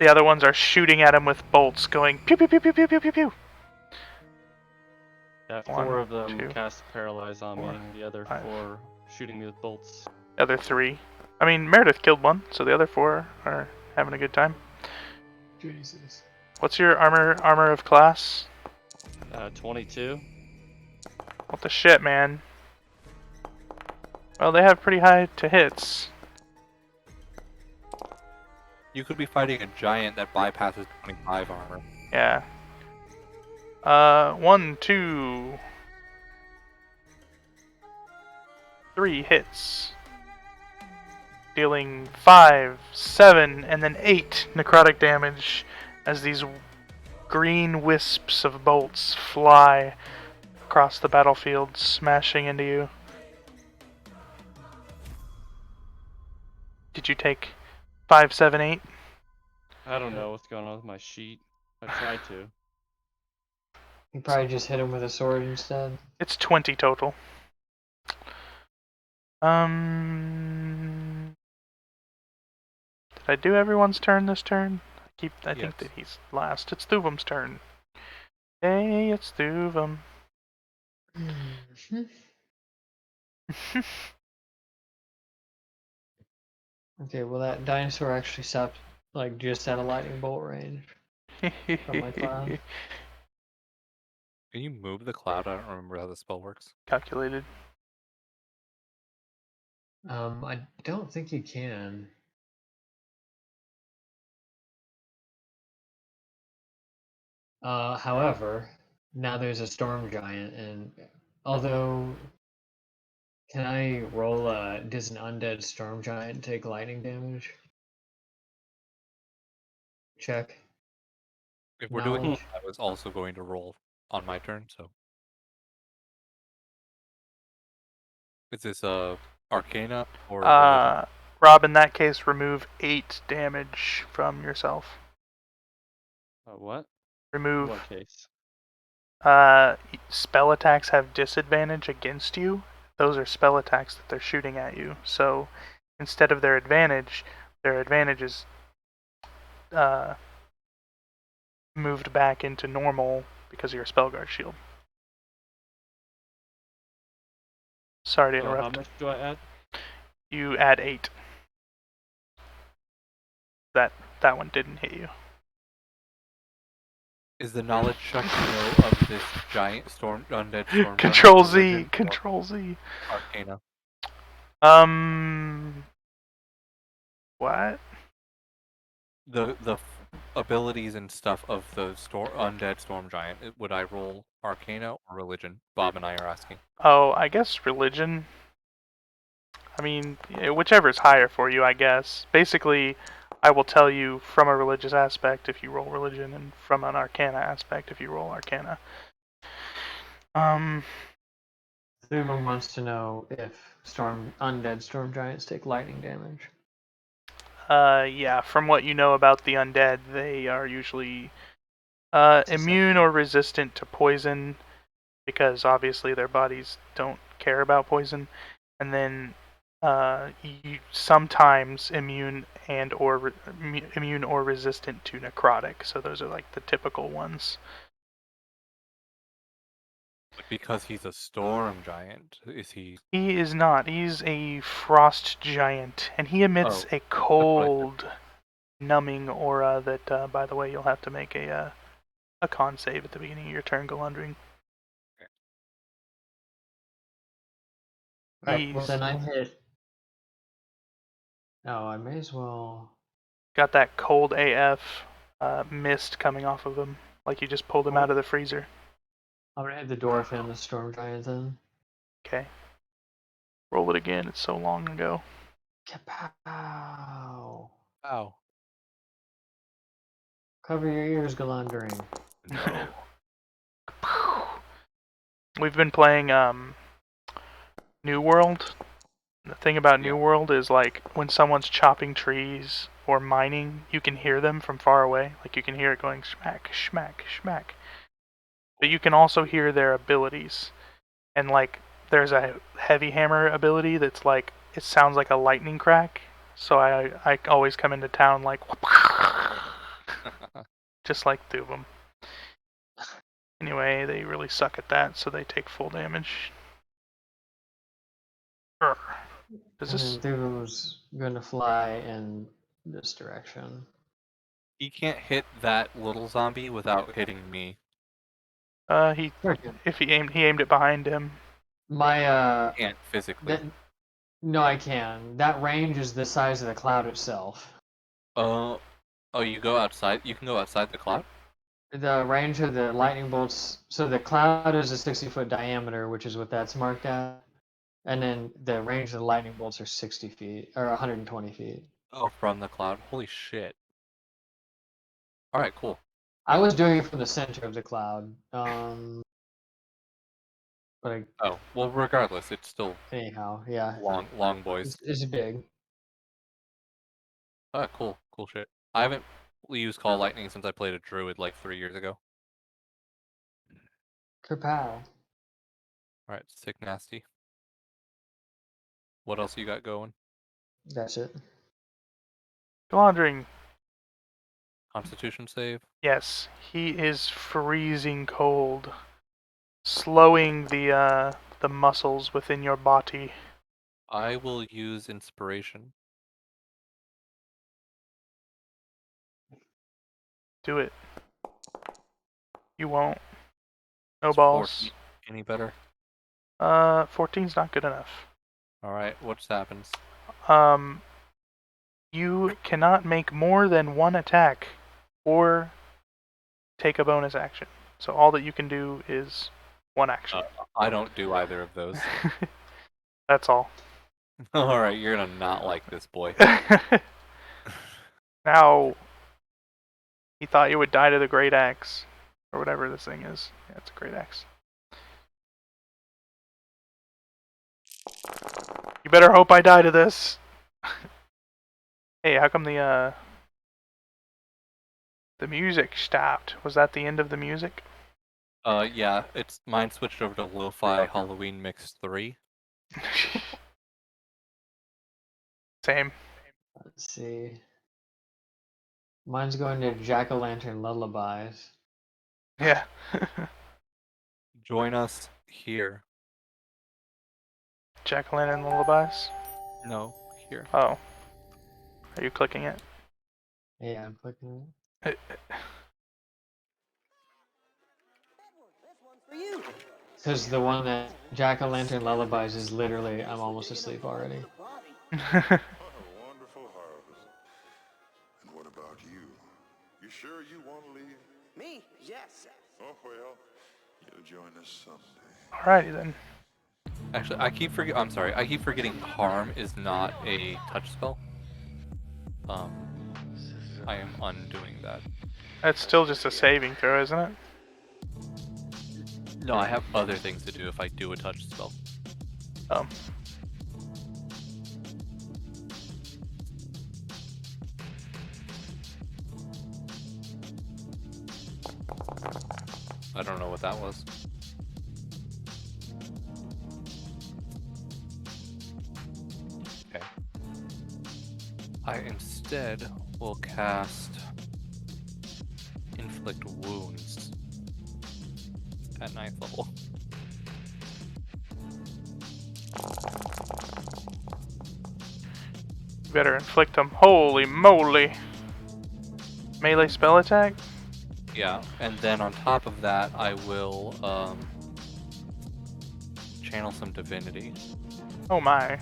other ones are shooting at him with bolts, going pew pew pew pew pew pew pew pew. Yeah, 1, 4 of them 2, cast Paralyze on 4, me, and the other 5. 4 shooting me with bolts. The other 3. I mean, Meredith killed 1, so the other 4 are having a good time. Jesus. What's your armor of class? 22. What the shit, man? Well, they have pretty high to hits. You could be fighting a giant that bypasses 25 armor. Yeah. 1, 2, 3 hits. Dealing 5, 7, and then 8 necrotic damage as these green wisps of bolts fly across the battlefield, smashing into you. Did you take 5, 7, 8? I don't know what's going on with my sheet. I tried to. You probably just hit him with a sword instead. It's 20 total. Did I do everyone's turn this turn? I think that he's last. It's Thuvum's turn. Hey, it's Thuvum. Okay, well that dinosaur actually stopped, like, just at a lightning bolt range. From my cloud. Can you move the cloud? I don't remember how the spell works. Calculated. I don't think you can. However, now there's a storm giant, and although, can I roll does an undead storm giant take lightning damage? Check. If we're doing Knowledge. I was also going to roll on my turn, so. Is this Arcana or religion? Rob, in that case, remove 8 damage from yourself. What? Remove. What case? Spell attacks have disadvantage against you. Those are spell attacks that they're shooting at you. So instead of their advantage is moved back into normal because of your Spellguard shield. Sorry to So how interrupt. much do I add? You add 8. That one didn't hit you. Is the knowledge check to know of this giant undead storm? Control runner Z. religion or Control Z. Arcana. What? The abilities and stuff of the undead storm giant, would I roll Arcana or Religion? Bob and I are asking. Oh, I guess religion. I mean, whichever's higher for you, I guess. Basically, I will tell you from a religious aspect if you roll religion, and from an arcana aspect if you roll arcana. Thuma wants to know if undead storm giants take lightning damage. Yeah, from what you know about the undead, they are usually immune or resistant to poison, because obviously their bodies don't care about poison, and then sometimes immune or resistant to necrotic. So those are like the typical ones. Because he's a storm giant, is he? He is not. He's a frost giant, and he emits a cold, numbing aura that, by the way, you'll have to make a con save at the beginning of your turn, Galandring. Right, well then I hit... Oh, I may as well... Got that cold AF mist coming off of him, like you just pulled him out of the freezer. I'm gonna hit the dwarf and the storm giant then. Okay. Roll it again, it's so long ago. Kapow! Ow. Cover your ears, Galandring. No. We've been playing New World. The thing about New World is, like, when someone's chopping trees or mining, you can hear them from far away. Like, you can hear it going smack, smack, smack. But you can also hear their abilities. And, like, there's a heavy hammer ability that's like, it sounds like a lightning crack. So I always come into town like, just like Thubum. Anyway, they really suck at that, so they take full damage. Does this... Thubum's gonna fly in this direction. He can't hit that little zombie without hitting me. He aimed it behind him. My Can't physically. No, I can. That range is the size of the cloud itself. Oh, you go outside? You can go outside the cloud? The range of the lightning bolts... So the cloud is a 60-foot diameter, which is what that's marked at. And then the range of the lightning bolts are 60 feet, or 120 feet. Oh, from the cloud? Holy shit. Alright, cool. I was doing it from the center of the cloud. But Oh, well, regardless, it's still... Anyhow, yeah. Long boys. It's big. Ah, cool. Cool shit. I haven't used Call Lightning since I played a druid like 3 years ago. Kapow. Alright, sick nasty. What else you got going? That's it. Galandring. Constitution save? Yes, he is freezing cold, slowing the muscles within your body. I will use inspiration. Do it. You won't. No balls. 14 any better? 14's not good enough. Alright, what just happens? You cannot make more than one attack or take a bonus action. So all that you can do is one action. I don't do either of those. That's all. Alright, you're gonna not like this boy. Now, he thought you would die to the Great Axe, or whatever this thing is. Yeah, it's a Great Axe. You better hope I die to this. Hey, how come the music stopped? Was that the end of the music? Yeah, mine switched over to Lo-Fi Halloween Mix 3. Same. Let's see. Mine's going to Jack-o'-lantern lullabies. Yeah. Join us here. Jack-o'-lantern lullabies? No, here. Oh. Are you clicking it? Yeah, I'm clicking it. Because the one that Jack-o'-lantern lullabies is literally, I'm almost asleep already. What a wonderful harvest. And what about you? You're sure you want to leave? Me? Yes. Oh, well, you'll join us someday. Alrighty then. Actually, I'm sorry. I keep forgetting harm is not a touch spell. I am undoing that. That's still just a saving throw, isn't it? No, I have other things to do if I do a touch spell. Oh. I don't know what that was. Okay. I instead will cast Inflict Wounds at 9th level. You better inflict them. Holy moly! Melee spell attack? Yeah, and then on top of that, I will channel some divinity. Oh my.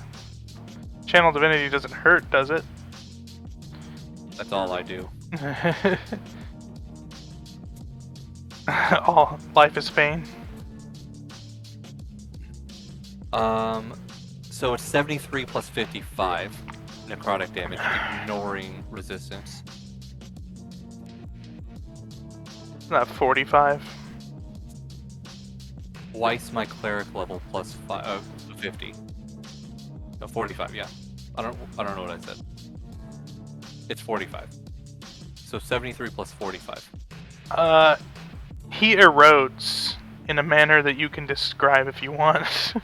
Channel Divinity doesn't hurt, does it? That's all I do. All life is pain. So it's 73 plus 55 necrotic damage, ignoring resistance. Isn't that 45? Twice my cleric level plus 50. No, 45. Yeah. I don't know what I said. It's 45. So 73 plus 45. He erodes in a manner that you can describe if you want.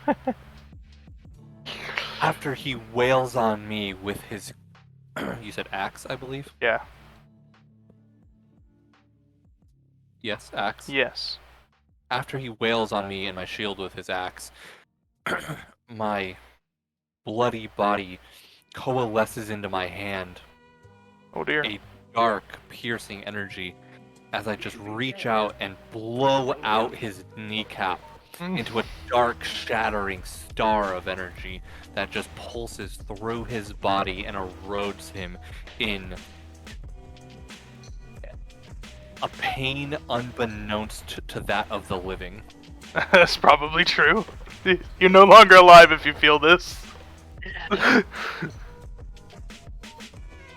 After he wails on me with his, you said axe, I believe? Yeah. Yes, axe. Yes. After he wails on me and my shield with his axe, my bloody body coalesces into my hand. Oh dear. A dark, piercing energy as I just reach out and blow out his kneecap into a dark, shattering star of energy that just pulses through his body and erodes him in a pain unbeknownst to that of the living. That's probably true. You're no longer alive if you feel this.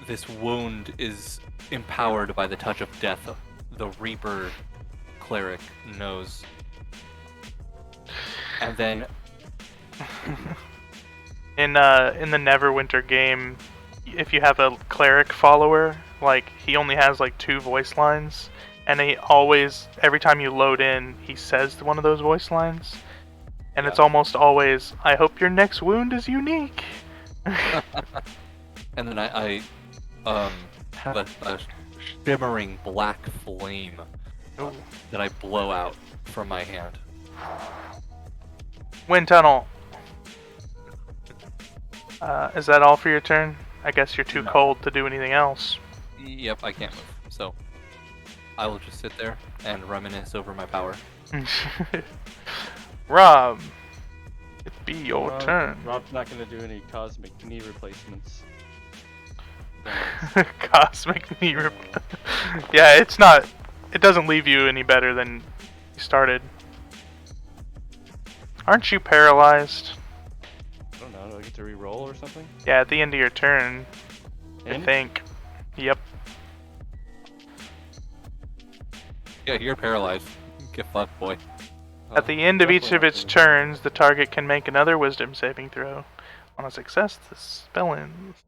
This wound is empowered by the touch of death. The Reaper cleric knows. And then in the Neverwinter game, if you have a cleric follower, like he only has like 2 voice lines, and he always, every time you load in, he says one of those voice lines, and it's almost always, "I hope your next wound is unique." and then I have a shimmering black flame that I blow out from my hand. Wind tunnel. Is that all for your turn? I guess you're too cold to do anything else. Yep, I can't move. So I will just sit there and reminisce over my power. Rob, it'd be your turn. Rob's not gonna do any cosmic knee replacements. Cosmic knee Yeah, it's not. It doesn't leave you any better than you started. Aren't you paralyzed? I don't know. Do I get to re-roll or something? Yeah, at the end of your turn. I think. Yep. Yeah, you're paralyzed. Get fucked, boy. At the end of each of its turns, the target can make another wisdom saving throw. On a success, the spell ends.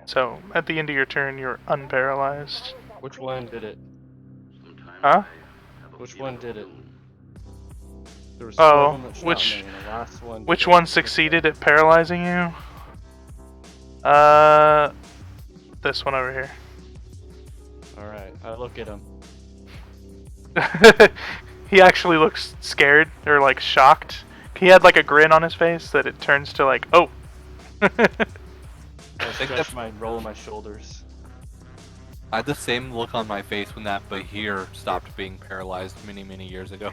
So, at the end of your turn, you're unparalyzed. Which one did it? Huh? Which one did it? There was Oh, that shot which me, and the last one which did one it. succeeded at paralyzing you? This one over here. Alright, I look at him. He actually looks scared or like shocked. He had like a grin on his face that it turns to like, oh. I stretch my roll my shoulders. I had the same look on my face when that Bahir stopped being paralyzed many, many years ago.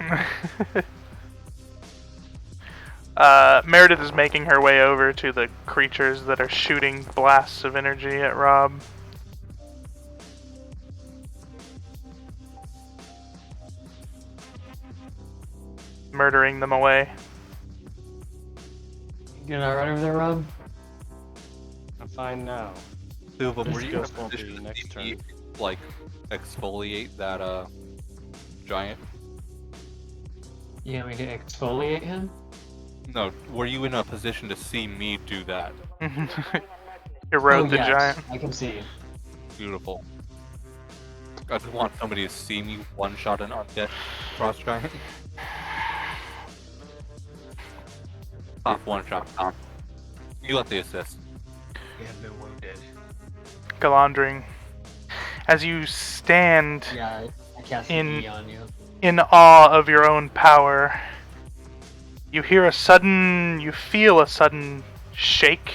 Meredith is making her way over to the creatures that are shooting blasts of energy at Rob. Murdering them away. You're not right over there, Rob? I'm fine now. Two of them. Were This you in a ghost won't be position to next see, turn. like, exfoliate that giant? You want me to exfoliate him? No. Were you in a position to see me do that? Erode the yes, giant. I can see. Beautiful. I just want somebody to see me one-shot an undead frost giant. Top one-shot. Top. You got the assist. You have been wounded. Galandring. As you stand Yeah, I cast In- an E on you. in awe of your own power, you feel a sudden shake.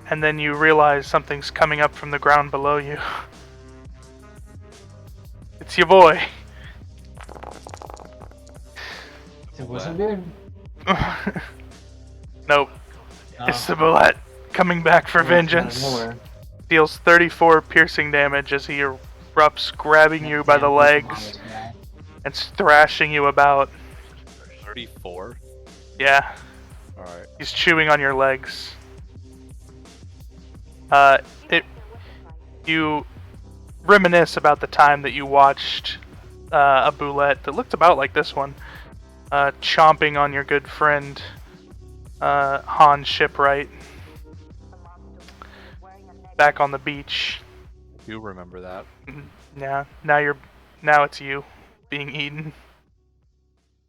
And then you realize something's coming up from the ground below you. It's your boy. Is it Wizard Beard? Nope. Oh, It's the bullet coming back for vengeance. More. Deals 34 piercing damage as he erupts, grabbing you by the legs and thrashing you about. 34. Yeah, Alright. he's chewing on your legs. You reminisce about the time that you watched a boulette that looked about like this one, chomping on your good friend Han Shipwright back on the beach. You remember that. Yeah, now it's you being eaten.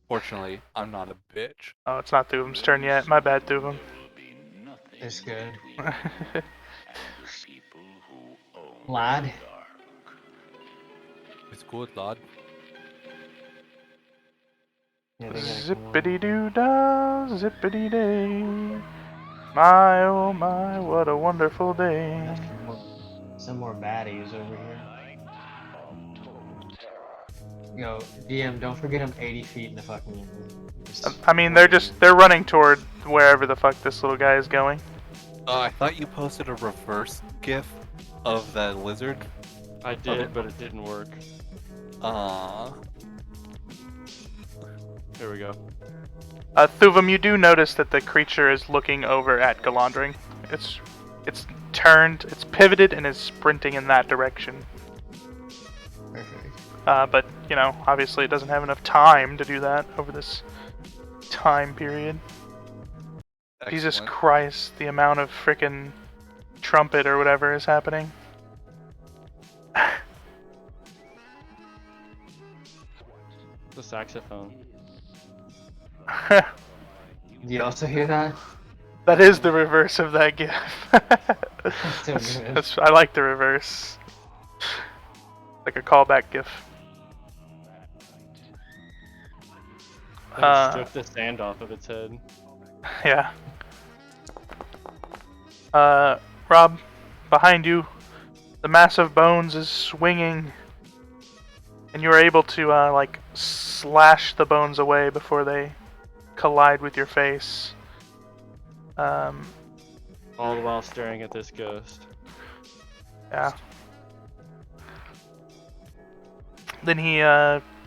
Fortunately, I'm not a bitch. Oh, it's not Thuvum's turn yet. My bad, Thuvum. It's good. Lad? It's good, lad. Yeah, they gotta come on. Zippity doo dah, zippity day. My oh my, what a wonderful day. Some more baddies over here. Yo, DM, don't forget I'm 80 feet in the fucking... I mean, they're running toward wherever the fuck this little guy is going. I thought you posted a reverse gif of that lizard. I did, but it didn't work. There we go. Thuvum, you do notice that the creature is looking over at Galandring. It's turned, it's pivoted, and is sprinting in that direction. Perfect. But, you know, obviously it doesn't have enough time to do that over this time period. Jesus Excellent. Christ, the amount of frickin' trumpet or whatever is happening. The saxophone. Do you also hear that? That is the reverse of that gif. So good. I like the reverse. Like a callback gif. I stripped the sand off of its head. Yeah. Rob, behind you, the massive bones is swinging, and you are able to like slash the bones away before they collide with your face. All the while staring at this ghost. Yeah. Then he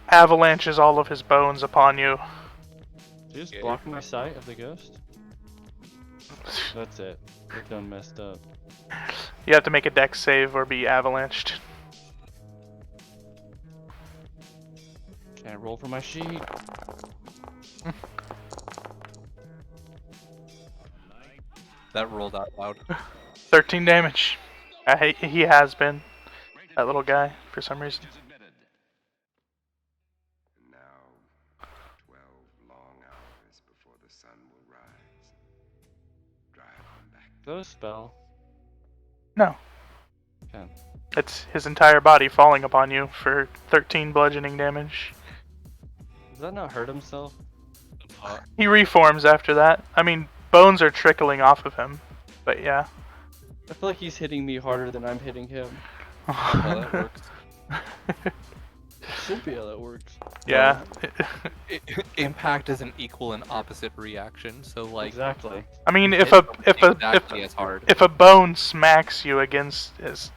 avalanches all of his bones upon you. Did you just block my sight of the ghost? That's it. We're done messed up. You have to make a dex save or be avalanched. Can't roll for my sheet. That rolled out loud. 13 damage. He has been. That little guy, for some reason. Now, 12 long hours before the sun will rise. Drive them back. Is that a spell? No. Okay. It's his entire body falling upon you for 13 bludgeoning damage. Does that not hurt himself? He reforms after that. I mean, bones are trickling off of him. But yeah. I feel like he's hitting me harder than I'm hitting him. That's how that works. Should be how that works. Yeah. Impact is an equal and opposite reaction. So like, Exactly. I mean, if hit a exactly as hard. if a bone smacks you against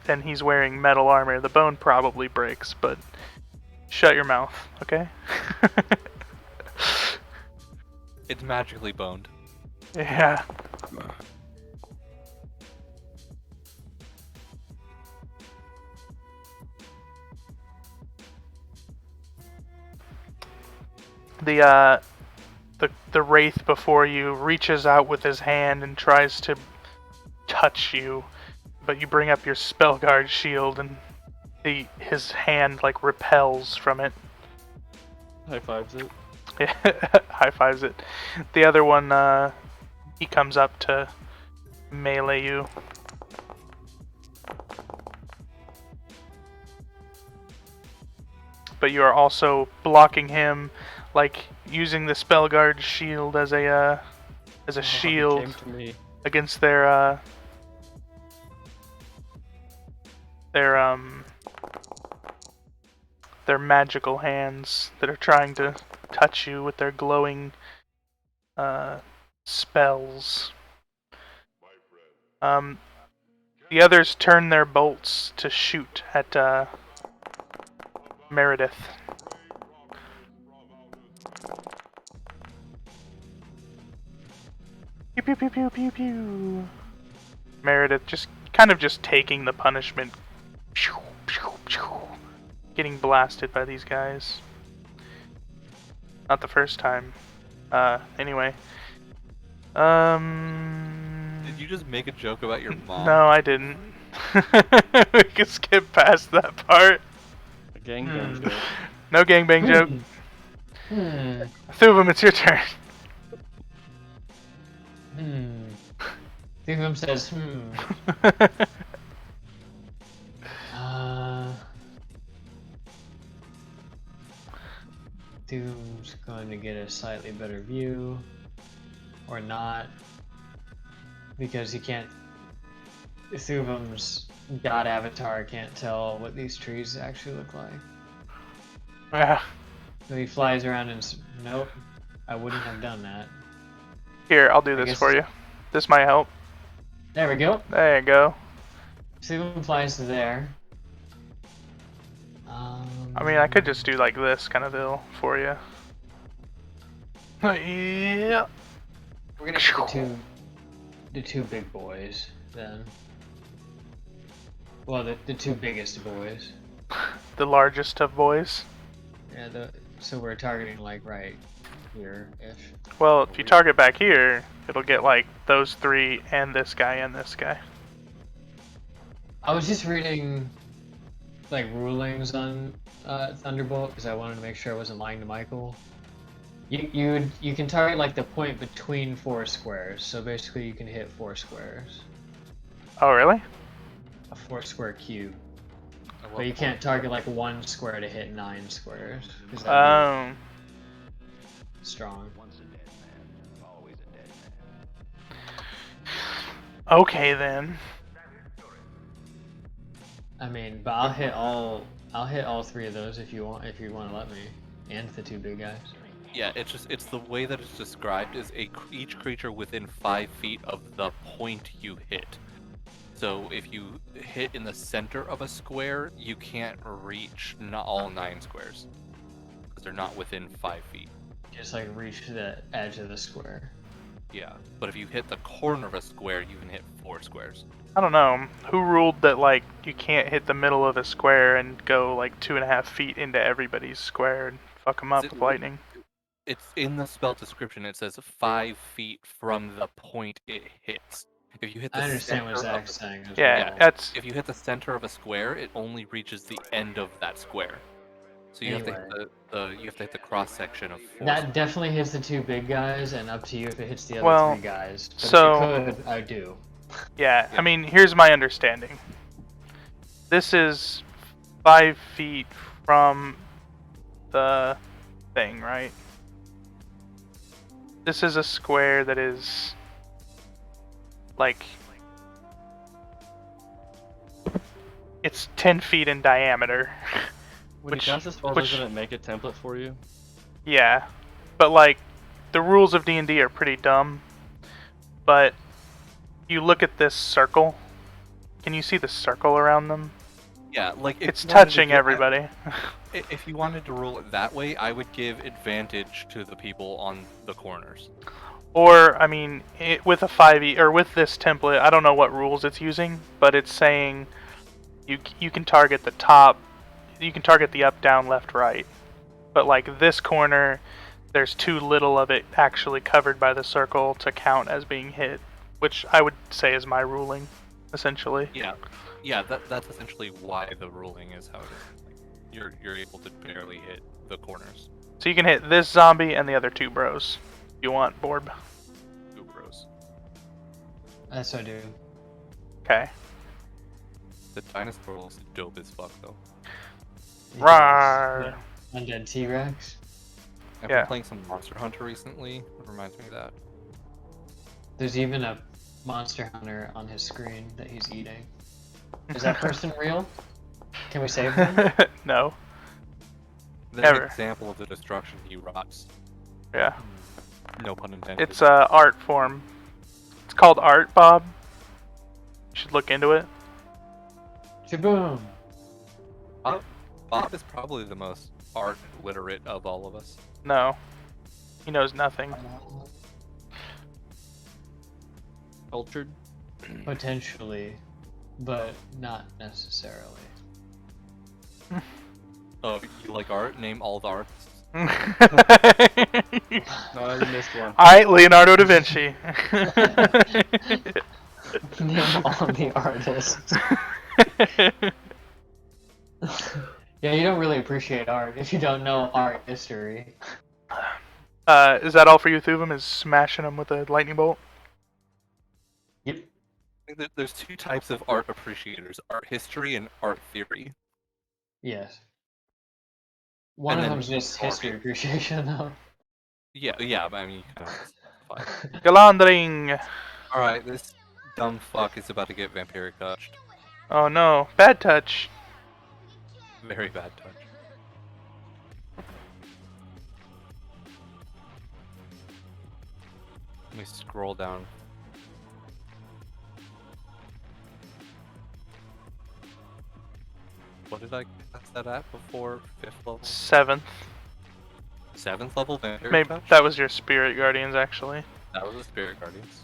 and he's wearing metal armor, the bone probably breaks. But shut your mouth, okay? It's magically boned. Yeah. The wraith before you reaches out with his hand and tries to touch you, but you bring up your Spellguard shield and his hand like repels from it. High fives it. High fives it. The other one, he comes up to melee you. But you are also blocking him, like using the Spellguard shield as a shield Came to me. against their magical hands that are trying to touch you with their glowing spells. The others turn their bolts to shoot at Meredith. Pew pew pew pew pew pew. Meredith just taking the punishment. Pew, pew, pew. Getting blasted by these guys. Not the first time. Anyway. Did you just make a joke about your mom? No, I didn't. We can skip past that part. A gangbang joke. No gangbang joke. Thuvum, it's your turn. Thuvum says, Thuvum's going to get a slightly better view. Or not. Because he can't... Thuvum's god avatar can't tell what these trees actually look like. Yeah. So he flies around and nope, I wouldn't have done that. Here, I'll do this for you. This might help. There we go. There you go. Thuvum flies to there. I mean, I could just do like this kind of deal for you. Yeah. We're gonna get the two big boys then. Well, the two biggest boys. The largest of boys. Yeah, so we're targeting like right here-ish. Well, if you target back here, it'll get like those three and this guy and this guy. I was just reading like rulings on Thunderbolt because I wanted to make sure I wasn't lying to Michael. You can target like the point between 4 squares, so basically you can hit 4 squares. Oh, really? A 4 square cube. But you can't target like 1 square to hit 9 squares. Strong. Okay then. I mean, but I'll hit all 3 of those if you want to let me, and the 2 big guys. Yeah, it's the way that it's described is each creature within 5 feet of the point you hit. So if you hit in the center of a square, you can't reach not all 9 squares because they're not within 5 feet. Just like reach the edge of the square. Yeah, but if you hit the corner of a square, you can hit 4 squares. I don't know. Who ruled that like you can't hit the middle of a square and go like 2.5 feet into everybody's square and fuck them up with lightning? It's in the spell description. It says 5 feet from the point it hits. If you hit the I understand what center Zach's saying. As Yeah, well. that's If you hit the center of a square, it only reaches the end of that square. So you have to hit the cross section of 4 That definitely hits the 2 big guys, and up to you if it hits the other Well, 3 guys. But so- if it could, I do. yeah. I mean, here's my understanding. This is 5 feet from the thing, right? This is a square that is like it's 10 feet in diameter. When Which- you cast a spell, which- doesn't it make a template for you? Yeah, but like the rules of D&D are pretty dumb. But you look at this circle. Can you see the circle around them? Yeah, like if It's you wanted to touching do it- everybody. If you wanted to rule it that way, I would give advantage to the people on the corners. Or, I mean, with a 5e, or with this template, I don't know what rules it's using, but it's saying you can target the top, you can target the up, down, left, right. But like this corner, there's too little of it actually covered by the circle to count as being hit, which I would say is my ruling, essentially. Yeah, that's essentially why the ruling is how it is. Like, you're able to barely hit the corners. So you can hit this zombie and the other two bros. If you want, Borb. Two bros. Yes, I do. Okay. The dinosaur is dope as fuck though. Rawr. Undead T-Rex. I've Yeah. been playing some Monster Hunter recently. It reminds me of that. There's even a monster hunter on his screen that he's eating. Is that person real? Can we save them? No. That's Never. an example of the destruction he rots. Yeah. No pun intended. It's a art form. It's called art, Bob. You should look into it. Shaboom! Bob is probably the most art literate of all of us. No. He knows nothing. Cultured? Potentially, but not necessarily. Oh, you like art? Name all the artists. No, you missed one. Alright, Leonardo da Vinci. Name all the artists. Yeah, you don't really appreciate art if you don't know art history. Is that all for you, Thuvum? Is smashing them with a lightning bolt? Yep. I think that there's two types of art appreciators: art history and art theory. Yes. One And of then them's just art. history appreciation, though. Yeah, but I mean, fine. Galandring! Alright, this dumb fuck is about to get vampiric touched. Oh no, bad touch. Very bad touch. Let me scroll down. What did I cast that at before 5th level? 7th. 7th level vampiric Maybe touch? that was your Spirit Guardians, actually. That was the Spirit Guardians.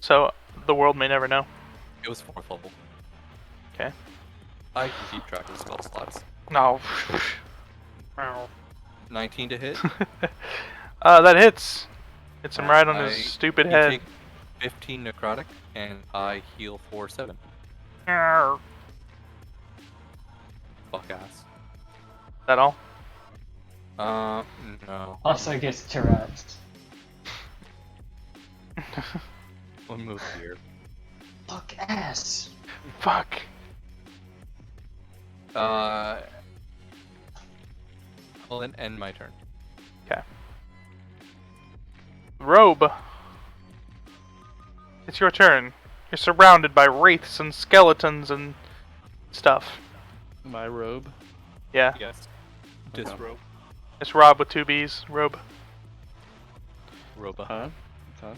So, the world may never know. It was 4th level. Okay. I can keep track of spell slots. No. 19 to hit. That hits. Hits him right on I- his stupid you head. take 15 necrotic, and I heal for 7. Is Fuck ass. that all? No. Also gets Tourette's. We'll move here. Fuck ass. Fuck. I'll then end my turn. Robe. It's your turn. You're surrounded by wraiths and skeletons and stuff. My robe. Yeah. Yes. Disrobe. It's Rob with 2 B's. Robe. Roba. Huh? Okay.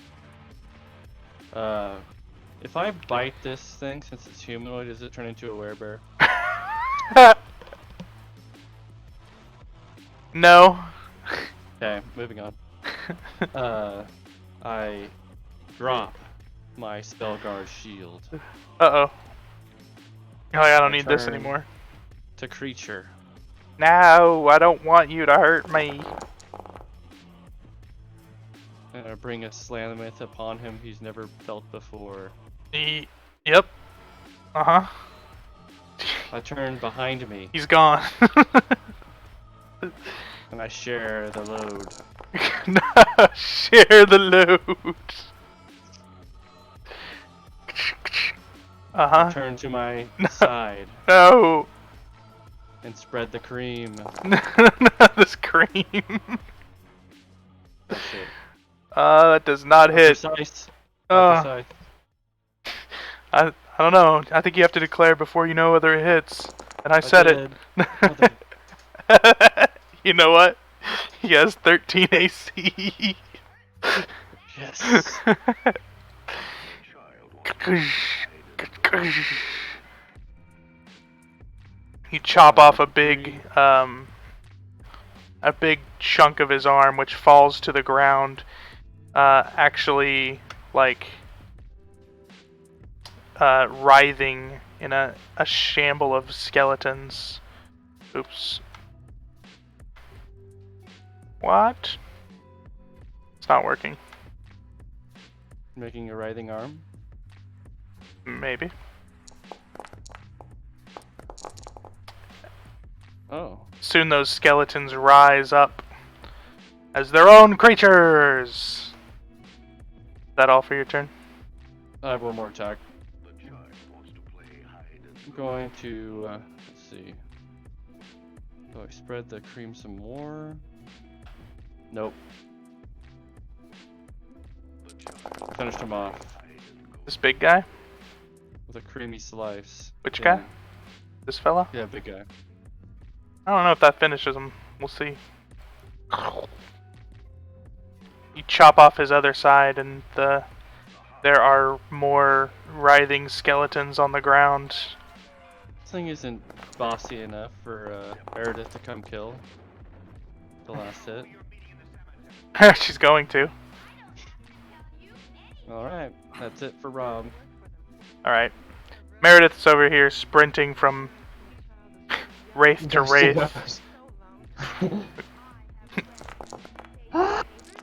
If I bite this thing, since it's humanoid, does it turn into a werebear? No. Okay, moving on. I drop my Spellguard shield Uh-oh. You're like, I don't need this Turn. anymore. to creature. No, I don't want you to hurt me. And I bring a Slanamith upon him he's never felt before. Yep. Uh-huh. I turn behind me He's gone. and I share the load. Share the load. Uh-huh. Turn to my side No. and spread the cream. The scream. That's it. That does not hit. Precise. Uh, Precise. I don't know. I think you have to declare before you know whether it hits. And I said it. You know what? He has 13 AC. Yes. You chop off a big chunk of his arm, which falls to the ground. Actually, like writhing in a shamble of skeletons. Oops. What? It's not working. Making a writhing arm. Maybe. Oh. Soon those skeletons rise up as their own creatures. Is that all for your turn? I have one more attack. I'm going to, let's see. Do I spread the cream some more? Nope. I finished him off This big guy? with a creamy slice. Which Yeah. guy? This fella? Yeah, big guy. I don't know if that finishes him. We'll see. You chop off his other side, and there are more writhing skeletons on the ground. This thing isn't bossy enough for Meredith to come kill. The last hit. She's going to. Alright, that's it for Rob. Alright. Meredith's over here sprinting from wraith to wraith.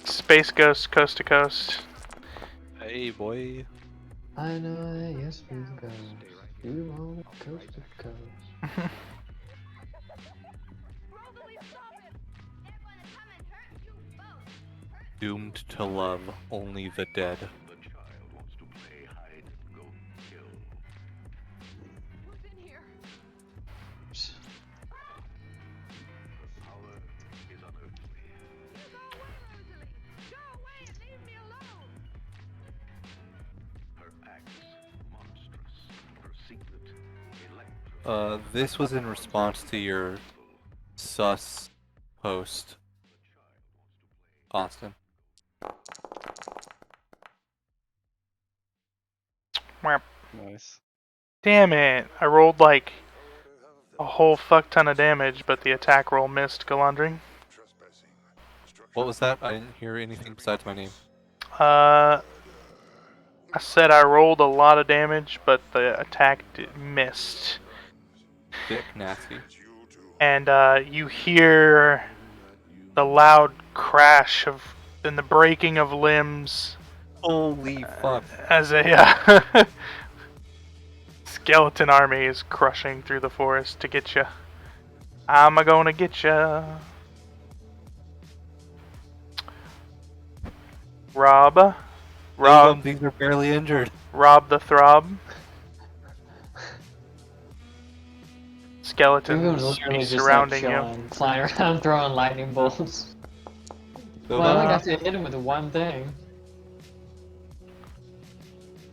Space Ghost, coast to coast. Hey, boy. I know, yes, we go. You won't coast to coast. Doomed to love only the dead. This was in response to your sus post, Austin. Nice. Damn it! I rolled like a whole fuck ton of damage, but the attack roll missed, Galandring. What was that? I didn't hear anything besides my name. I said I rolled a lot of damage, but the attack missed. Dick nasty. And you hear the loud crash and the breaking of limbs. Holy fuck. As a skeleton army is crushing through the forest to get you. I'm gonna get you. Rob. These are barely injured. Rob the Throb. Skeletons be surrounding you. Flying around throwing lightning bolts. Well, I only got to hit him with one thing.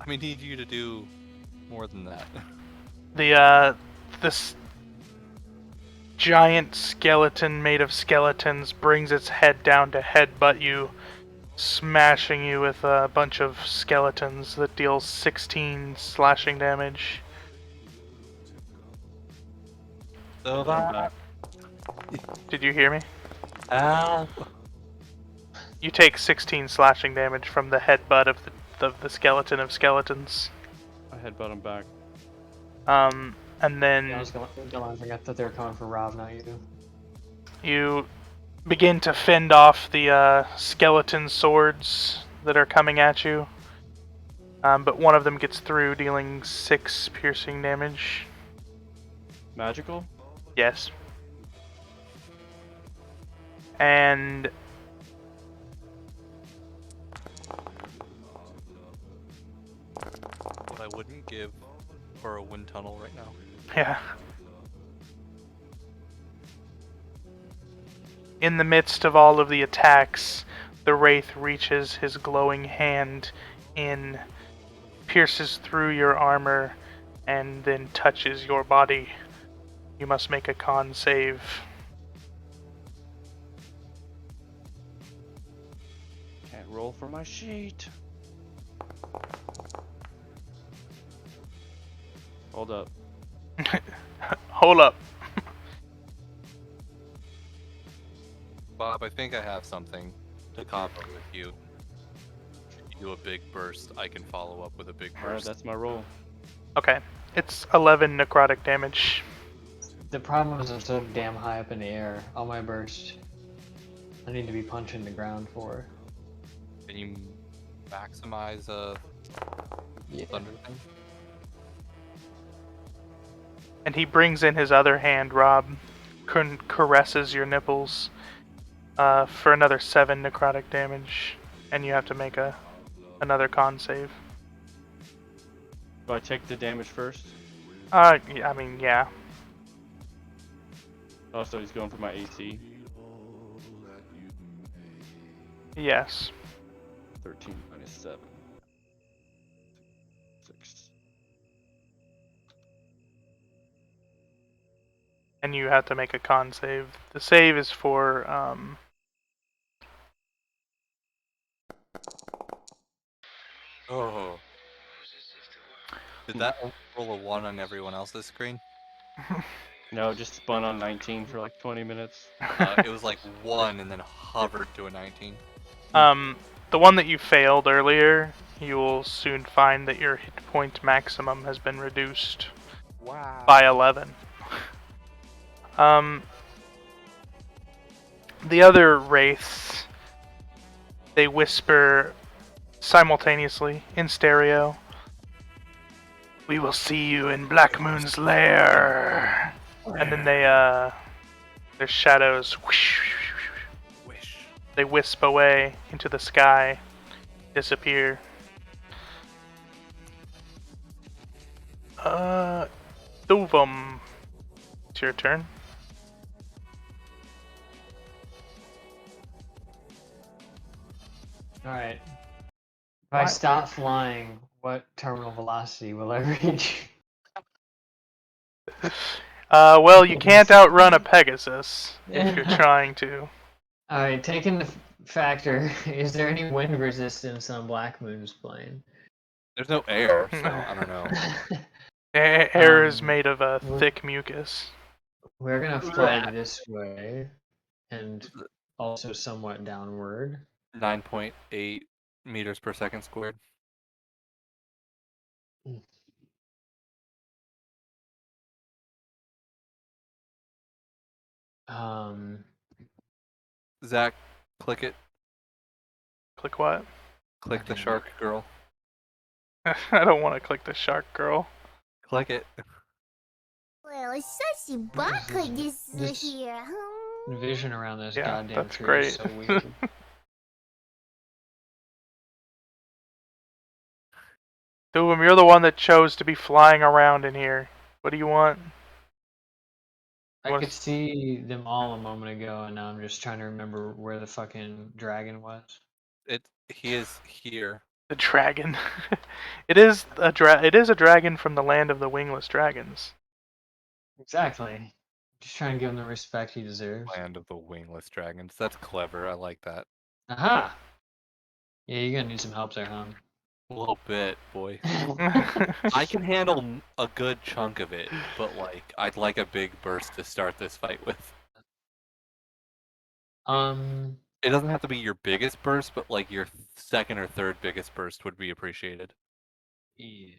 We need you to do more than that. This giant skeleton made of skeletons brings its head down to headbutt you, smashing you with a bunch of skeletons that deals 16 slashing damage. Did you hear me? Ow. You take 16 slashing damage from the headbutt of the skeleton of skeletons. I headbutt him back. And then I was going to forget that they were coming for Rob, not you. you begin to fend off the skeleton swords that are coming at you. But one of them gets through, dealing 6 piercing damage. Magical? Yes. And What I wouldn't give for a wind tunnel right now. yeah. In the midst of all of the attacks, the Wraith reaches his glowing hand in, pierces through your armor, and then touches your body You must make a con save. Can't roll for my sheet. Hold up. Hold up. Bob, I think I have something to combo with you. If you do a big burst, I can follow up with a big Alright, burst. that's my roll. Okay. It's 11 necrotic damage. The problem is I'm so damn high up in the air. All my bursts, I need to be punching the ground for. Can you maximize a Yeah. thunder thing? And he brings in his other hand, Rob, caresses your nipples for another 7 necrotic damage, and you have to make another con save. Do I take the damage first? I mean, yeah. Oh, so he's going for my AC. Yes. 13 minus 7. 6. And you have to make a con save. The save is for Oh. Did that roll a 1 on everyone else's screen? No, just spun on 19 for like 20 minutes. It was like 1 and then hovered to a 19. the one that you failed earlier, you will soon find that your hit point maximum has been reduced by 11. The other wraiths, they whisper simultaneously in stereo. We will see you in Black Moon's lair. And then their shadows they wisp away into the sky, disappear. Duvum, it's your turn. Alright. If I stop flying, what terminal velocity will I reach? Well, you can't outrun a Pegasus if you're trying to. Alright, taking the factor, is there any wind resistance on Black Moon's plane? There's no air, so I don't know. Air is made of a thick mucus. We're gonna fly this way, and also somewhat downward. 9.8 meters per second squared. Zach, click it. Click what? Click the shark girl. I don't want to click the shark girl. Click it. Well, it's such a buck like this here, huh? Vision around this Yeah, goddamn that's tree great. is so weird. Doom, you're the one that chose to be flying around in here. What do you want? I could see them all a moment ago, and now I'm just trying to remember where the fucking dragon was. He is here. The dragon. It is a dragon from the land of the wingless dragons. Exactly. Just trying to give him the respect he deserves. Land of the wingless dragons. That's clever. I like that. Aha! Yeah, you're gonna need some help there, huh? A little bit, boy. I can handle a good chunk of it, but like, I'd like a big burst to start this fight with. It doesn't have to be your biggest burst, but like your second or third biggest burst would be appreciated. Yeah.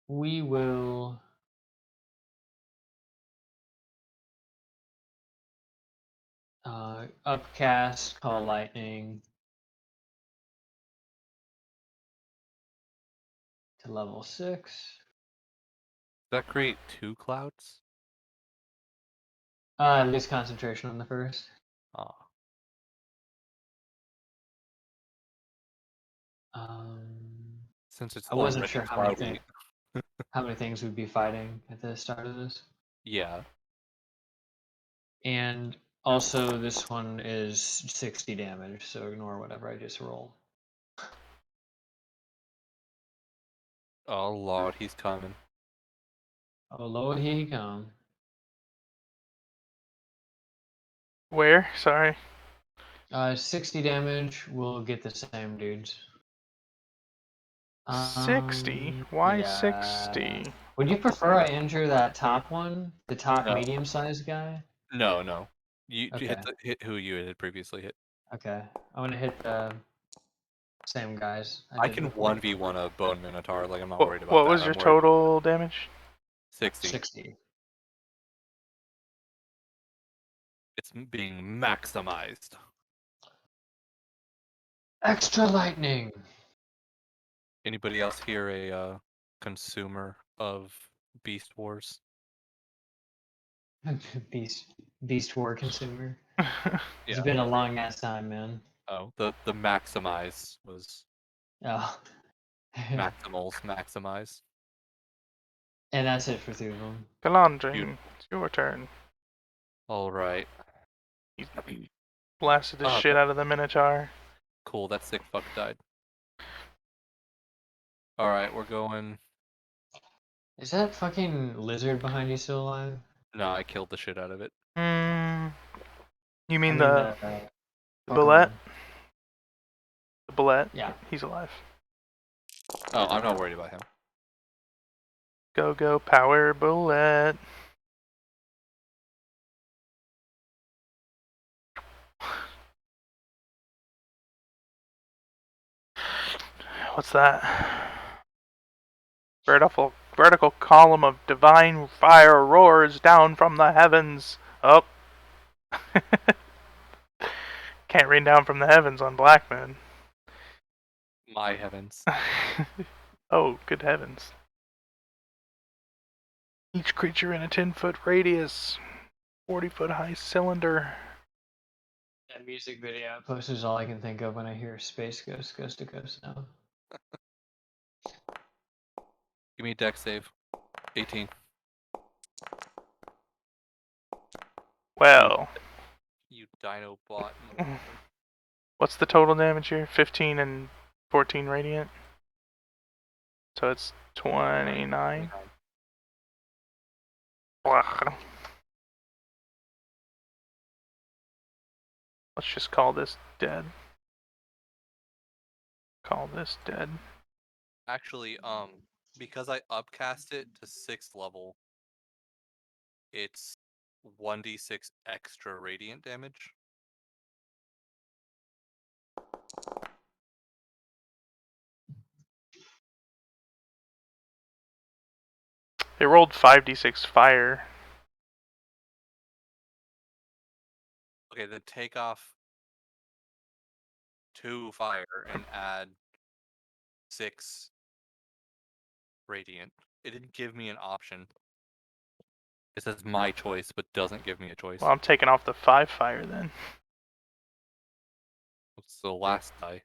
We will. Upcast, call lightning to level 6. Does that create 2 clouds? Lose concentration on the first. Oh. Since it's I wasn't already sure how many things we'd be fighting at the start of this. Yeah. And also, this one is 60 damage, so ignore whatever I just rolled. Oh lord, he's coming. Oh Lord, here he come. Where? Sorry. 60 damage. We'll get the same dudes. 60? Why Yeah. 60? Would you prefer I injure that top one, the top No. medium-sized guy? No. You Okay. hit who you had previously hit. Okay. I'm gonna hit the same guys. I did can before. 1v1 a bone minotaur. Like I'm not What, worried about what that. was I'm your worried- total damage? 60. 60. It's being maximized. Extra lightning. Anybody else here a consumer of Beast Wars? Beast War consumer. Yeah. It's been a long ass time, man. Oh, the maximize was Oh. maximals maximize. And that's it for Thuvum. Galandring, it's your turn. All right. He blasted the Oh, shit out of the Minotaur. Cool. That sick fuck died. All right, we're going. Is that fucking lizard behind you still alive? No, I killed the shit out of it. You mean the the bullet? Pokemon. The bullet? Yeah. He's alive. Oh, I'm not worried about him. Go, power bullet. What's that? Vertical column of divine fire roars down from the heavens. Oh. Can't rain down from the heavens on Black Moon. My heavens. Oh, good heavens. Each creature in a 10-foot radius. 40-foot high cylinder. That music video I posted is all I can think of when I hear Space Ghost Coast to Coast now. Give me a deck save. 18. Well. You dino bot. What's the total damage here? 15 and 14 radiant. So it's 29. Let's just call this dead. Call this dead. Actually, because I upcast it to 6th level, it's 1d6 extra radiant damage. They rolled 5d6 fire. Okay, then take off 2 fire and add 6 radiant. It didn't give me an option. It says my choice, but doesn't give me a choice. Well, I'm taking off the 5 fire then. What's the last die?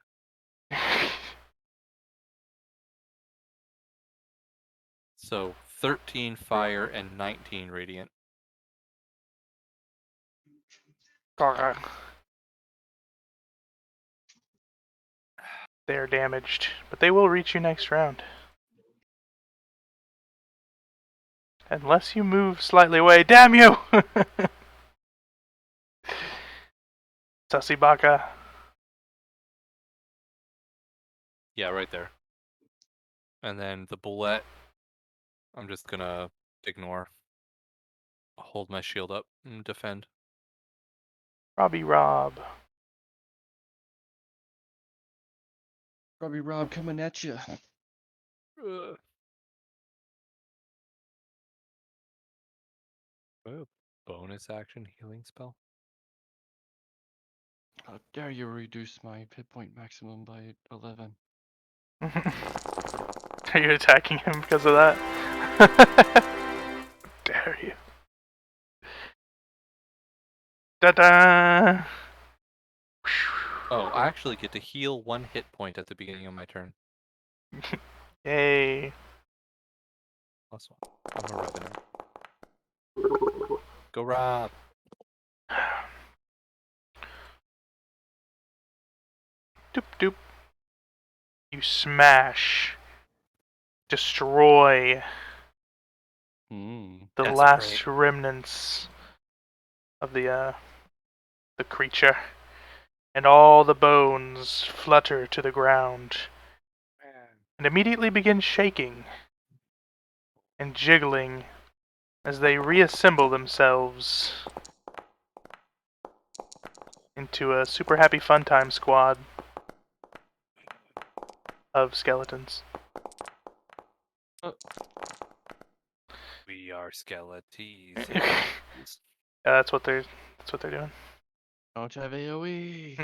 So 13 fire and 19 radiant. They're damaged, but they will reach you next round. Unless you move slightly away. Damn you! Sussy Baka. Yeah, right there. And then the bullet, I'm just gonna ignore. Hold my shield up and defend. Robbie Rob. Robbie Rob coming at you. Oh, bonus action healing spell. How dare you reduce my hit point maximum by 11? Are you attacking him because of that? Dare you? Da-da! Oh, I actually get to heal 1 hit point at the beginning of my turn. Yay. +1. I'm a revenant. Go Rob! Doop doop. You smash. Destroy. Hmm. The That's last remnants of the creature, and all the bones flutter to the ground and immediately begin shaking and jiggling as they reassemble themselves into a super happy fun time squad of skeletons. We are skeletons. Yeah, that's what they're doing. Don't have AoE.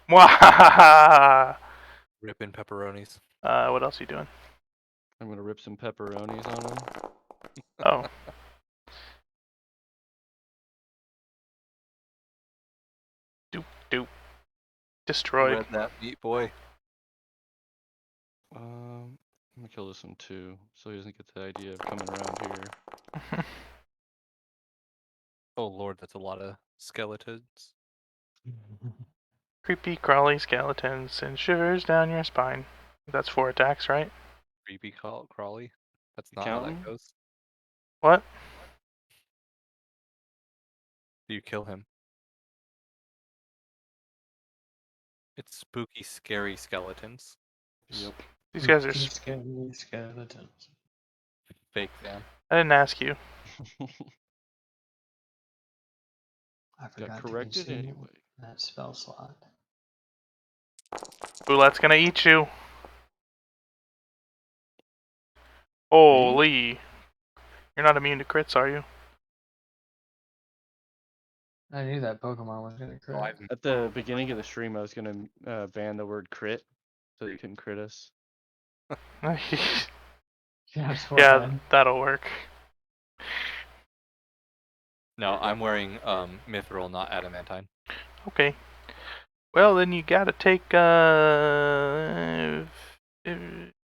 Mwahaha! Ripping pepperonis. What else are you doing? I'm gonna rip some pepperonis on him. Oh. Doop doop. Destroyed. Red that meat boy. I'm gonna kill this one too, so he doesn't get the idea of coming around here. Oh lord, that's a lot of skeletons. Creepy crawly skeletons and shivers down your spine. That's 4 attacks, right? Creepy crawly. That's You not how counting? that goes. What? Do you kill him? It's spooky, scary skeletons. Yep. These guys are. Scary skeletons. Fake fan. I didn't ask you. I forgot Got corrected to consume anyway. that spell slot. Boulette's gonna eat you. Holy. You're not immune to crits, are you? I knew that Pokemon was gonna crit. At the beginning of the stream, I was gonna ban the word crit, so you can crit us. Yeah, that'll work. No, I'm wearing mithril, not adamantine. Okay. Well, then you gotta take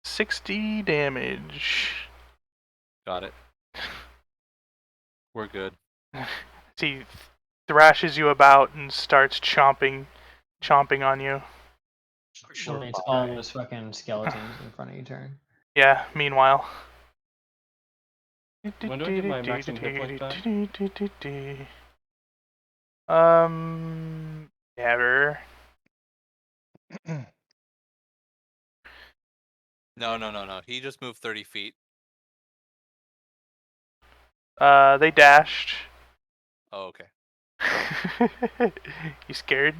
60 damage. Got it. We're good. He thrashes you about and starts chomping on you. That means all those fucking skeletons in front of you turn. Yeah, meanwhile. When do I get my maximum hit points back? Never. No. He just moved 30 feet. They dashed. Oh, okay. You scared?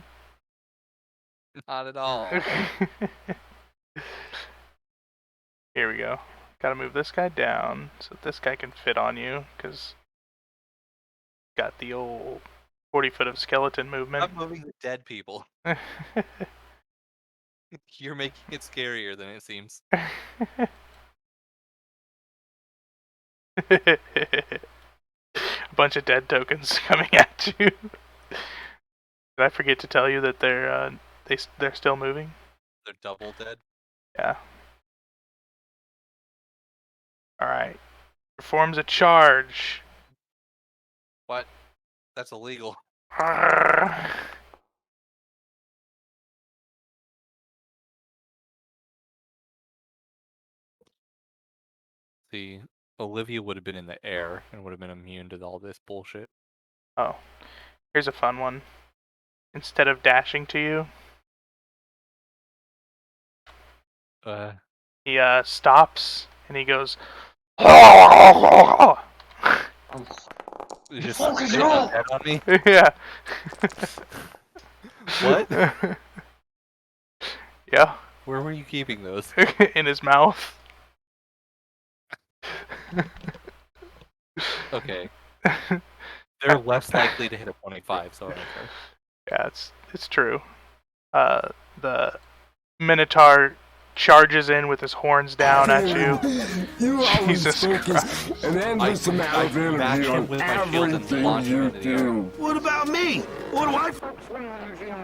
Not at all. Here we go. Gotta move this guy down so this guy can fit on you, because got the old 40 foot of skeleton movement. I'm moving the dead people. You're making it scarier than it seems. A bunch of dead tokens coming at you. Did I forget to tell you that they're still moving? They're double dead. Yeah. Alright. Performs a charge. What? That's illegal. See, Olivia would have been in the air and would have been immune to all this bullshit. Oh. Here's a fun one. Instead of dashing to you, he stops and he goes just spit dead on me? Yeah. What? Yeah. Where were you keeping those? In his mouth. Okay. They're less likely to hit a 25, so I don't care. Yeah, it's true. The Minotaur charges in with his horns down at you. Jesus Christ. An endless amount of energy on everything you do. What about me? What do I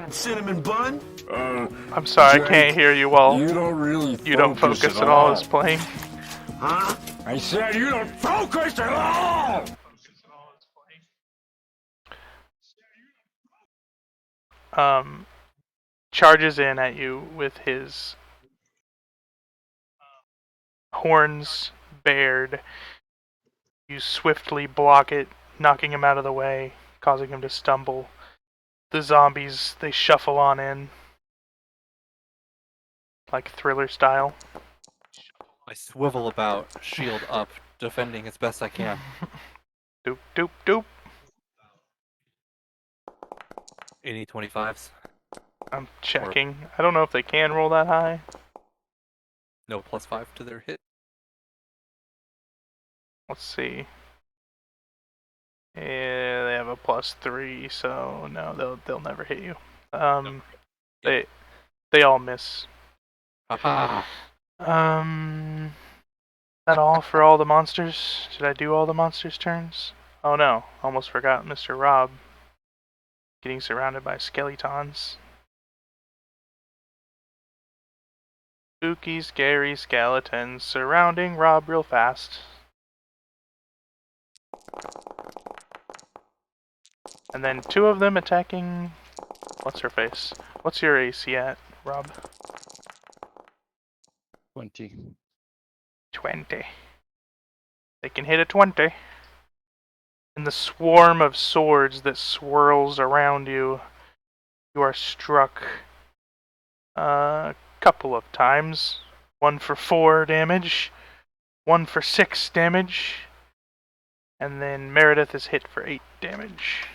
cinnamon bun? I'm sorry, I can't hear you well. You don't really You don't focus at all as playing. Huh? I said you don't focus at all! Charges in at you with his horns bared. You swiftly block it, knocking him out of the way, causing him to stumble. The zombies, they shuffle on in. Like Thriller style. I swivel about, shield up, defending as best I can. Doop, doop, doop. Any 25s? I'm checking. I don't know if they can roll that high. No +5 to their hit. Let's see. Yeah, they have a +3, so no, they'll never hit you. They all miss. Haha. That all for all the monsters? Did I do all the monsters' turns? Oh no, almost forgot Mr. Rob. Getting surrounded by skeletons. Spooky, scary skeletons surrounding Rob real fast. And then 2 of them attacking... What's her face? What's your AC at, Rob? 20. 20. They can hit a 20. In the swarm of swords that swirls around you, you are struck a couple of times. 1 for 4 damage, 1 for 6 damage, and then Meredith is hit for 8 damage.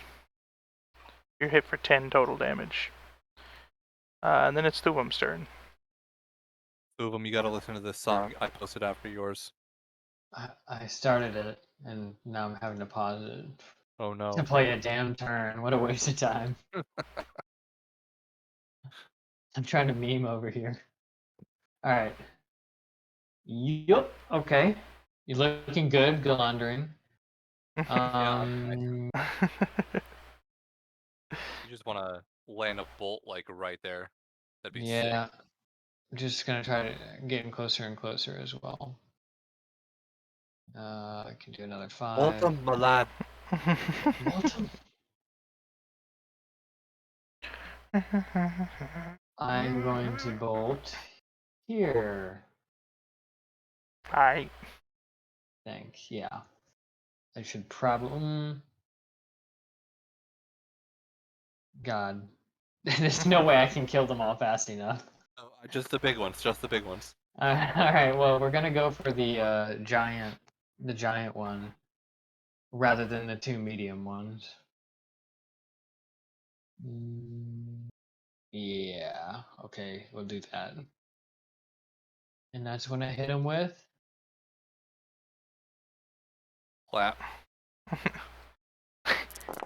You're hit for 10 total damage. And then it's Thuvum's turn. Thuvum, you gotta listen to this song I posted after yours. I started it, and now I'm having to pause it Oh no. to play a damn turn. What a waste of time. I'm trying to meme over here. Alright. Yup, okay. You're looking good, Galandrin. You just wanna land a bolt like right there. That'd be Yeah. sick. I'm just gonna try to get him closer and closer as well. I can do another 5. Welcome, my lad. Welcome. I'm going to bolt here. Alright. Thanks, yeah. I should probably... God. There's no way I can kill them all fast enough. Oh, just the big ones, just the big ones. Alright, well, we're gonna go for the giant one, rather than the 2 medium ones. Yeah, okay, we'll do that. And that's when I hit him with... Clap.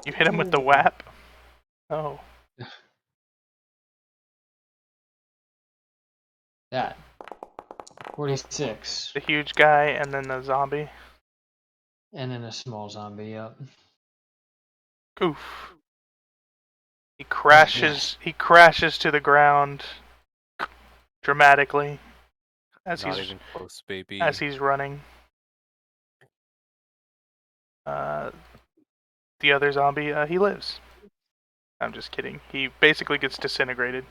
You hit him with the whap? Oh. That. 46. The huge guy and then the zombie. And then a small zombie, yep. Oof. He crashes to the ground dramatically as Not even close, baby. he's running. The other zombie, he lives. I'm just kidding. He basically gets disintegrated.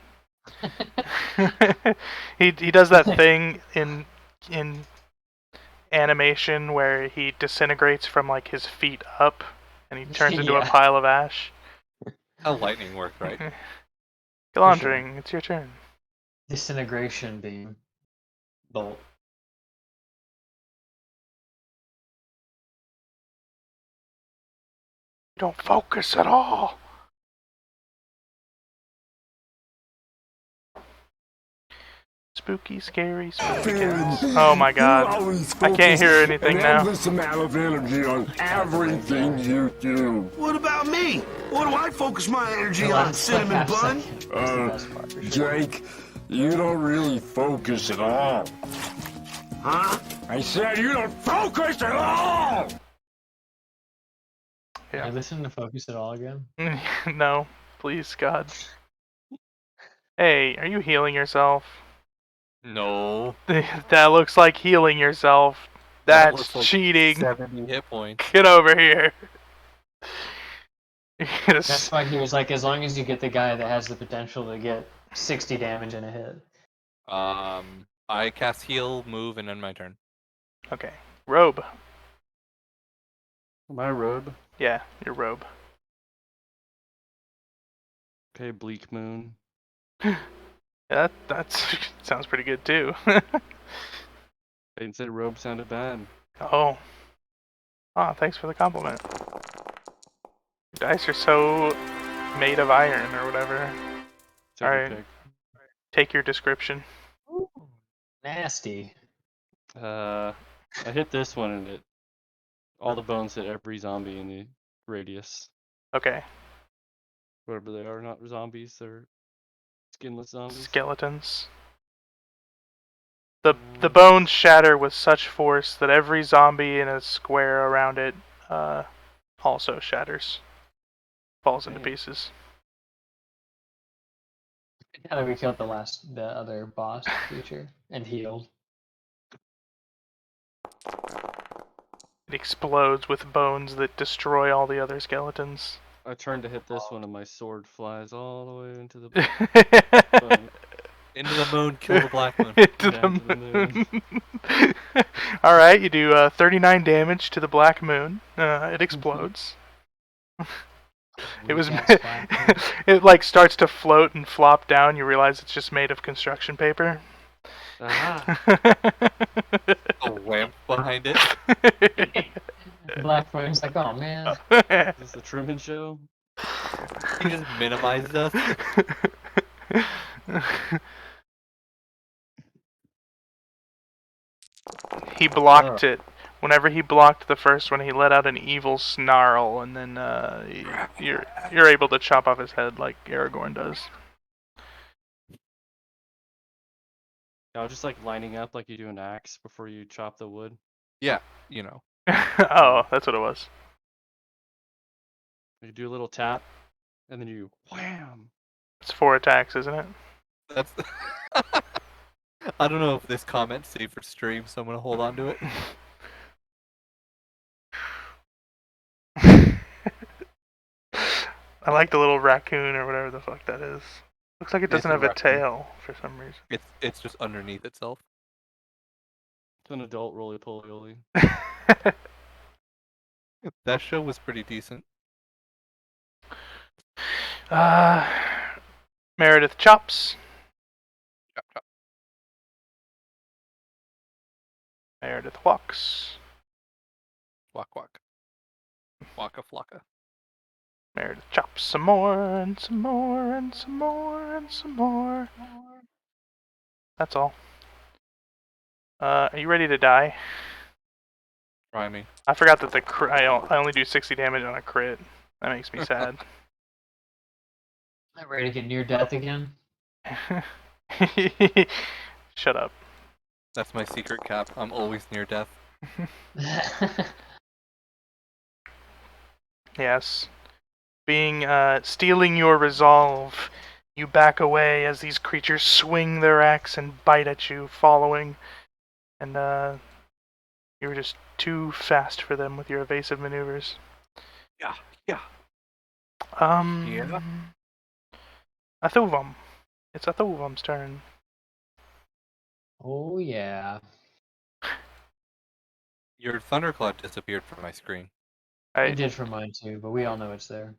he does that thing in animation where he disintegrates from like his feet up and he turns into a pile of ash. How lightning works, right? Galandring, it's your turn. Disintegration beam. Bolt. Don't focus at all. Spooky, scary, spooky kids. Oh my god. I can't hear anything now. Endless amount of energy on everything you do. What about me? What do I focus my energy on, cinnamon bun? Jake, you don't really focus at all. Huh? I said you don't focus at all! Can I listen to Focus at all again? No, please, God. Hey, are you healing yourself? No. That looks like healing yourself. That's looks like cheating. 70 hit points. Get over here. That's why he was like, as long as you get the guy that has the potential to get 60 damage in a hit. I cast heal, move, and end my turn. Okay. Robe. My robe. Yeah, your robe. Okay, Bleak Moon. Yeah, that's sounds pretty good too. I didn't say robe sounded bad. Oh. Oh, thanks for the compliment. Your dice are so made of iron or whatever. Take your Alright. pick. Take your description. Nasty. I hit this one and all the bones hit every zombie in the radius. Okay. Whatever they are, not zombies, they're skinless zombies. Skeletons. The bones shatter with such force that every zombie in a square around it also shatters. Falls into pieces. Now that we killed the other boss creature and healed. It explodes with bones that destroy all the other skeletons. I turned to hit this one and my sword flies all the way into the Into the moon, kill the black moon. Into Down to the the moon. Alright, you do 39 damage to the black moon. It explodes. It was it like starts to float and flop down. You realize it's just made of construction paper. A lamp behind it. Black Moon's like, oh man. Is this the Truman Show? He just minimized us. He blocked it. Whenever he blocked the first one, he let out an evil snarl, and then you're able to chop off his head like Aragorn does. I was just like lining up like you do an axe before you chop the wood. Yeah, you know. Oh, that's what it was. You do a little tap, and then you wham. It's 4 attacks, isn't it? That's. I don't know if this comment's safe for stream, so I'm gonna hold on to it. I like the little raccoon or whatever the fuck that is. Looks like it doesn't have a raccoon. tail for some reason. It's just underneath itself. It's an adult roly-poly. That show was pretty decent. Meredith chops. Chop, chop. Meredith walks. Walk, walk. Waka flocka. Meredith chops some more and some more and some more and some more. That's all. Are you ready to die? Try me. I forgot that I only do 60 damage on a crit. That makes me sad. I'm ready to get near death again. Shut up. That's my secret cap. I'm always near death. Yes. Stealing your resolve, you back away as these creatures swing their axe and bite at you, following. And, you're just too fast for them with your evasive maneuvers. Yeah, yeah. Yeah. Athuvam. It's Athuvam's turn. Oh yeah. Your thundercloud disappeared from my screen. It did for mine too, but we all know it's there.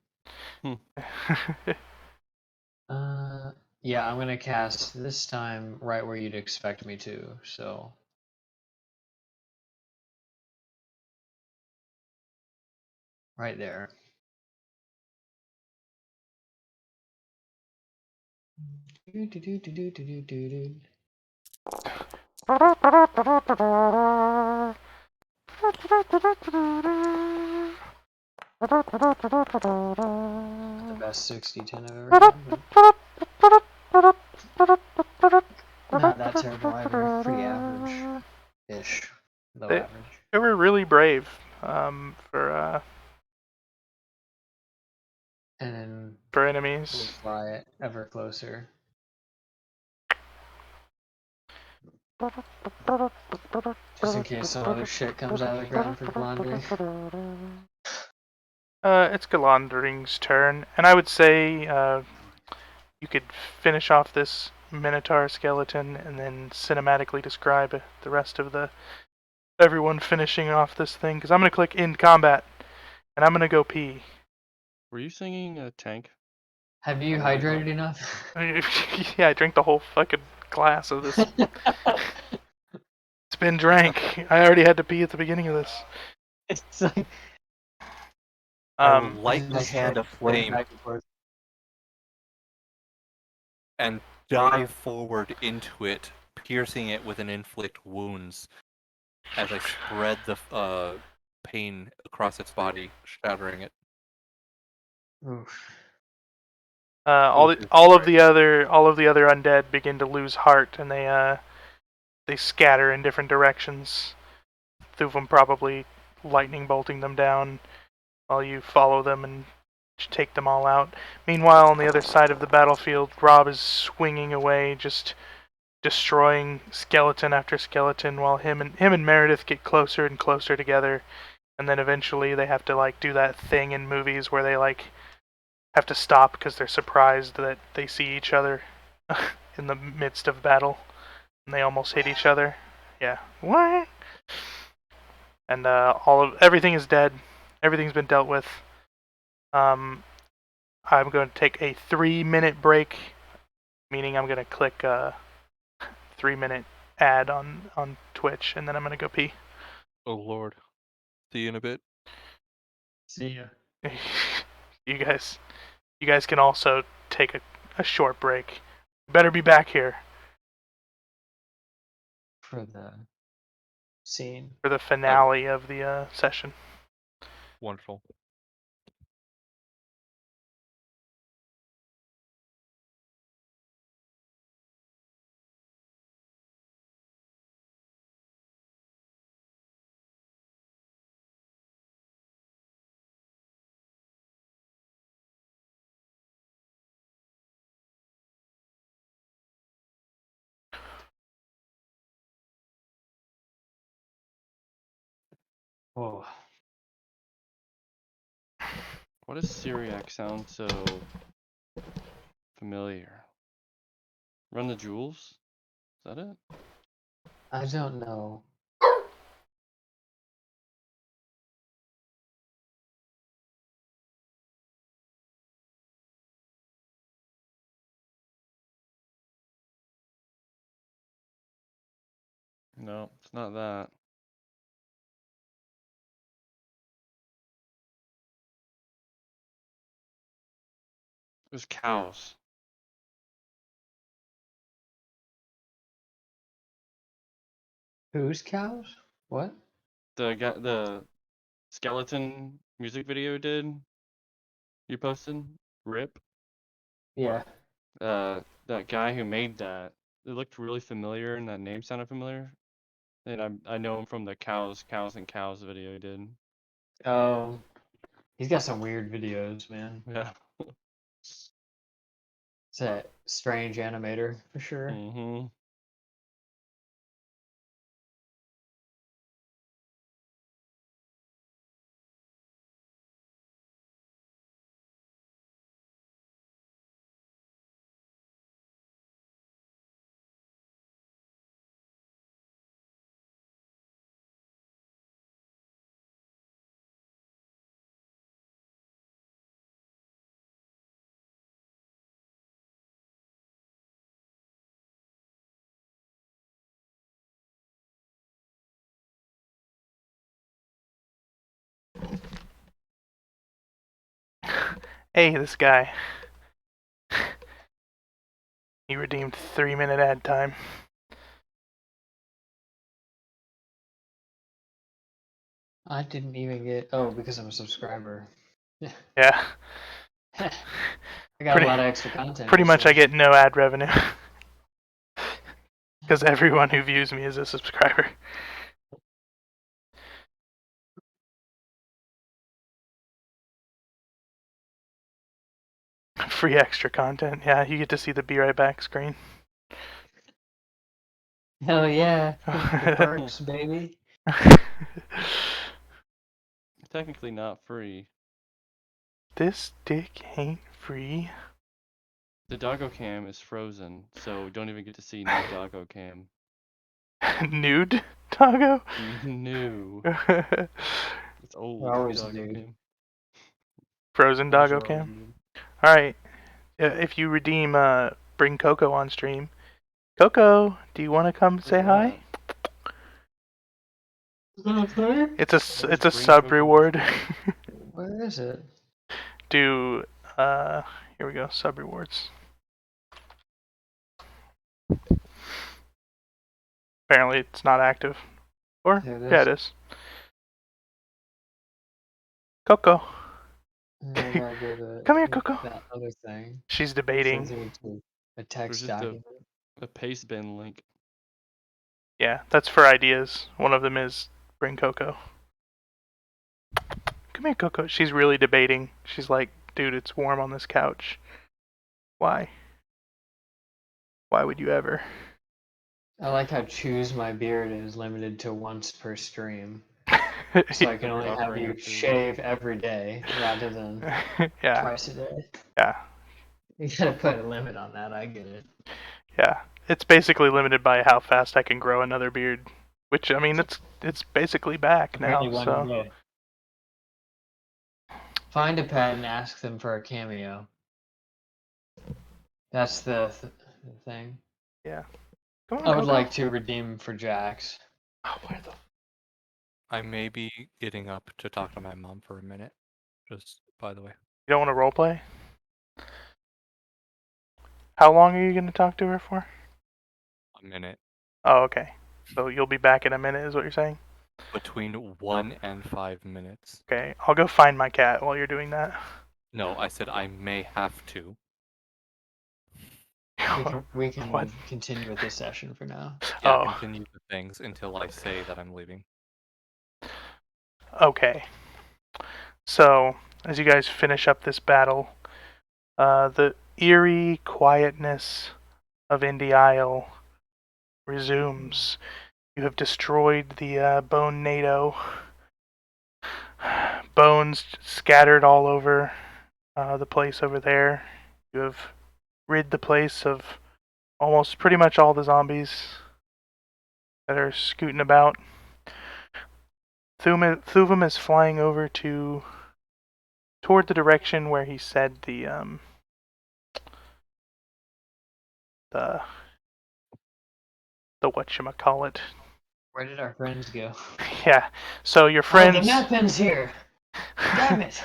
Yeah, I'm gonna cast this time right where you'd expect me to, so. Right there. The best 60-10 I've ever done. Not that terrible either. Pretty average-ish. Low average. They were really brave for And then for we'll enemies. fly it ever closer. Just in case some other shit comes out of the ground for Blondie. It's Galandring's turn, and I would say you could finish off this Minotaur skeleton and then cinematically describe the rest of the everyone finishing off this thing, because I'm going to click in combat, and I'm going to go pee. Were you singing a tank? Have you hydrated enough? Yeah, I drank the whole fucking glass of this. It's been drank. I already had to pee at the beginning of this. It's like I will light my hand aflame back and forth. and dive forward into it, piercing it with an inflict wounds as I spread the pain across its body, shattering it. Oof. All of the other undead begin to lose heart, and they scatter in different directions. Thuvum probably lightning bolting them down, while you follow them and take them all out. Meanwhile, on the other side of the battlefield, Rob is swinging away, just destroying skeleton after skeleton, while him and Meredith get closer and closer together, and then eventually they have to like do that thing in movies where they like have to stop because they're surprised that they see each other in the midst of battle, and they almost hit each other. Yeah. What? And everything is dead. Everything's been dealt with. I'm going to take a 3-minute break, meaning I'm going to click a 3-minute ad on Twitch, and then I'm going to go pee. Oh lord. See you in a bit. See ya. You guys can also take a short break. You better be back here For the scene. for the finale of the session. Wonderful. Whoa. Why does Syriac sound so familiar? Run the Jewels? Is that it? I don't know. No, it's not that. It was cows. Whose cows? What? The skeleton music video you posted? Rip? Yeah. That guy who made that, it looked really familiar and that name sounded familiar. And I know him from the cows and cows video he did. Oh. He's got some weird videos, man. Yeah. It's a strange animator, for sure. Mm-hmm. Hey, this guy. He redeemed 3-minute ad time. I didn't even get. Oh, because I'm a subscriber. Yeah. I got a lot of extra content. Pretty much so- I get no ad revenue. Because everyone who views me is a subscriber. Free extra content. Yeah, you get to see the Be Right Back screen. Hell yeah. The perks, baby. Technically not free. This dick ain't free. The doggo cam is frozen, so we don't even get to see nude doggo cam. Nude Doggo. No. It's old. We're always doggo nude. cam. Frozen Those Doggo are all Cam. nude. All right. If you redeem, bring Coco on stream. Coco, do you want to come say hi? It's a Where's it's a Bring sub Coco? reward. Where is it? Do here we go, sub rewards. Apparently it's not active. Or There it yeah, is. it is. Coco. I gotta go to Come here, Coco. that other thing. She's debating. Sends me to a There's text just document. a paste bin link. Yeah, that's for ideas. One of them is bring Coco. Come here, Coco. She's really debating. She's like, dude, it's warm on this couch. Why? Why would you ever? I like how choose my beard is limited to once per stream. So I can only have Offering you it to you. shave every day rather than Yeah, twice a day. yeah, You gotta put a limit on that, I get it. yeah. It's basically limited by how fast I can grow another beard. Which, I mean, it's basically back now, Apparently one so... day. Find a pet and ask them for a cameo. That's the thing. Yeah. Come on, I would Coco. like to redeem for Jax. Oh, where the... I may be getting up to talk to my mom for a minute. Just by the way. You don't want to roleplay? How long are you going to talk to her for? A minute. Oh, okay. So you'll be back in a minute, is what you're saying? Between 1 and 5 minutes. Okay, I'll go find my cat while you're doing that. No, I said I may have to. We can What? continue with this session for now. Yeah, Oh. continue the things until I say that I'm leaving. Okay. So, as you guys finish up this battle, the eerie quietness of Indy Isle resumes. You have destroyed the Bone NATO. Bones scattered all over the place over there. You have rid the place of almost pretty much all the zombies that are scooting about. Thuvum is flying over toward the direction where he said the whatchamacallit. Where did our friends go? Yeah. So your Oh, friends the map ends here. Damn it.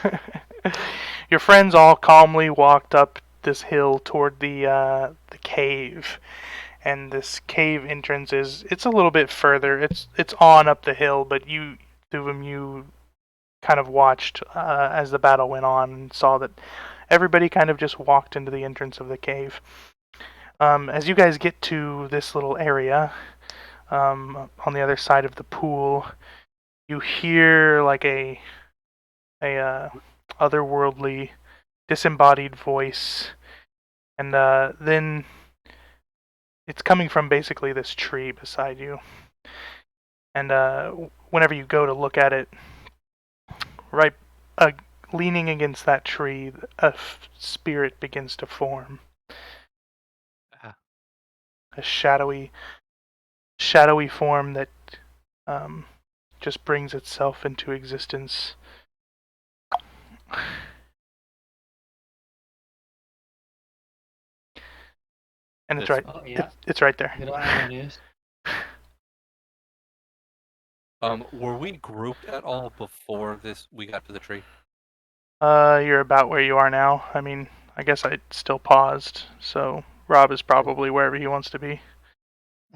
Your friends all calmly walked up this hill toward the cave. And this cave entrance it's a little bit further. It's on up the hill, but you kind of watched as the battle went on and saw that everybody kind of just walked into the entrance of the cave. As you guys get to this little area, on the other side of the pool, you hear like a otherworldly, disembodied voice, and then it's coming from basically this tree beside you. And whenever you go to look at it, right, leaning against that tree, a spirit begins to form. A shadowy form that just brings itself into existence. And it's right. Oh, yeah. It's right there. Good eye on news. Were we grouped at all before we got to the tree? You're about where you are now. I mean, I guess I still paused, so Rob is probably wherever he wants to be.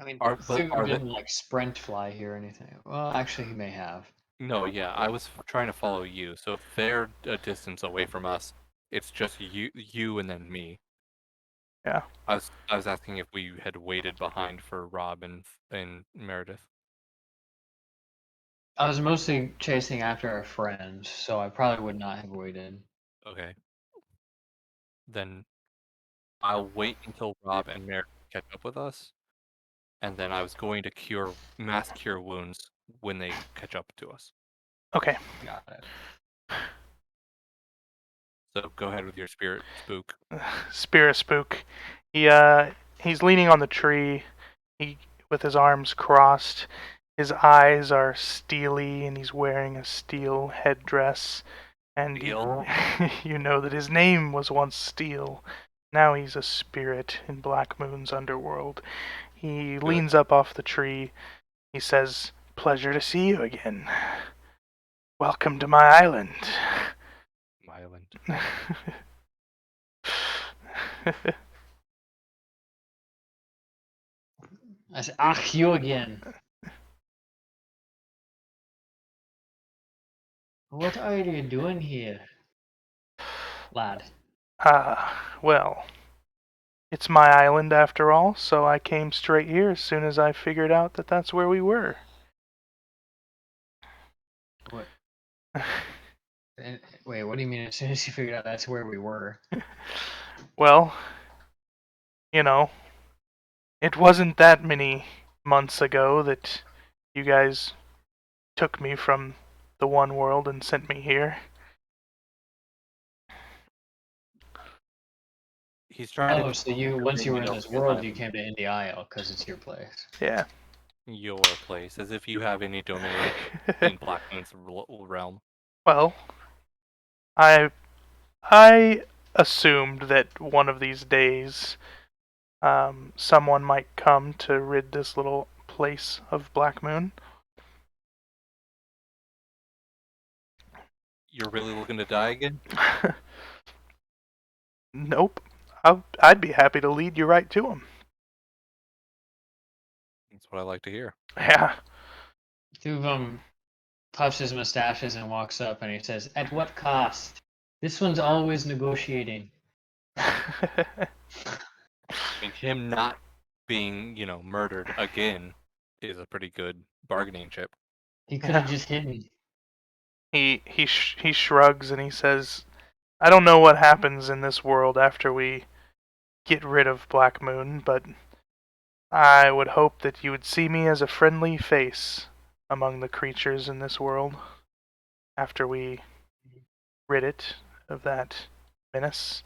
I mean, Are didn't like sprint fly here or anything. Well, actually, he may have. No, yeah, I was trying to follow you. So if they're a distance away from us, it's just you and then me. Yeah. I was asking if we had waited behind for Rob and Meredith. I was mostly chasing after our friends, so I probably would not have waited. Okay. Then I'll wait until Rob and Meredith catch up with us, and then I was going to mass cure wounds when they catch up to us. Okay. Got it. So go ahead with your spirit spook. Spirit spook. He's leaning on the tree, with his arms crossed, His eyes are steely, and he's wearing a steel headdress. And Steel? you know that his name was once Steel. Now he's a spirit in Black Moon's underworld. He leans up off the tree. He says, "Pleasure to see you again. Welcome to my island." My island. I said, "Ach, you again." What are you doing here, lad? Well, it's my island after all, so I came straight here as soon as I figured out that that's where we were. What? Wait, what do you mean as soon as you figured out that's where we were? Well, you know, it wasn't that many months ago that you guys took me from the one world and sent me here. He's trying Oh, so once you were in this world, you came to Indie Isle because it's your place. Yeah. Your place, as if you have any domain in Black Moon's realm. Well, I assumed that one of these days someone might come to rid this little place of Black Moon. You're really looking to die again? Nope. I'd be happy to lead you right to him. That's what I like to hear. Yeah. Two of them puffs his mustaches and walks up and he says, "At what cost? This one's always negotiating." I mean, him not being, murdered again is a pretty good bargaining chip. He could have just hidden. He shrugs and he says, "I don't know what happens in this world after we get rid of Black Moon, but I would hope that you would see me as a friendly face among the creatures in this world after we rid it of that menace."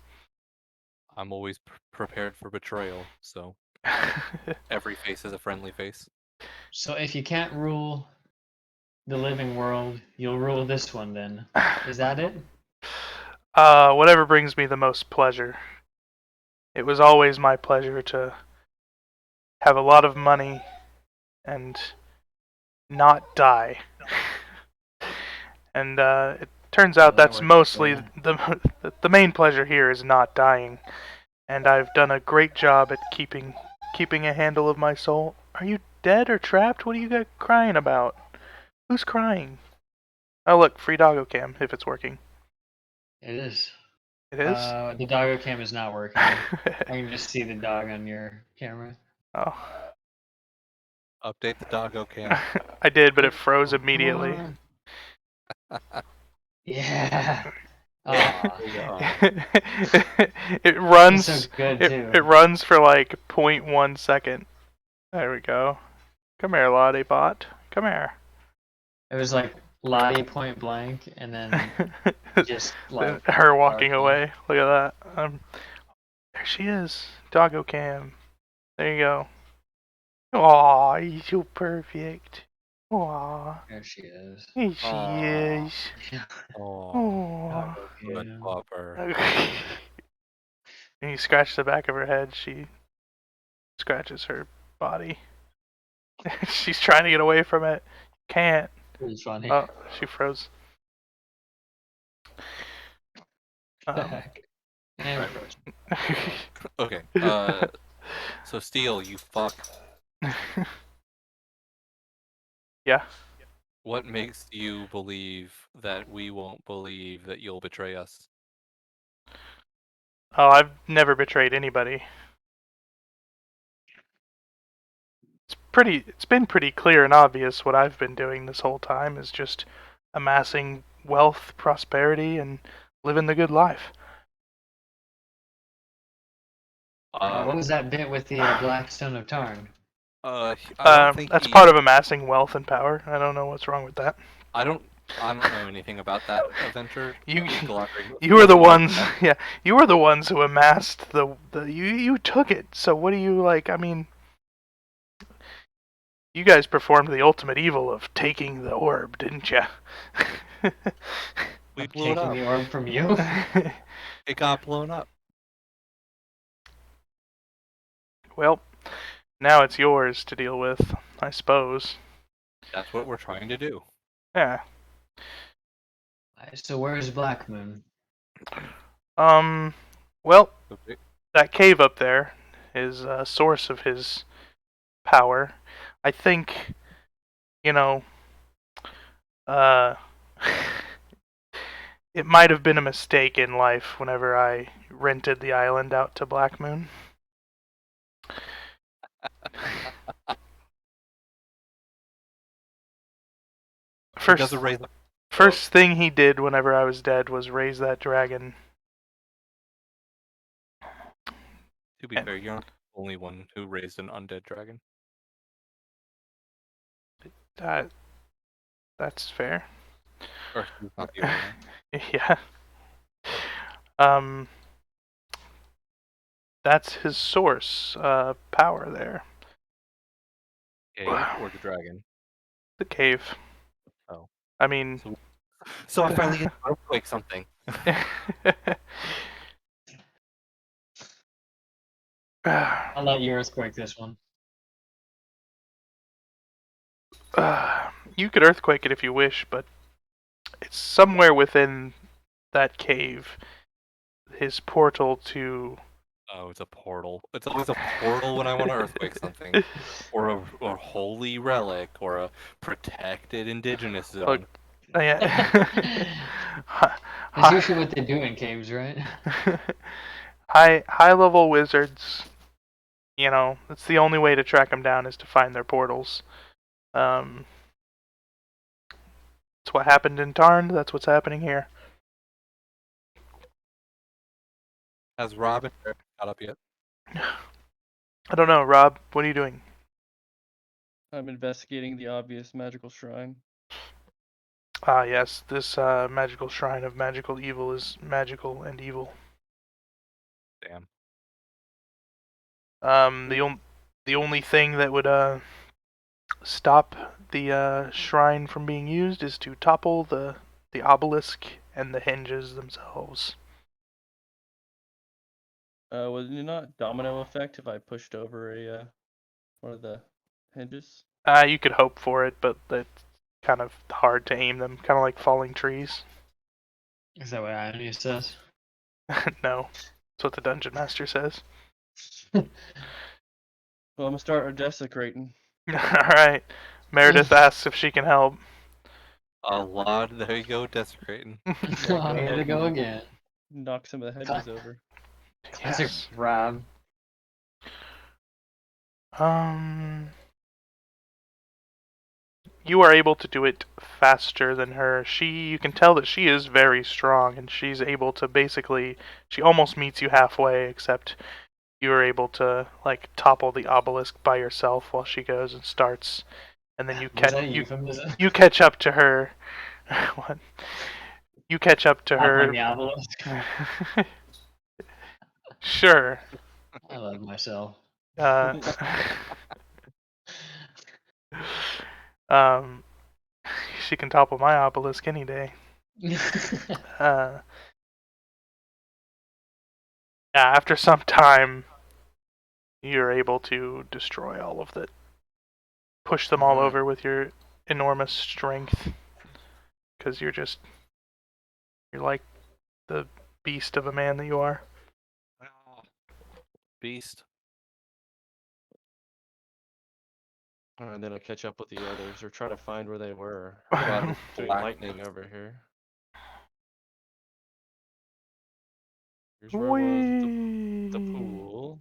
I'm always prepared for betrayal, so every face is a friendly face. So if you can't rule the living world, you'll rule this one then. Is that it? Whatever brings me the most pleasure. It was always my pleasure to have a lot of money and not die. And it turns out that's mostly the main pleasure here is not dying. And I've done a great job at keeping a handle of my soul. Are you dead or trapped? What are you guys crying about? Who's crying? Oh look, free doggo cam if it's working. It is. It is? The doggo cam is not working. I can just see the dog on your camera. Oh. Update the doggo cam. I did, but it froze immediately. Yeah. It runs. So good too. It runs for like 0.1 second. There we go. Come here, Lottie bot. Come here. It was like Lottie point blank, and then just like her walking away. Look at that. There she is. Doggo cam. There you go. Aw, you're so perfect. Aw. There she is. There she is. Oh, good popper. And you scratch the back of her head, she scratches her body. She's trying to get away from it. Can't. It's funny. Oh, she froze. Okay. So Steel, you fuck. Yeah. What makes you believe that we won't believe that you'll betray us? Oh, I've never betrayed anybody. It's been pretty clear and obvious what I've been doing this whole time is just amassing wealth, prosperity, and living the good life. What was that bit with the Blackstone of Tarn? That's part of amassing wealth and power. I don't know what's wrong with that. I don't know anything about that adventure. You were the ones, yeah. You were the ones who amassed you took it. So what do you like? I mean, You guys performed the ultimate evil of taking the orb, didn't ya? We I'm blew it taking up. the orb from you. It got blown up. Well, now it's yours to deal with, I suppose. That's what we're trying to do. Yeah. So where's Black Moon? Well, Okay. that cave up there is a source of his power. I think, you know, it might have been a mistake in life whenever I rented the island out to Black Moon. First thing he did whenever I was dead was raise that dragon. To be fair, you're not the only one who raised an undead dragon. That's fair. Or he's not the only one. Yeah. That's his source, power there. Cave or the dragon? The cave. Oh. I mean... So I finally get to earthquake something. I'll let you earthquake this one. You could earthquake it if you wish, but it's somewhere within that cave. His portal to... Oh, it's a portal. It's always a portal when I want to earthquake something. Or a holy relic, or a protected indigenous zone. Yeah. That's usually what they do in caves, right? High level wizards, you know, that's the only way to track them down is to find their portals. That's what happened in Tarn, that's what's happening here. Has Robin got up yet? I don't know, Rob, what are you doing? I'm investigating the obvious magical shrine. Ah, yes, this magical shrine of magical evil is magical and evil. Damn. The only thing that would stop the shrine from being used is to topple the obelisk and the hinges themselves. Was it not domino effect if I pushed over a one of the hinges? You could hope for it, but it's kind of hard to aim them, kind of like falling trees. Is that what Irony says? No, that's what the dungeon master says. Well, I'm gonna start desecrating. Alright. Meredith asks if she can help. A lot. There you go, desecrating. Oh, here we go again. Knock some of the hedges over. Yes. Rob. You are able to do it faster than her. You can tell that she is very strong, and she's able to basically, she almost meets you halfway, except you are able to, like, topple the obelisk by yourself while she goes and starts, and then you catch up to her. What? You catch up to her. The obelisk. Sure. I love myself. She can topple my obelisk any day. After some time, you're able to destroy all of that. Push them all over with your enormous strength. Because you're like the beast of a man that you are. Beast. Alright, then I'll catch up with the others, or try to find where they were. Got lightning over here. Here's where it was, the pool.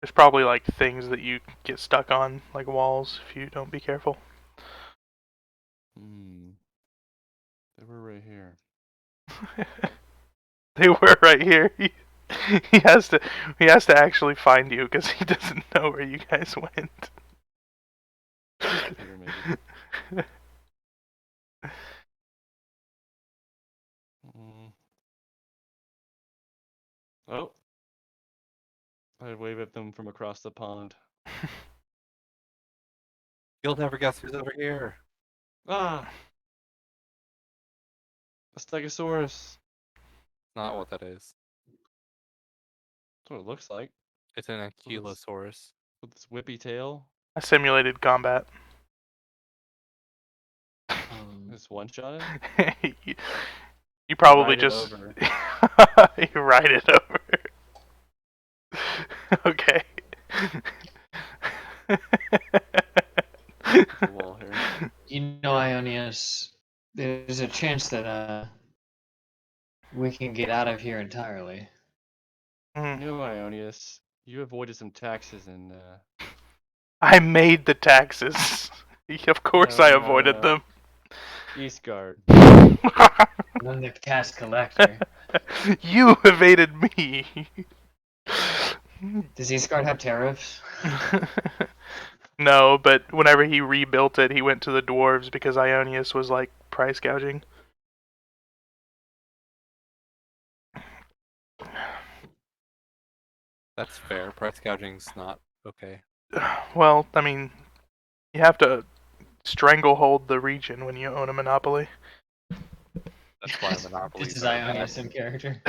There's probably like things that you get stuck on, like walls, if you don't be careful. They were right here. They were right here. He has to actually find you because he doesn't know where you guys went. Oh. I wave at them from across the pond. You'll never guess who's over here. Ah! A Stegosaurus. Not what that is. That's what it looks like. It's an Ankylosaurus. With its whippy tail. I simulated combat. It's one-shotted? you probably Ride it just over. you ride it over. Okay. The wall here. You know, Ionius, there's a chance that we can get out of here entirely. You know, Ionius, you avoided some taxes and I made the taxes. Of course I avoided them. Eastgard. I'm the tax collector. You evaded me. Does Eastgard have tariffs? No, but whenever he rebuilt it, he went to the dwarves because Ionius was like price gouging. That's fair. Price gouging's not okay. Well, I mean, you have to stranglehold the region when you own a monopoly. That's why monopolies. This is are Ionius bad. in character.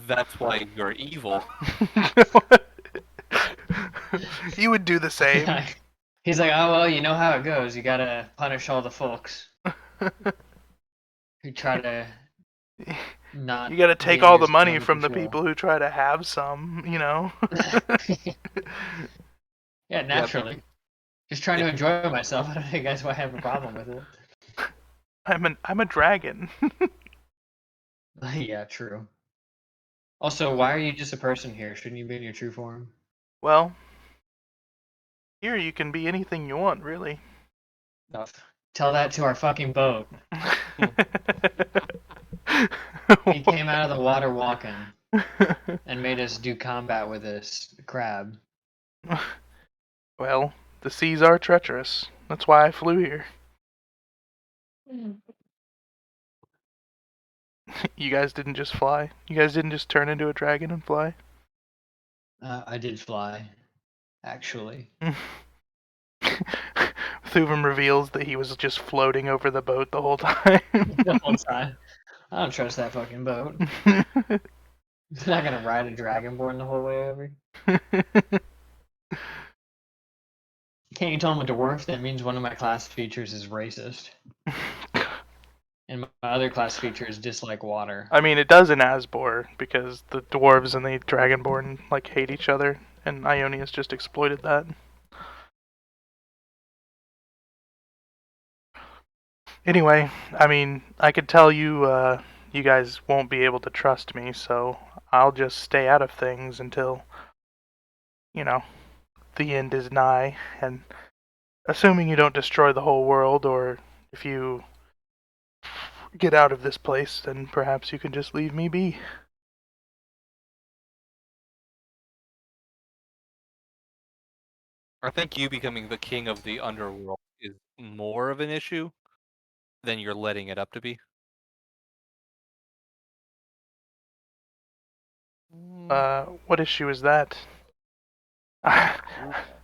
That's why you're evil. You would do the same. He's like, oh well, you know how it goes. You gotta punish all the folks who try to not. You gotta take be all in the your money zone of from the control. people who try to have some, you know? Yeah, naturally. Just trying to enjoy myself. I don't think that's why I have a problem with it. I'm a dragon. Yeah, true. Also, why are you just a person here? Shouldn't you be in your true form? Well, here you can be anything you want, really. No, tell that to our fucking boat. He came out of the water walking and made us do combat with this crab. Well, the seas are treacherous. That's why I flew here. You guys didn't just fly? You guys didn't just turn into a dragon and fly? I did fly, actually. Thuvam reveals that he was just floating over the boat the whole time. The whole time. I don't trust that fucking boat. He's not gonna ride a dragonborn the whole way over. Can't you tell him a dwarf? That means one of my class features is racist. And my other class features dislike water. I mean, it does in Asbor, because the dwarves and the dragonborn like hate each other, and Ionius just exploited that. Anyway, I mean, I could tell you, you guys won't be able to trust me, so I'll just stay out of things until, you know, the end is nigh, and assuming you don't destroy the whole world, or if you get out of this place, then perhaps you can just leave me be. I think you becoming the king of the underworld is more of an issue than you're letting it up to be. What issue is that?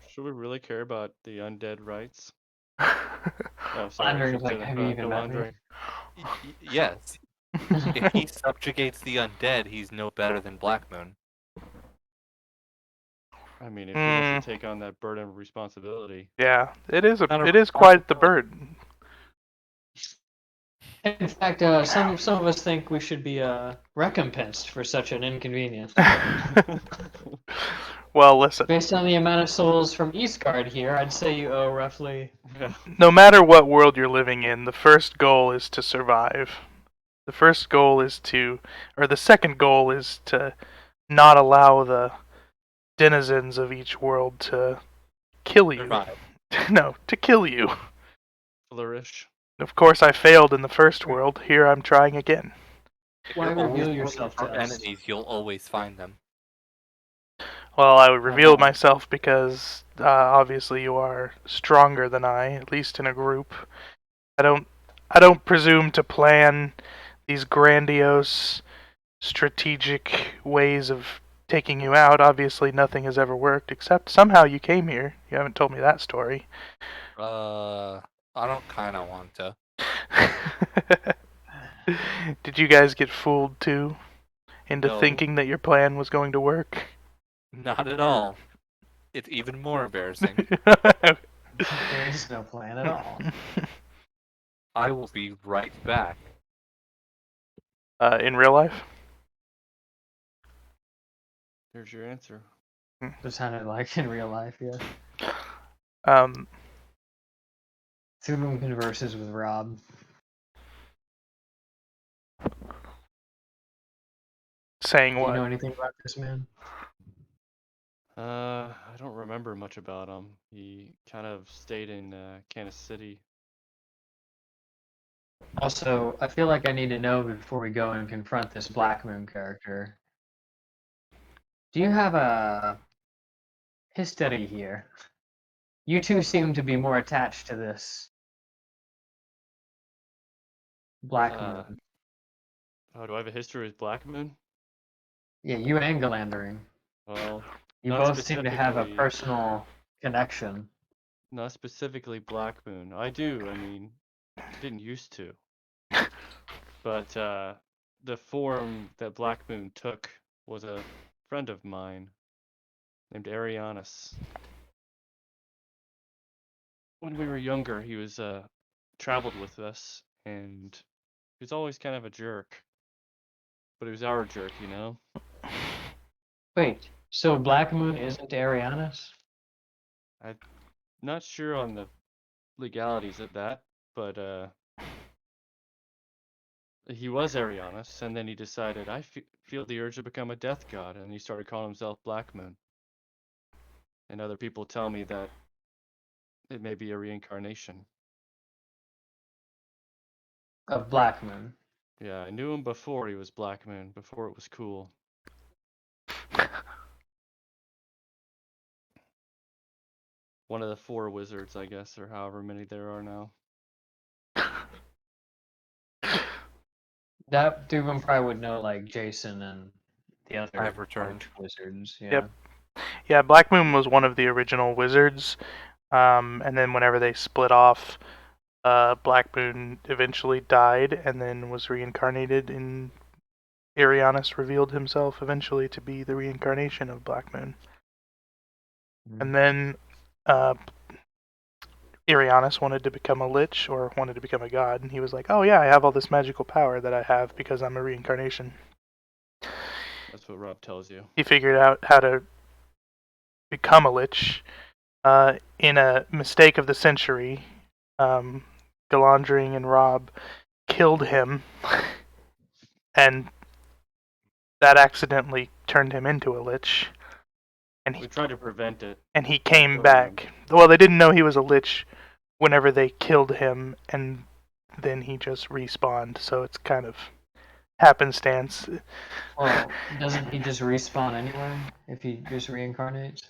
Should we really care about the undead rights? Oh, sorry. Andre's like, have you even met me? Yes. If he subjugates the undead, he's no better than Black Moon. I mean, if he wants to take on that burden of responsibility. Yeah, it is quite the burden. In fact, some of us think we should be recompensed for such an inconvenience. Well, listen. Based on the amount of souls from Eastgard here, I'd say you owe roughly. No matter what world you're living in, the first goal is to survive. The first goal is to, or the second goal is to not allow the denizens of each world to kill you. Survive. No, to kill you. Flourish. Of course, I failed in the first world. Here I'm trying again. If Why you're always reveal looking yourself for to us? enemies, you'll always find them. Well, I would reveal myself because obviously you are stronger than I, at least in a group. I don't presume to plan these grandiose, strategic ways of taking you out. Obviously, nothing has ever worked, except somehow you came here. You haven't told me that story. I don't kind of want to. Did you guys get fooled too into No. thinking that your plan was going to work? Not at all. It's even more embarrassing. There is no plan at all. I will be right back. In real life? There's your answer. It sounded like in real life, yeah. Thubum converses with Rob. Saying Do what? you know anything about this man? I don't remember much about him. He kind of stayed in Kansas City. Also, I feel like I need to know before we go and confront this Black Moon character. Do you have a history here? You two seem to be more attached to this Black Moon. Oh, do I have a history with Black Moon? Yeah, you and Galandering. Well, You not both seem to have a specifically- personal connection. Not specifically Black Moon. I do. I mean, didn't used to. But the form that Black Moon took was a friend of mine named Arianus. When we were younger, he was traveled with us, and he was always kind of a jerk. But he was our jerk, you know? Wait, so Black Moon isn't Arianus? I'm not sure on the legalities of that, but he was Arianus, and then he decided, I feel the urge to become a death god, and he started calling himself Black Moon. And other people tell me that it may be a reincarnation. Of Black Moon. Yeah, I knew him before he was Black Moon, before it was cool. One of the 4 wizards, I guess, or however many there are now. That Thubum probably would know, like Jason and the other I've returned. wizards. Yeah. Yep. Yeah, Black Moon was one of the original wizards, and then whenever they split off, Black Moon eventually died and then was reincarnated, and Arianus revealed himself eventually to be the reincarnation of Black Moon. And then Arianus wanted to become a lich, or wanted to become a god, and he was like, oh yeah, I have all this magical power that I have because I'm a reincarnation. That's what Rob tells you. He figured out how to become a lich in a mistake of the century. Galandring and Rob killed him, and that accidentally turned him into a lich. And We tried to prevent it. And he came back. Well, they didn't know he was a lich whenever they killed him, and then he just respawned. So it's kind of happenstance. Well, doesn't he just respawn anyway if he just reincarnates?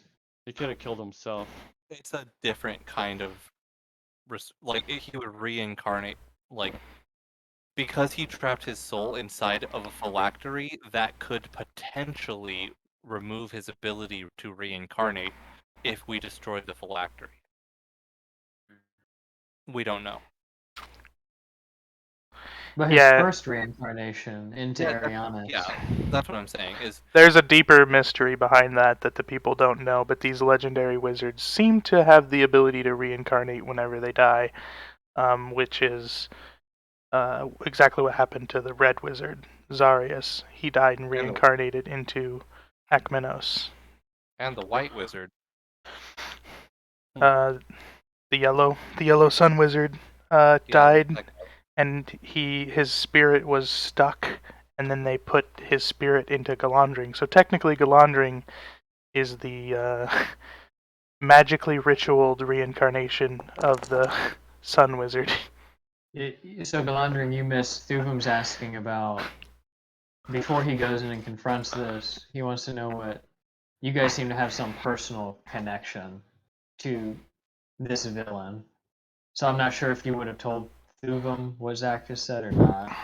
He could have killed himself. It's a different kind of like he would reincarnate, like because he trapped his soul inside of a phylactery that could potentially remove his ability to reincarnate if we destroy the phylactery. We don't know. But his Yeah. first reincarnation into Arianus. Yeah, that's what I'm saying. Is There's a deeper mystery behind that the people don't know, but these legendary wizards seem to have the ability to reincarnate whenever they die, which is exactly what happened to the red wizard, Zarius. He died and reincarnated into Akmenos. and the white wizard. The yellow sun wizard died, and his spirit was stuck, and then they put his spirit into Galandring. So technically Galandring is the magically ritualed reincarnation of the sun wizard. So Galandring, you missed Thubum's asking about, before he goes in and confronts this, he wants to know what, you guys seem to have some personal connection to this villain. So I'm not sure if you would have told Thubum what Zach just said or not.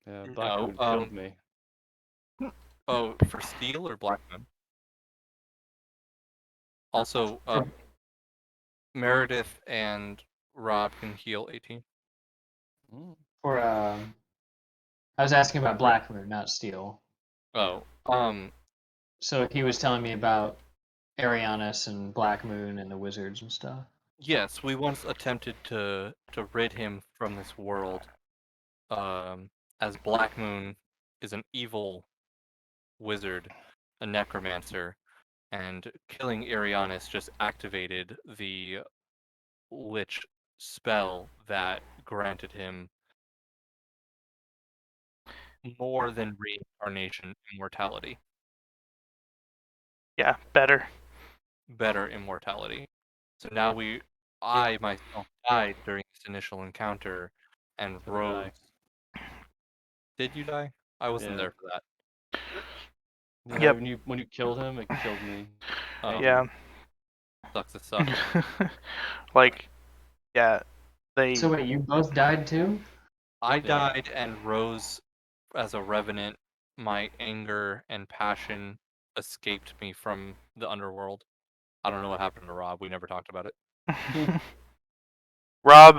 Yeah, Black Moon killed me. Oh, for Steel or Black Moon? Also, Meredith and Rob can heal 18. For I was asking about Black Moon, not Steel. Oh, So he was telling me about Arianis and Black Moon and the wizards and stuff. yes, we once attempted to rid him from this world, as Black Moon is an evil wizard, a necromancer, and killing Arianis just activated the Lich spell that granted him more than reincarnation immortality. Yeah, better. Better immortality. So now I myself died during this initial encounter, and So did Rose. Did you die? I wasn't Yeah. there for that. Yeah, Yep. when you killed him, it killed me. Oh, Yeah. Sucks to suck. Like, yeah, they. So wait, you both died too? I died, and Rose, as a revenant, my anger and passion escaped me from the underworld. I don't know what happened to Rob. We never talked about it. Rob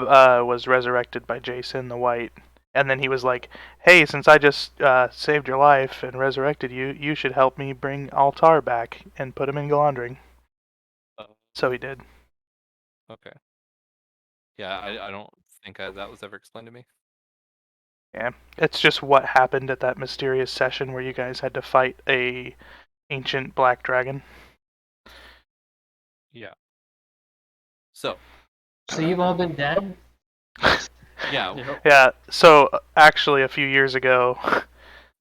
was resurrected by Jason the White, and then he was like, "Hey, since I just saved your life and resurrected you, you should help me bring Altar back and put him in Galandring." So he did. Okay. Yeah, I don't think that was ever explained to me. Yeah, it's just what happened at that mysterious session where you guys had to fight a ancient black dragon. Yeah. So you've all been dead? Yeah. Yeah, so actually a few years ago,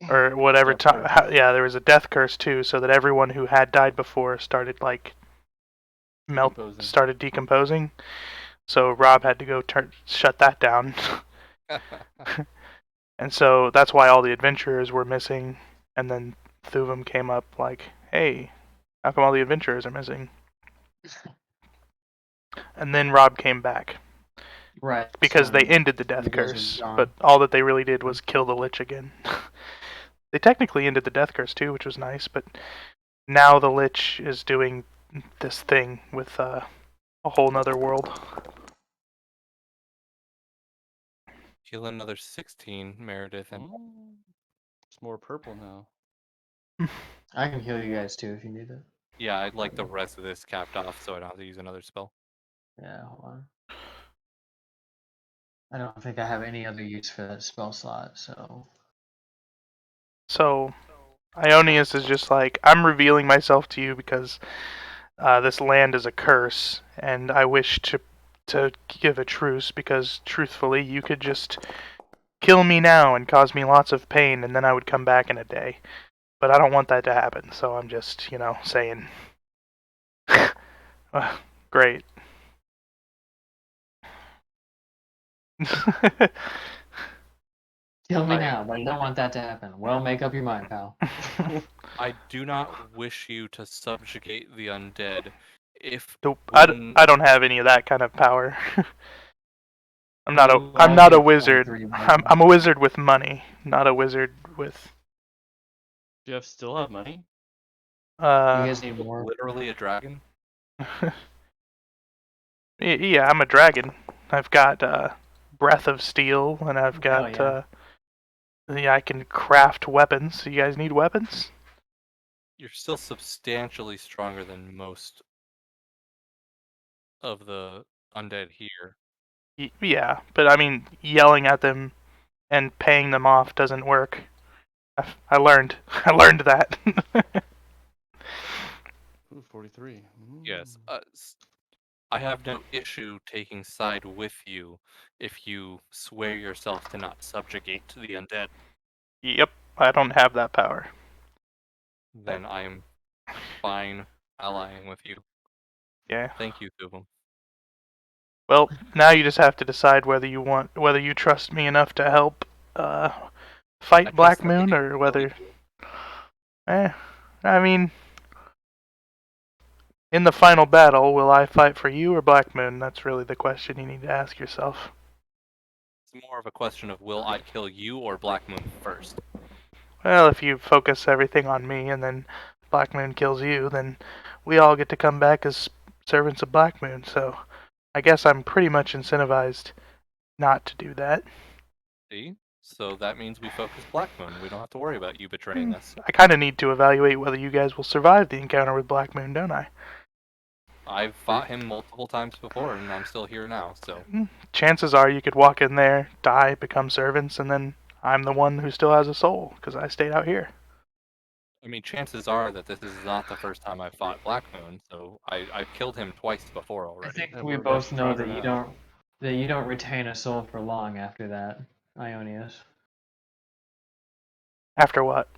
or whatever time, yeah, there was a death curse too, so that everyone who had died before started like started decomposing. So Rob had to go shut that down. And so that's why all the adventurers were missing, and then Thuvum came up like, "Hey, how come all the adventurers are missing?" And then Rob came back. Right. Because they ended the death curse, but all that they really did was kill the Lich again. They technically ended the death curse too, which was nice, but now the Lich is doing this thing with a whole nother world. Heal another 16, Meredith, and it's more purple now. I can heal you guys too if you need it. yeah, I'd like the rest of this capped off so I don't have to use another spell. Yeah, hold on. I don't think I have any other use for that spell slot, so. So, Ionius is just like, I'm revealing myself to you because this land is a curse, and I wish to give a truce because, truthfully, you could just kill me now and cause me lots of pain, and then I would come back in a day. But I don't want that to happen, so I'm just, saying, great. Kill me now, but I don't want that to happen. Well, make up your mind, pal. I do not wish you to subjugate the undead. If Nope, I don't have any of that kind of power. I'm not a wizard. I'm a wizard with money, not a wizard with. Do you still have money? You guys need more. Literally a dragon? Yeah, I'm a dragon. I've got Breath of Steel, and I've got yeah, I can craft weapons. You guys need weapons? You're still substantially stronger than most of the undead here. Yeah, but I mean, yelling at them and paying them off doesn't work. I learned that. Ooh, 43. Yes. I have no issue taking side with you if you swear yourself to not subjugate the undead. Yep, I don't have that power. Then I'm fine allying with you. Yeah. Thank you, Thuvum. Well, now you just have to decide whether you trust me enough to help fight Black Moon, or whether. I mean, in the final battle, will I fight for you or Black Moon? That's really the question you need to ask yourself. It's more of a question of will I kill you or Black Moon first? well, if you focus everything on me and then Black Moon kills you, then we all get to come back as servants of Black Moon. So I guess I'm pretty much incentivized not to do that. See? So that means we focus Black Moon. We don't have to worry about you betraying us. I kind of need to evaluate whether you guys will survive the encounter with Black Moon, don't I? I've fought him multiple times before, and I'm still here now, so... Chances are you could walk in there, die, become servants, and then I'm the one who still has a soul, because I stayed out here. I mean, chances are that this is not the first time I've fought Black Moon, so I've killed him twice before I already. think And we we're both much know stronger that you don't retain a soul for long after that, Ionius. After what?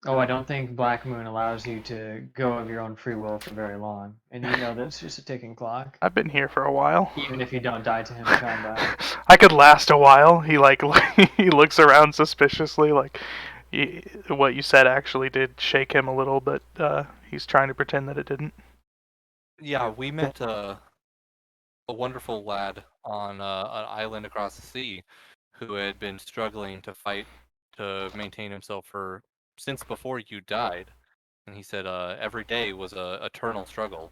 Oh, I don't think Black Moon allows you to go of your own free will for very long, and you know that's just a ticking clock. I've been here for a while. Even if you don't die to him in combat. I could last a while. He he looks around suspiciously, like what you said actually did shake him a little, but he's trying to pretend that it didn't. Yeah, we met a wonderful lad on an island across the sea who had been struggling to fight to maintain himself since before you died. And he said every day was a eternal struggle.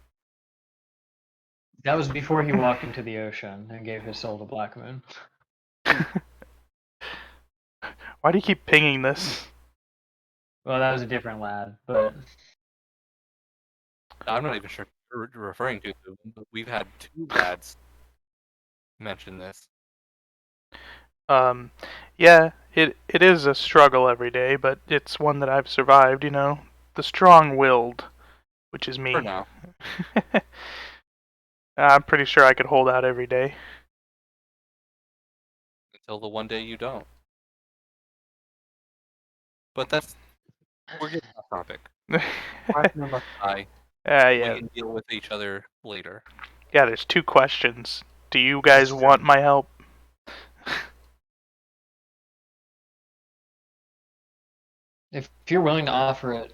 That was before he walked into the ocean and gave his soul to Black Moon. Why do you keep pinging this? Well, that was a different lad, but I'm not even sure who you're referring to, but we've had two lads mention this. Yeah, it is a struggle every day, but it's one that I've survived, you know. The strong-willed, which is me. For now. I'm pretty sure I could hold out every day. Until the one day you don't. But we're getting off topic. Black Moon must die. Yeah. We can deal with each other later. Yeah, there's two questions. Do you guys want my help? if you're willing to offer it,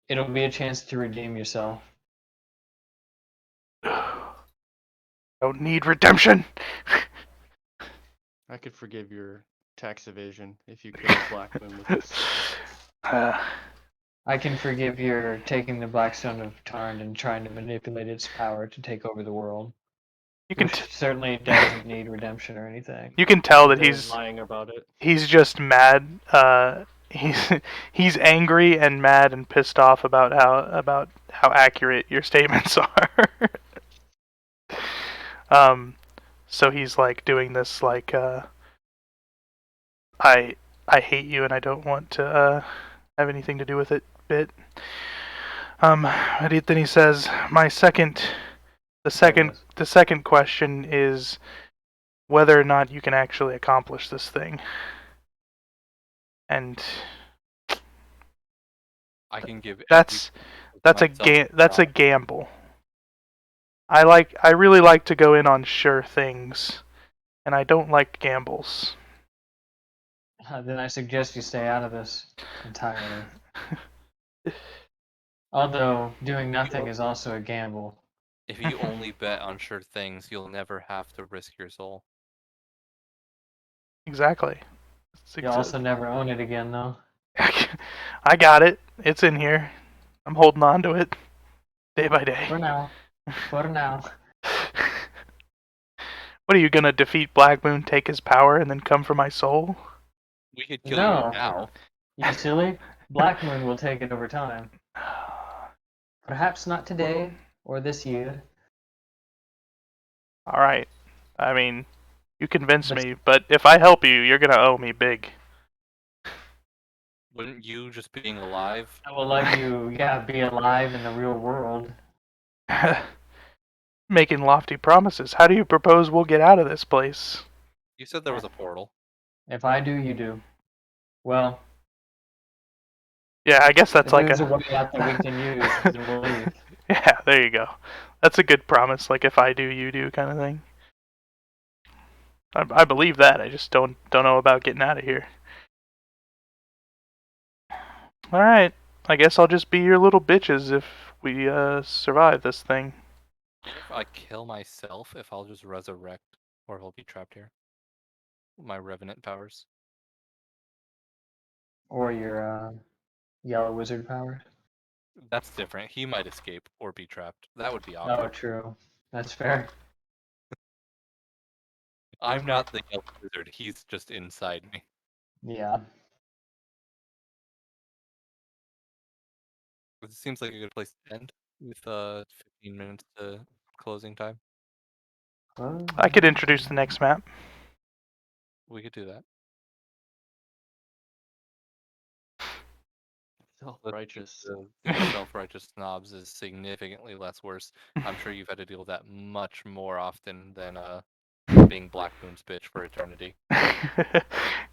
it'll be a chance to redeem yourself. Don't need redemption. I could forgive your tax evasion if you kill Black Moon with this. I can forgive your taking the Blackstone of Tarn and trying to manipulate its power to take over the world. You can Which certainly doesn't need redemption or anything. You can tell that They're he's lying about it. He's just mad. He's angry and mad and pissed off about how accurate your statements are. So he's like doing this like I hate you and I don't want to have anything to do with it bit. Then he says the second question is whether or not you can actually accomplish this thing. And I can give that's a gamble. I really like to go in on sure things, and I don't like gambles. Then I suggest you stay out of this entirely. Although doing nothing is also a gamble. If you only bet on sure things, you'll never have to risk your soul. Exactly. You'll also never own it again, though. I got it. It's in here. I'm holding on to it day by day. For now. For now. What are you gonna defeat Black Moon, take his power, and then come for my soul? We could kill you now. You silly? Black Moon will take it over time. Perhaps not today or this year. Alright. I mean, you convinced me, but if I help you, you're gonna owe me big. Wouldn't you just being alive? I will let you, be alive in the real world. Making lofty promises. How do you propose we'll get out of this place? You said there was a portal. If I do, you do. Well. Yeah, I guess that's like a way out that we can use, then we'll leave. Yeah, there you go. That's a good promise. Like if I do, you do, kind of thing. I believe that. I just don't know about getting out of here. All right. I guess I'll just be your little bitches if we survive this thing. If I kill myself, if I'll just resurrect, or he'll be trapped here. My revenant powers. Or your yellow wizard powers. That's different. He might escape or be trapped. That would be Oh, awkward. true. That's fair. I'm not the yellow wizard. He's just inside me. Yeah. It seems like a good place to end with 15 minutes to closing time. I could introduce the next map. We could do that. Self-righteous. The self-righteous snobs is significantly less worse. I'm sure you've had to deal with that much more often than being Black Moon's bitch for eternity.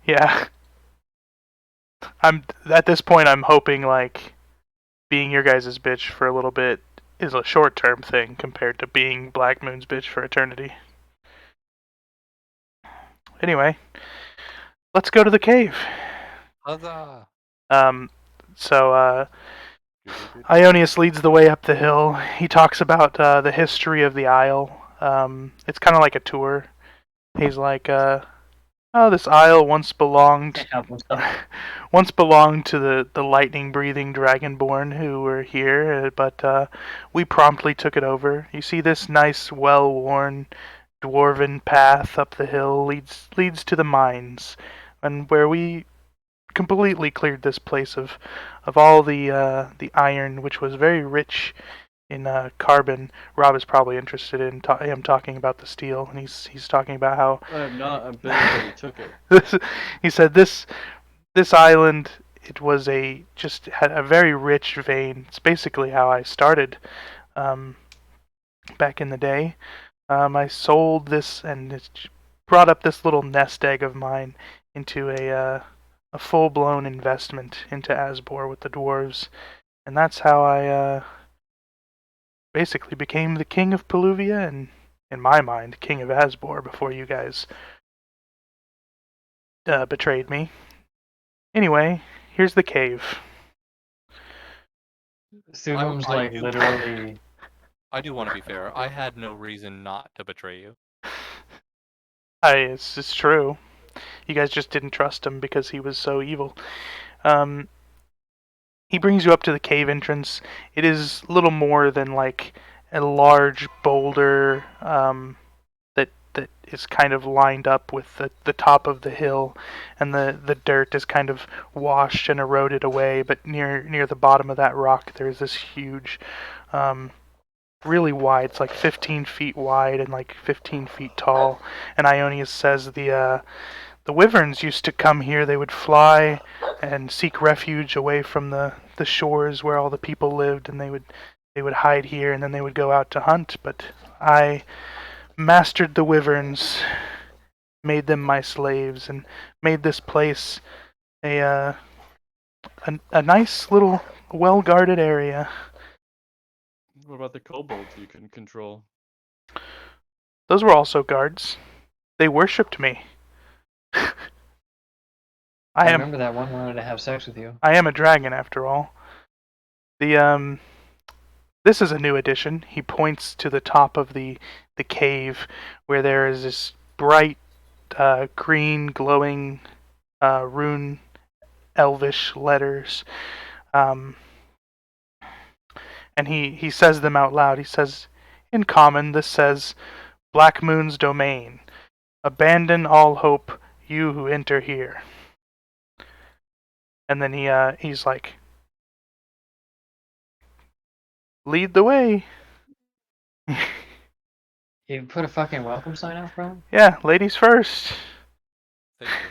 Yeah. I'm at this point. I'm hoping like being your guys' bitch for a little bit is a short-term thing compared to being Black Moon's bitch for eternity. Anyway, let's go to the cave. Huzzah! So Ionius leads the way up the hill. He talks about the history of the Isle. It's kind of like a tour. He's like, oh, this isle once belonged to the lightning-breathing dragonborn who were here, but we promptly took it over. You see this nice, well-worn dwarven path up the hill leads to the mines, and where we completely cleared this place of all the iron, which was very rich in carbon. Rob is probably interested in him talking about the steel, and he's talking about how I am not. I'm bitter that he took it. he said this island, it was just had a very rich vein. It's basically how I started back in the day. I sold this and it brought up this little nest egg of mine into a full-blown investment into Asbor with the dwarves, and that's how I basically became the king of Peluvia, and in my mind, king of Asbor before you guys betrayed me. Anyway, here's the cave. Suvum's like literally. I do want to be fair. I had no reason not to betray you. It's true. You guys just didn't trust him because he was so evil. He brings you up to the cave entrance. It is little more than like a large boulder that is kind of lined up with the top of the hill, and the dirt is kind of washed and eroded away, but near the bottom of that rock there's this huge, really wide, it's like 15 feet wide and like 15 feet tall, and Ionius says the wyverns used to come here. They would fly and seek refuge away from the shores where all the people lived, and they would hide here, and then they would go out to hunt. But I mastered the wyverns, made them my slaves, and made this place a nice little well-guarded area. What about the kobolds you can control? Those were also guards. They worshipped me. I remember that one wanted to have sex with you. I am a dragon, after all. This is a new addition. He points to the top of the cave, where there is this bright, green, glowing, rune, elvish letters. And he says them out loud. He says, in common, this says, Black Moon's domain. Abandon all hope, you who enter here. And then he's like, lead the way. You put a fucking welcome sign out front? Yeah, ladies first.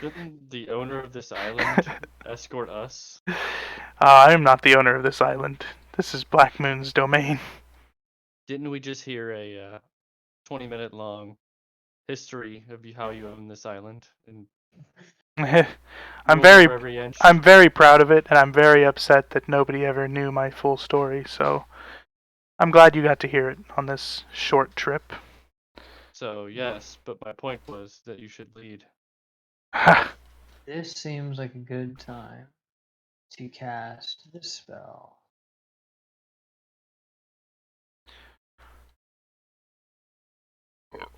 Didn't the owner of this island escort us? I am not the owner of this island. This is Black Moon's domain. Didn't we just hear a 20-minute long history of how you own this island? And I'm very proud of it, and I'm very upset that nobody ever knew my full story, so I'm glad you got to hear it on this short trip. So, yes, but my point was that you should lead. This seems like a good time to cast the spell.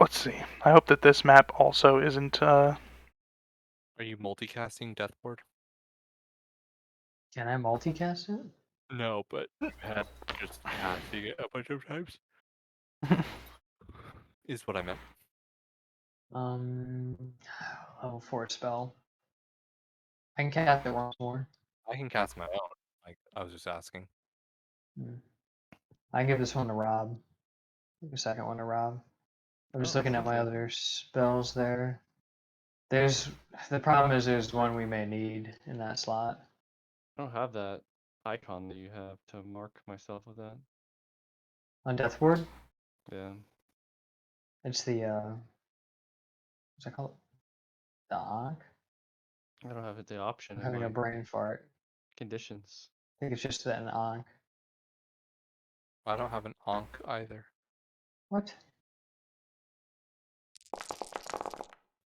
Let's see. I hope that this map also isn't Are you multicasting Deathward? Can I multicast it? No, but you had just casting it a bunch of times. Is what I meant. Level 4 spell. I can cast it once more. I can cast my own. Like I was just asking. I give this one to Rob. Give the second one to Rob. I'm just Oh, looking at my okay. other spells there. The problem is there's one we may need in that slot. I don't have that icon that you have to mark myself with that. On Death Ward, Yeah. it's the what's that called? The Ankh? I don't have the option I'm in having a my brain fart. conditions. I think it's just an Ankh. I don't have an Ankh either. What?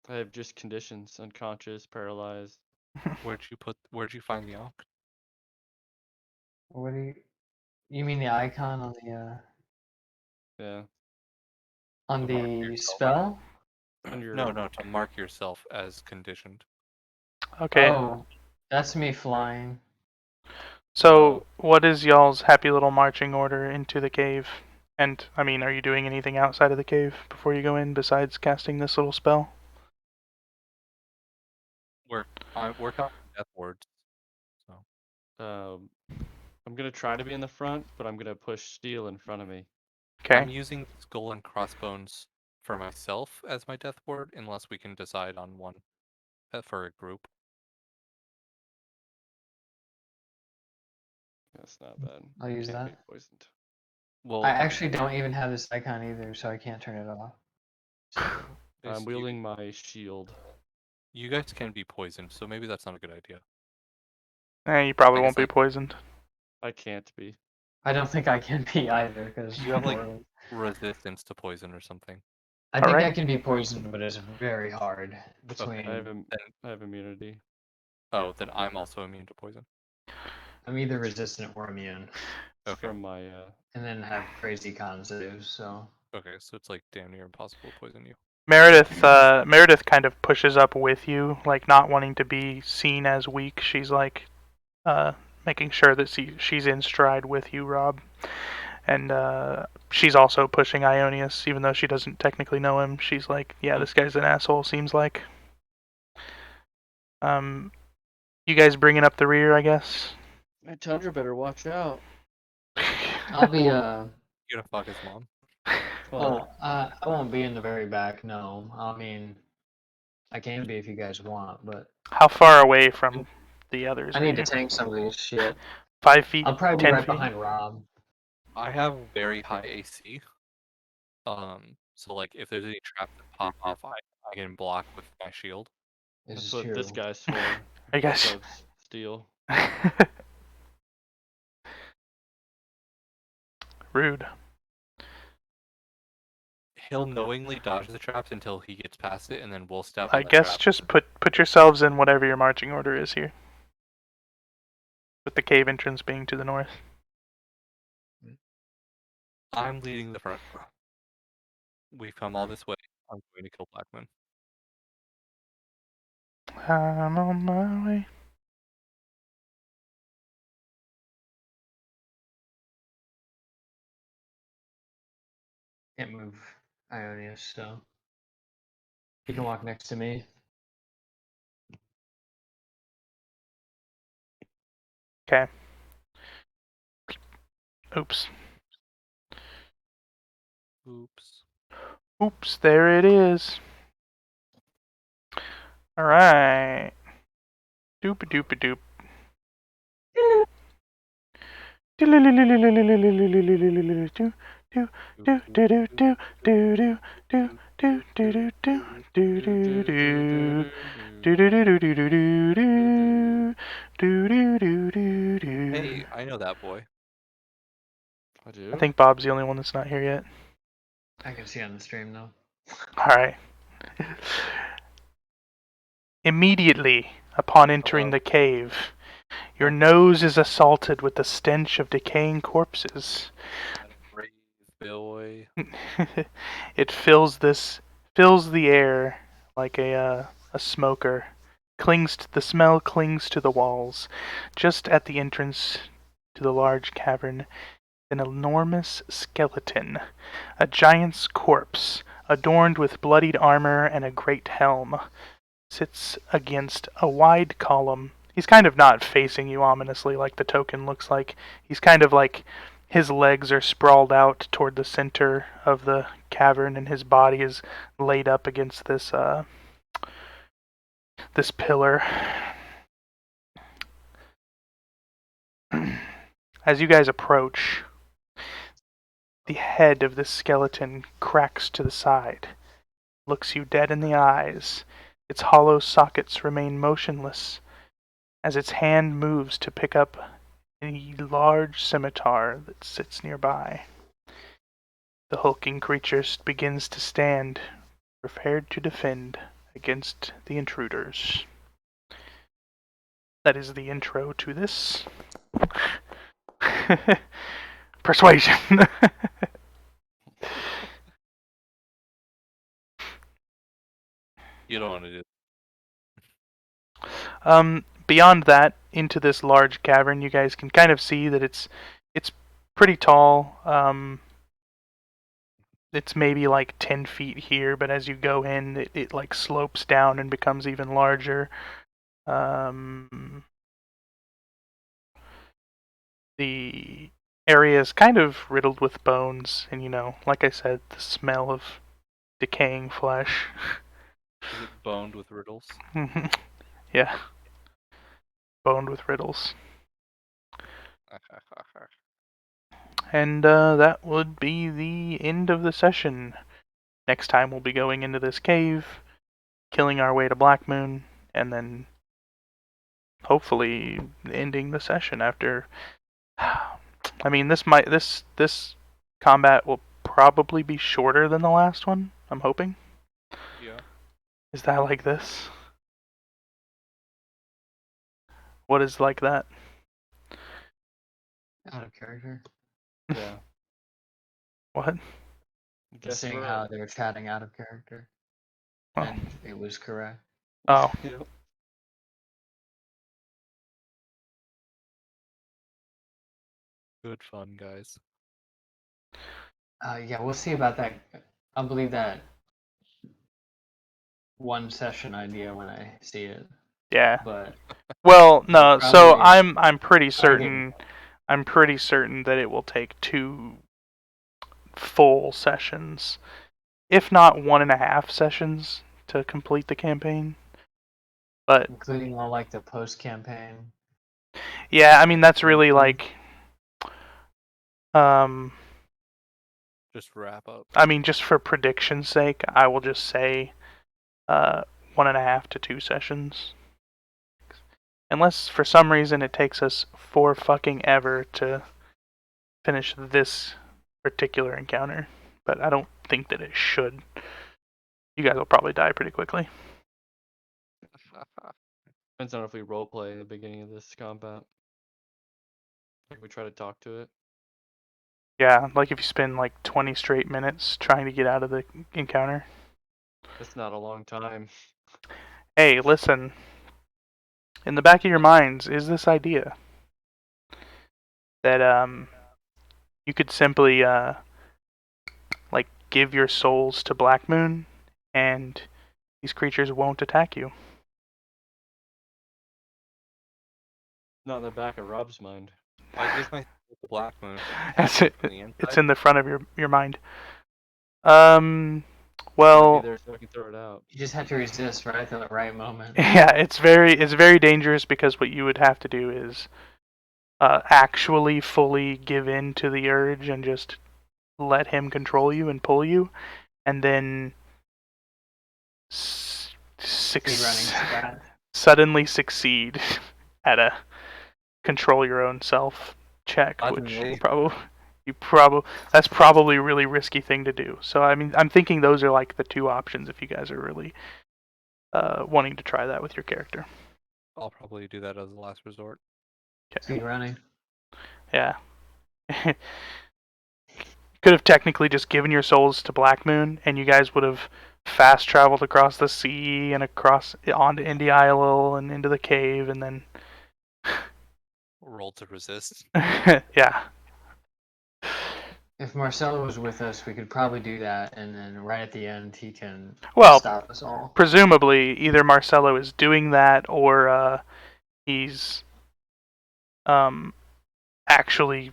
I have just conditions: unconscious, paralyzed. Where'd you find the Ankh? What do you mean the icon Yeah. on To mark the yourself. spell? On your No, to mark yourself as conditioned. Okay. Oh, that's me flying. So, what is y'all's happy little marching order into the cave? And, I mean, are you doing anything outside of the cave before you go in besides casting this little spell? Work on death words. So I'm gonna try to be in the front, but I'm gonna push Steel in front of me. Okay. I'm using skull and crossbones for myself as my death ward, unless we can decide on one for a group. That's not bad. I'll use Can't that. be poisoned. Well, I actually don't even have this icon either, so I can't turn it off. So, I'm wielding my shield. You guys can be poisoned, so maybe that's not a good idea. You probably I won't guess be poisoned. I can't be. I don't think I can be either, because You have like resistance to poison or something. I think I can be poisoned, but it's very hard between. I have immunity. Oh, then I'm also immune to poison. I'm either resistant or immune. Okay. From my And then have crazy cons to do, so. Okay, so it's like damn near impossible to poison you. Meredith kind of pushes up with you, like not wanting to be seen as weak. She's like, making sure that she's in stride with you, Rob. And she's also pushing Ionius, even though she doesn't technically know him. She's like, yeah, this guy's an asshole, seems like. You guys bringing up the rear, I guess? Tundra better watch out. I'll be, You gonna fuck his mom? Well, I won't be in the very back, no. I mean, I can be if you guys want, but. How far away from the others? I need to tank some of this shit. 5 feet? I'll probably 10 be right feet? behind Rob. I have very high AC. So like if there's any traps that pop off, I can block with my shield. That's what this guy's for. I guess. Steel. Rude. He'll knowingly dodge the traps until he gets past it, and then we'll step. I guess just put yourselves in whatever your marching order is here. With the cave entrance being to the north. I'm leading the front. We've come all this way. I'm going to kill Blackmoon. I'm on my way. Can't move Ionius, so. He can walk next to me. Okay. Oops. Oops. Oops, there it is. Alright. Doop doop doop. Hey, I know that boy. I do. I think Bob's the only one that's not here yet. I can see on the stream though. Alright. Immediately upon entering the cave, your nose is assaulted with the stench of decaying corpses. Brave boy. It fills the air like a smoker, The smell clings to the walls. Just at the entrance to the large cavern, an enormous skeleton, a giant's corpse, adorned with bloodied armor and a great helm, sits against a wide column. He's kind of not facing you ominously like the token looks like. He's kind of like his legs are sprawled out toward the center of the cavern, and his body is laid up against this this pillar. As you guys approach, the head of the skeleton cracks to the side, looks you dead in the eyes. Its hollow sockets remain motionless as its hand moves to pick up a large scimitar that sits nearby. The hulking creature begins to stand, prepared to defend against the intruders. That is the intro to this. Persuasion. You don't want to do Beyond that, into this large cavern, you guys can kind of see that it's pretty tall. It's maybe like 10 feet here, but as you go in, it like slopes down and becomes even larger. The area is kind of riddled with bones, and like I said, the smell of decaying flesh. Is it boned with riddles? Yeah. Boned with riddles. And that would be the end of the session. Next time we'll be going into this cave, killing our way to Black Moon, and then hopefully ending the session after. I mean, this combat will probably be shorter than the last one, I'm hoping. Yeah. Is that like this? What is like that? Out of character. Yeah. What? Just seeing how they were chatting out of character. Oh. And it was correct. Oh. Yep. Good fun, guys. Yeah, we'll see about that. I'll believe that one session idea when I see it. Yeah. But well, no. So probably- I'm pretty certain. I'm pretty certain that it will take 2 full sessions, if not 1.5 sessions, to complete the campaign. But including all like the post campaign. yeah, I mean that's really like. Just wrap up. I mean, just for prediction's sake, I will just say 1.5 to 2 sessions. Unless for some reason it takes us 4 fucking ever to finish this particular encounter. But I don't think that it should. You guys will probably die pretty quickly. Depends on if we roleplay in the beginning of this combat. Like we try to talk to it. Yeah, like if you spend like 20 straight minutes trying to get out of the encounter. It's not a long time. Hey, listen. In the back of your minds is this idea that you could simply like give your souls to Black Moon and these creatures won't attack you. Not in the back of Rob's mind. I give my Black Moon. That's it. On the It's inside? in the front of your mind. Well, Be there so I can throw it out. You just have to resist right at the right moment. yeah, it's very dangerous because what you would have to do is actually fully give in to the urge and just let him control you and pull you, and then suddenly succeed at a control your own self check, which that's probably a really risky thing to do. So I mean, I'm thinking those are like the 2 options if you guys are really wanting to try that with your character. I'll probably do that as a last resort. Speed running. Yeah. Could have technically just given your souls to Black Moon, and you guys would have fast traveled across the sea and across onto Indy Isle and into the cave, and then Roll to resist. yeah. If Marcelo was with us, we could probably do that, and then right at the end, he can Well, stop us all. presumably either Marcelo is doing that or he's actually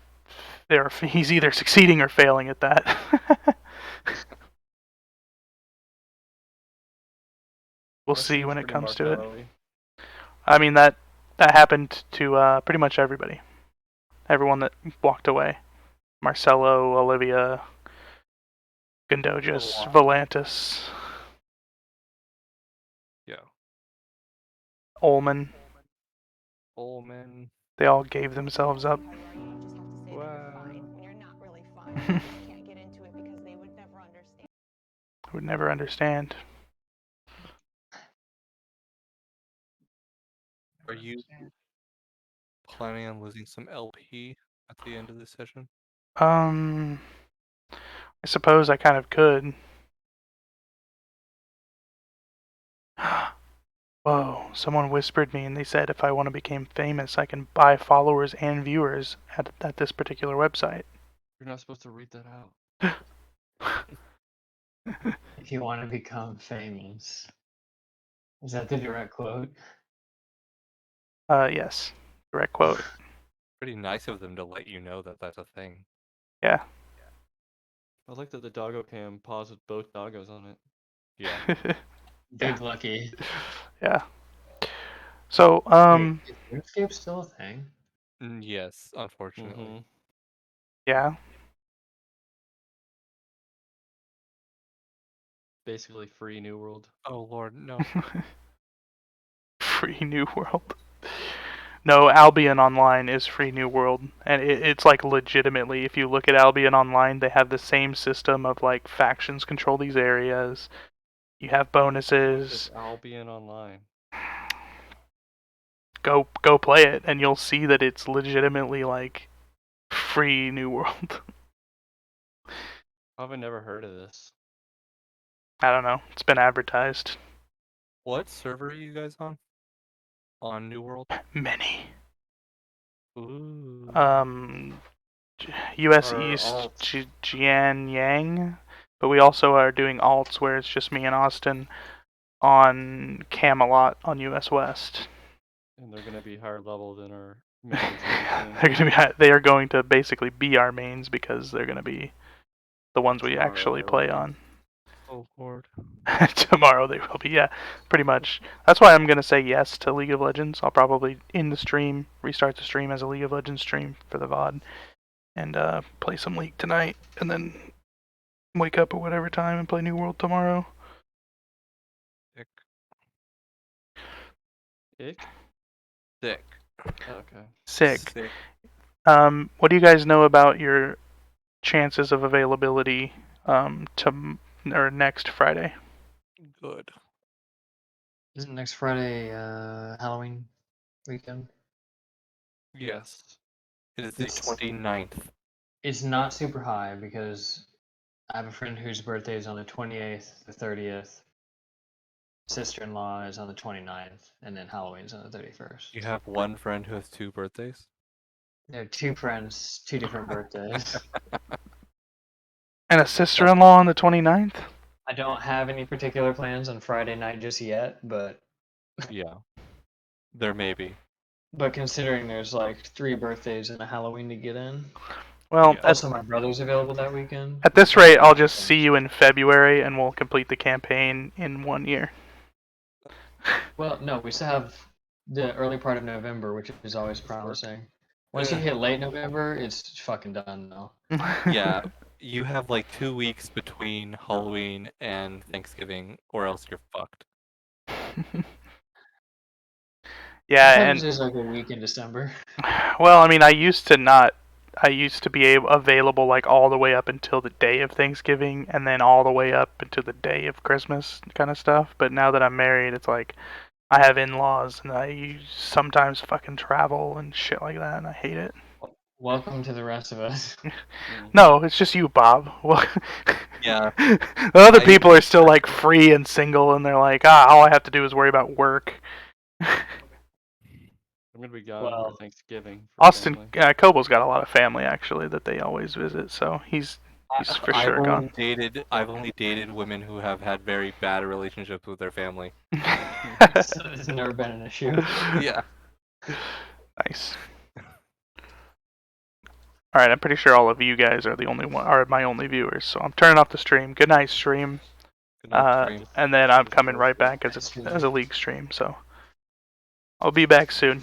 he's either succeeding or failing at that. We'll That see seems when it pretty comes to it. Marcello-y. I mean that happened to pretty much everybody. Everyone that walked away. Marcelo, Olivia, Gondojas, Volantis, Yeah. Ullman. Ullman. They all gave themselves up. Wow. Would never understand. Are you planning on losing some LP at the end of this session? I suppose I kind of could. Whoa, someone whispered me and they said if I want to become famous, I can buy followers and viewers at this particular website. You're not supposed to read that out. If you want to become famous. Is that the direct quote? Yes. Direct quote. Pretty nice of them to let you know that that's a thing. Yeah. I like that the doggo cam paused with both doggos on it. Yeah. Big lucky. Yeah. So, Wait, is RuneScape still a thing? Yes, unfortunately. Yeah. Basically free New World. Oh lord, no. Free New World. No, Albion Online is free New World, and it's like legitimately. If you look at Albion Online, they have the same system of like factions control these areas. You have bonuses. It's Albion Online. Go play it, and you'll see that it's legitimately like free New World. How have I never heard of this? I don't know. It's been advertised. What server are you guys on? On New World? Many. Ooh. US Or East alts. Jianyang, but we also are doing alts where it's just me and Austin on Camelot on US West. And they're gonna be higher level than our mains. They are going to basically be our mains because they're going to be the ones we Tomorrow actually they play will be. on. Oh lord. Tomorrow they will be, yeah, pretty much. That's why I'm going to say yes to League of Legends. I'll probably end the stream, restart the stream as a League of Legends stream for the VOD, and play some League tonight, and then wake up at whatever time and play New World tomorrow. Ick? Sick. Okay. Sick. What do you guys know about your chances of availability or next Friday? Good. Isn't next Friday Halloween weekend? Yes. It is the 29th. It's not super high because I have a friend whose birthday is on the 28th, the 30th. Sister-in-law is on the 29th, and then Halloween's on the 31st. You have one friend who has 2 birthdays? There are 2 friends, 2 different birthdays. And a sister-in-law on the 29th? I don't have any particular plans on Friday night just yet, but Yeah. There may be. But considering there's like 3 birthdays and a Halloween to get in. Well, Yeah. Also, my brother's available that weekend. At this rate, I'll just see you in February and we'll complete the campaign in 1 year. Well, no, we still have the early part of November, which is always promising. Once you hit late November, it's fucking done though. Yeah. You have like 2 weeks between Halloween and Thanksgiving, or else you're fucked. Yeah, Sometimes and there's like a week in December. well, I mean, I used to be available like all the way up until the day of Thanksgiving and then all the way up until the day of Christmas kind of stuff. But now that I'm married, it's like I have in-laws and I sometimes fucking travel and shit like that, and I hate it. Welcome to the rest of us. No, it's just you, Bob. Well, Yeah. the other people are still like free and single, and they're like, all I have to do is worry about work. I'm gonna be gone Well, for Thanksgiving. For Austin, family. Kobo's got a lot of family actually that they always visit, so he's for sure gone. I've only dated women who have had very bad relationships with their family. So it's never been an issue. Yeah. Nice. All right, I'm pretty sure all of you guys are my only viewers, so I'm turning off the stream. Good night, stream. Good night, stream. And then I'm coming right back as a league stream. So I'll be back soon.